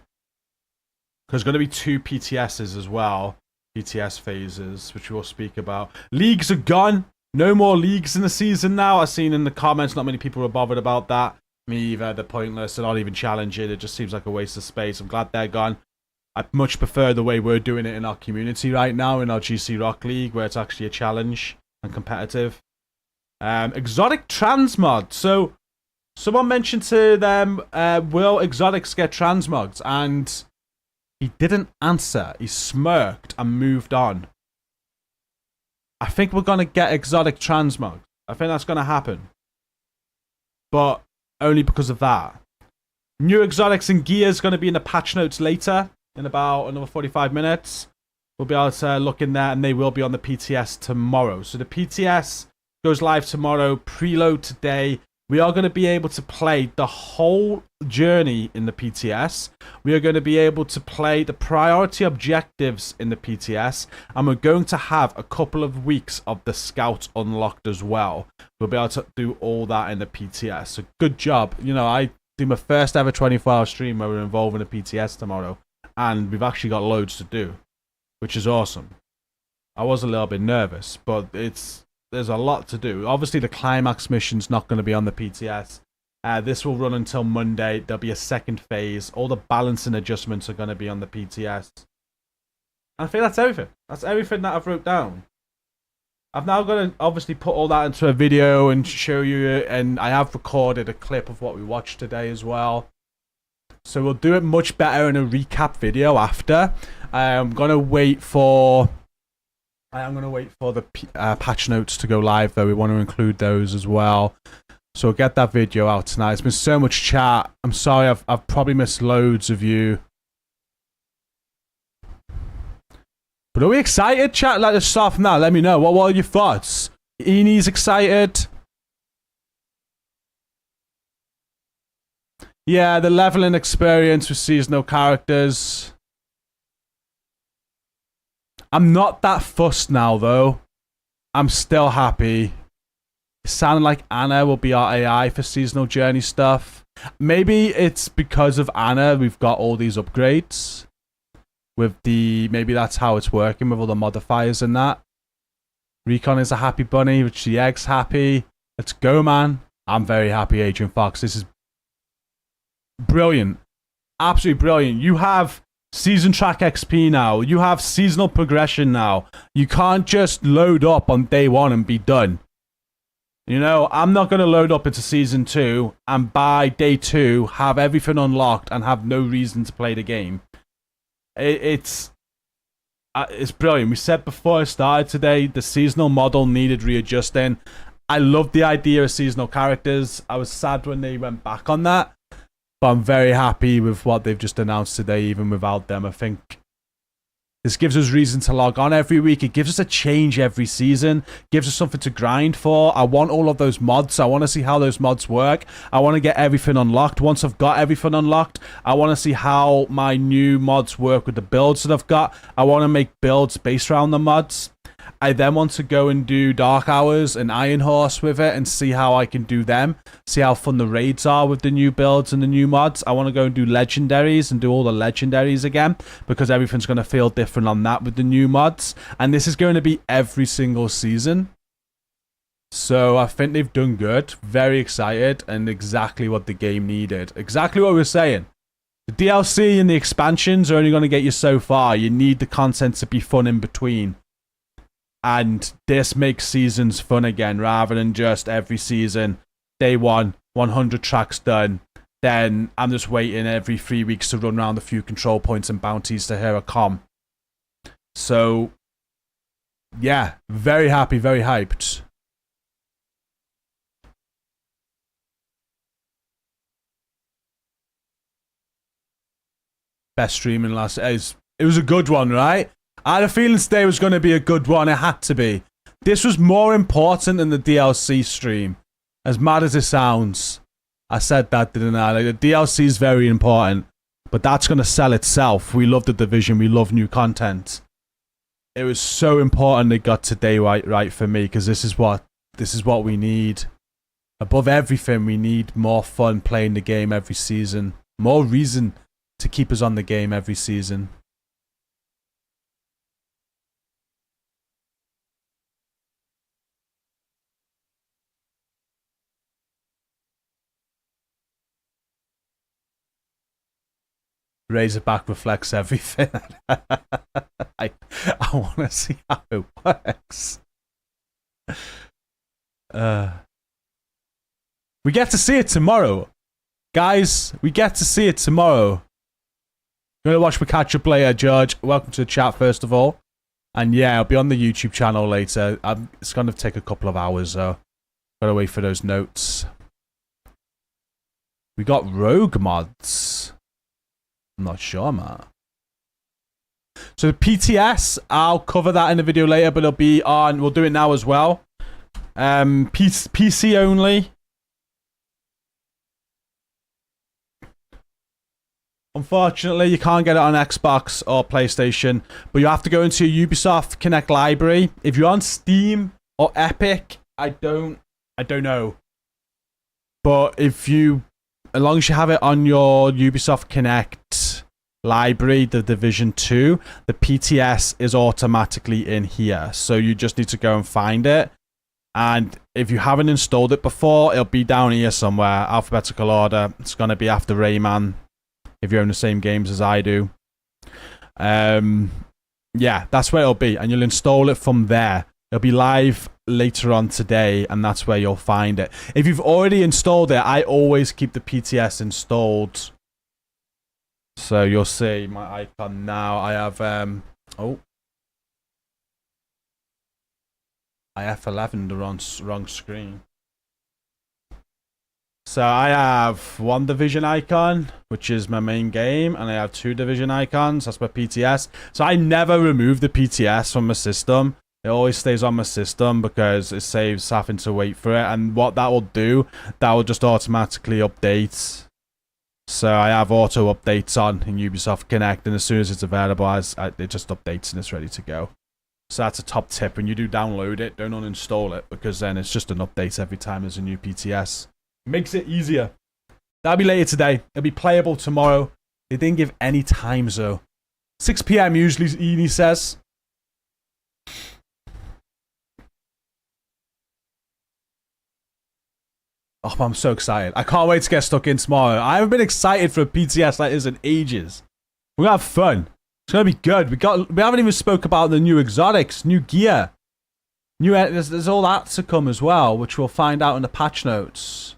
Because there's going to be 2 PTSs as well. PTS phases, which we'll speak about. Leagues are gone. No more leagues in the season now. I've seen in the comments not many people were bothered about that. Me either. They're pointless. They're not even challenging. It just seems like a waste of space. I'm glad they're gone. I much prefer the way we're doing it in our community right now, in our GCROCK League, where it's actually a challenge and competitive. Exotic transmod. So, someone mentioned to them, will exotics get transmods? And he didn't answer. He smirked and moved on. I think we're going to get exotic transmods. I think that's going to happen. But only because of that. New exotics and gear is going to be in the patch notes later, in about another 45 minutes. We'll be able to look in there, and they will be on the PTS tomorrow. So the PTS goes live tomorrow, preload today. We are going to be able to play the whole journey in the PTS. We are going to be able to play the priority objectives in the PTS. And we're going to have a couple of weeks of the Scout unlocked as well. We'll be able to do all that in the PTS. So good job. You know, I do my first ever 24-hour stream where we're involved in the PTS tomorrow. And we've actually got loads to do, which is awesome. I was a little bit nervous, but there's a lot to do. Obviously, the climax mission's not going to be on the PTS. This will run until Monday. There'll be a second phase. All the balancing adjustments are going to be on the PTS. And I think that's everything. That's everything that I've wrote down. I've now got to obviously put all that into a video and show you it. And I have recorded a clip of what we watched today as well. So we'll do it much better in a recap video after. I'm going to wait for the patch notes to go live, though. We want to include those as well. So we'll get that video out tonight. It's been so much chat. I'm sorry, I've probably missed loads of you. But are we excited, chat? Let us start from that. Let me know. What are your thoughts? Eni's excited. Yeah, the leveling experience with seasonal characters. I'm not that fussed now, though. I'm still happy. It sounded like Anna will be our AI for seasonal journey stuff. Maybe it's because of Anna we've got all these upgrades. Maybe that's how it's working with all the modifiers and that. Recon is a happy bunny, which the egg's happy. Let's go, man. I'm very happy, Agent Fox. This is brilliant. Absolutely brilliant. You have season track XP now. You have seasonal progression now. You can't just load up on day 1 and be done. You know, I'm not going to load up into season 2 and by day 2 have everything unlocked and have no reason to play the game. It's brilliant. We said before I started today, the seasonal model needed readjusting. I love the idea of seasonal characters. I was sad when they went back on that. But I'm very happy with what they've just announced today, even without them. I think this gives us reason to log on every week. It gives us a change every season. Gives us something to grind for. I want all of those mods. I want to see how those mods work. I want to get everything unlocked. Once I've got everything unlocked, I want to see how my new mods work with the builds that I've got. I want to make builds based around the mods. I then want to go and do Dark Hours and Iron Horse with it and see how I can do them. See how fun the raids are with the new builds and the new mods. I want to go and do Legendaries and do all the Legendaries again because everything's going to feel different on that with the new mods. And this is going to be every single season. So I think they've done good. Very excited and exactly what the game needed. Exactly what we were saying. The DLC and the expansions are only going to get you so far. You need the content to be fun in between. And this makes seasons fun again, rather than just every season, day 1, 100 tracks done. then I'm just waiting every 3 weeks to run around a few control points and bounties to hear a com. So, yeah, very happy, very hyped. Best streaming last... It was a good one, right? I had a feeling today was going to be a good one. It had to be. This was more important than the DLC stream. As mad as it sounds. I said that, didn't I? Like, the DLC is very important. But that's going to sell itself. We love the Division. We love new content. It was so important they got today right for me. Because this is what we need. Above everything, we need more fun playing the game every season. More reason to keep us on the game every season. Razorback reflects everything. I want to see how it works. We get to see it tomorrow. Guys, we get to see it tomorrow. You want to watch my catch-up later, George? Welcome to the chat, first of all. And yeah, I'll be on the YouTube channel later. It's going to take a couple of hours, so gotta wait for those notes. We got rogue mods. I'm not sure, man. So the PTS, I'll cover that in the video later, but it'll be on... We'll do it now as well. PC only. Unfortunately, you can't get it on Xbox or PlayStation, but you have to go into your Ubisoft Connect library. If you're on Steam or Epic, I don't know. But if you... As long as you have it on your Ubisoft Connect library, the Division 2, the PTS is automatically in here. So you just need to go and find it. And if you haven't installed it before, it'll be down here somewhere, alphabetical order. It's going to be after Rayman, if you own the same games as I do. Yeah, that's where it'll be. And you'll install it from there. It'll be live later on today, and that's where you'll find it. If you've already installed it, I always keep the PTS installed. So you'll see my icon now. I have I F11 the wrong screen. So I have one Division icon, which is my main game, and I have two Division icons. That's my PTS. So I never remove the PTS from my system. It always stays on my system because it saves having to wait for it. And what that will do, that will just automatically update. So I have auto updates on in Ubisoft Connect, and as soon as it's available, it just updates and it's ready to go. So that's a top tip. When you do download it, don't uninstall it, because then it's just an update every time there's a new PTS. Makes it easier. That'll be later today. It'll be playable tomorrow. They didn't give any times though. 6 PM usually, Eni says. Oh, I'm so excited. I can't wait to get stuck in tomorrow. I haven't been excited for a PTS like this in ages. We're gonna have fun. It's gonna be good. We haven't even spoke about the new exotics, new gear. There's all that to come as well, which we'll find out in the patch notes.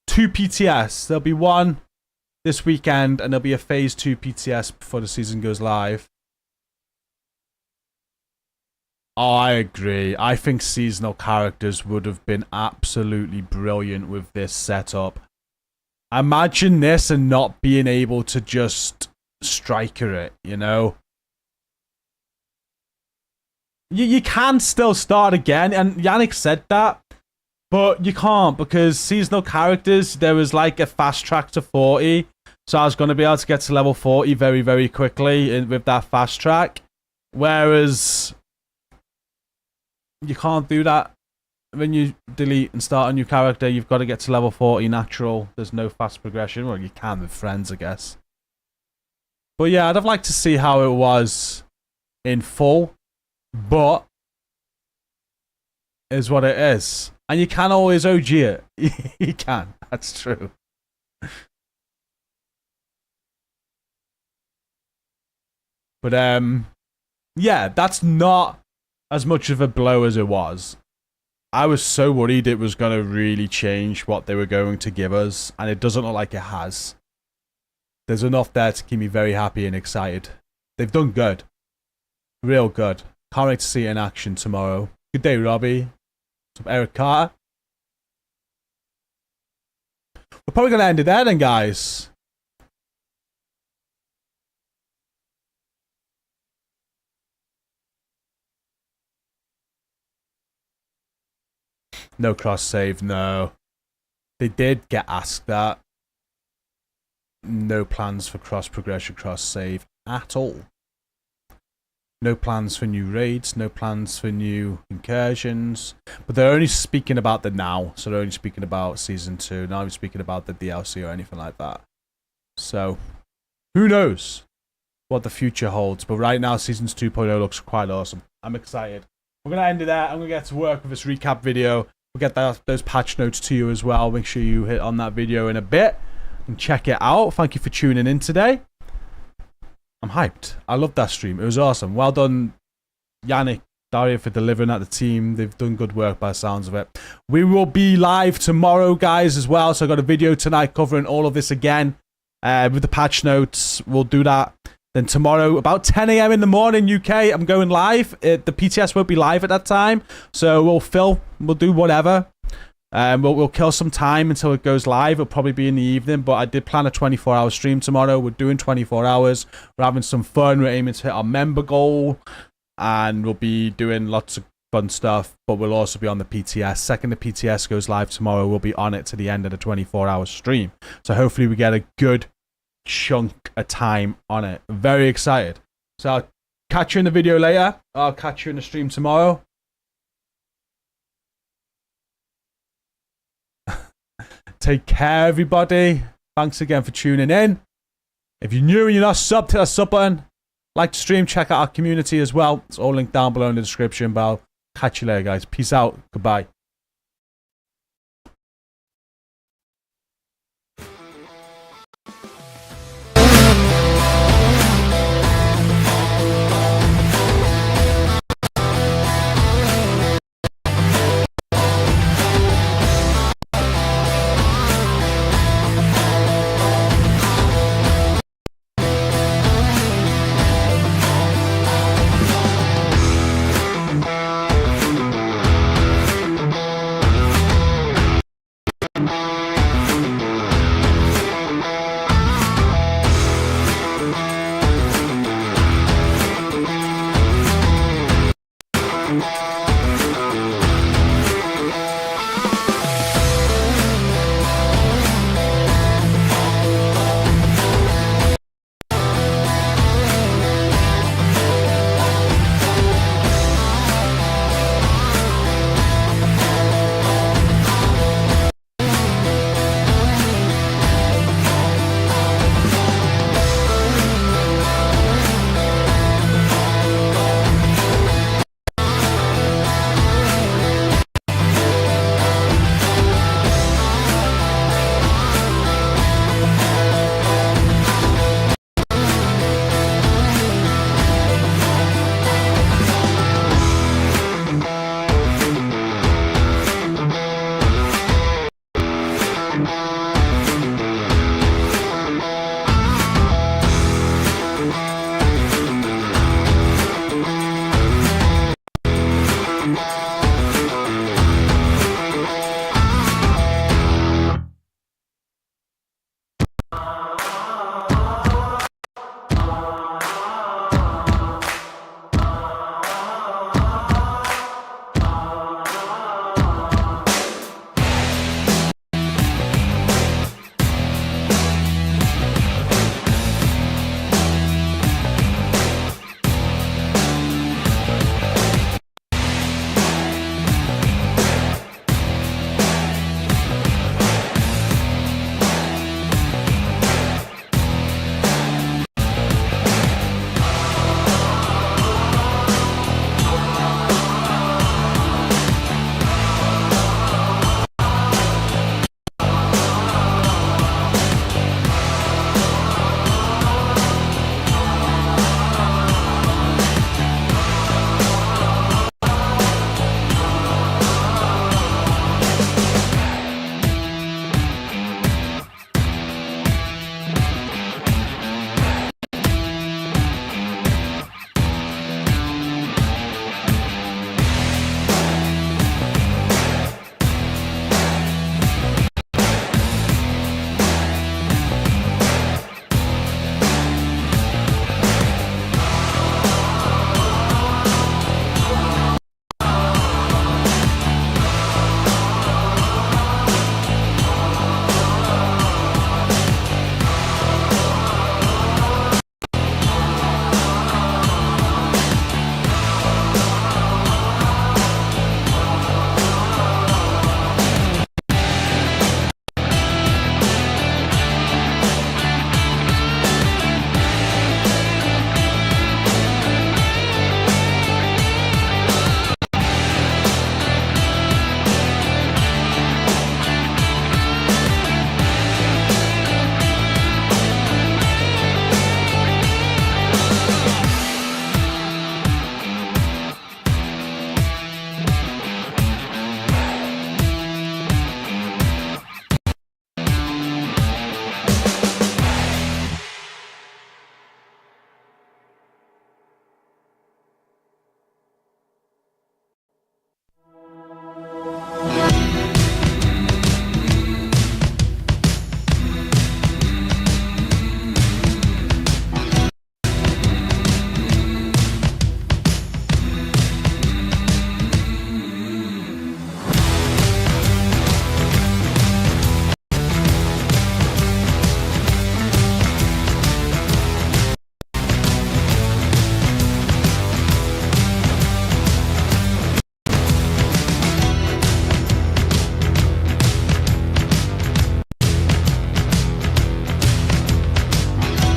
2 PTS. There'll be one this weekend, and there'll be a phase 2 PTS before the season goes live. Oh, I agree. I think seasonal characters would have been absolutely brilliant with this setup. Imagine this and not being able to just striker it, you know? You can still start again, and Yannick said that, but you can't, because seasonal characters, there was like a fast track to 40, so I was going to be able to get to level 40 very, very quickly with that fast track, whereas you can't do that. When you delete and start a new character, you've got to get to level 40 natural. There's no fast progression. Well, you can with friends, I guess. But yeah, I'd have liked to see how it was in full, but is what it is. And you can always OG it. You can. That's true. But yeah, that's not as much of a blow as it was. I was so worried it was going to really change what they were going to give us, and it doesn't look like it has. There's enough there to keep me very happy and excited. They've done good. Real good. Can't wait to see it in action tomorrow. Good day, Robbie. What's up, Eric Carter? We're probably going to end it there then, guys. No cross save, no. They did get asked that. No plans for cross progression, cross save at all. No plans for new raids, no plans for new incursions. But they're only speaking about the now. So they're only speaking about Season 2. Not even speaking about the DLC or anything like that. So, who knows what the future holds. But right now, Seasons 2.0 looks quite awesome. I'm excited. We're going to end it there. I'm going to get to work with this recap video. We'll get those patch notes to you as well. Make sure you hit on that video in a bit and check it out. Thank you for tuning in today. I'm hyped. I loved that stream. It was awesome. Well done, Yannick, Daria, for delivering at the team. They've done good work by the sounds of it. We will be live tomorrow, guys, as well. So I got a video tonight covering all of this again with the patch notes. We'll do that. Then tomorrow, about 10 a.m. in the morning, UK, I'm going live. The PTS won't be live at that time. So we'll do whatever. We'll kill some time until it goes live. It'll probably be in the evening, but I did plan a 24-hour stream tomorrow. We're doing 24 hours. We're having some fun. We're aiming to hit our member goal, and we'll be doing lots of fun stuff, but we'll also be on the PTS. Second the PTS goes live tomorrow, we'll be on it to the end of the 24-hour stream. So hopefully we get a good chunk of time on it. Very excited. So I'll catch you in the video later. I'll catch you in the stream tomorrow. Take care, everybody. Thanks again for tuning in. If you're new and you're not subbed, hit that sub button. Like the stream, check out our community as well. It's all linked down below in the description. But I'll catch you later, guys. Peace out. Goodbye.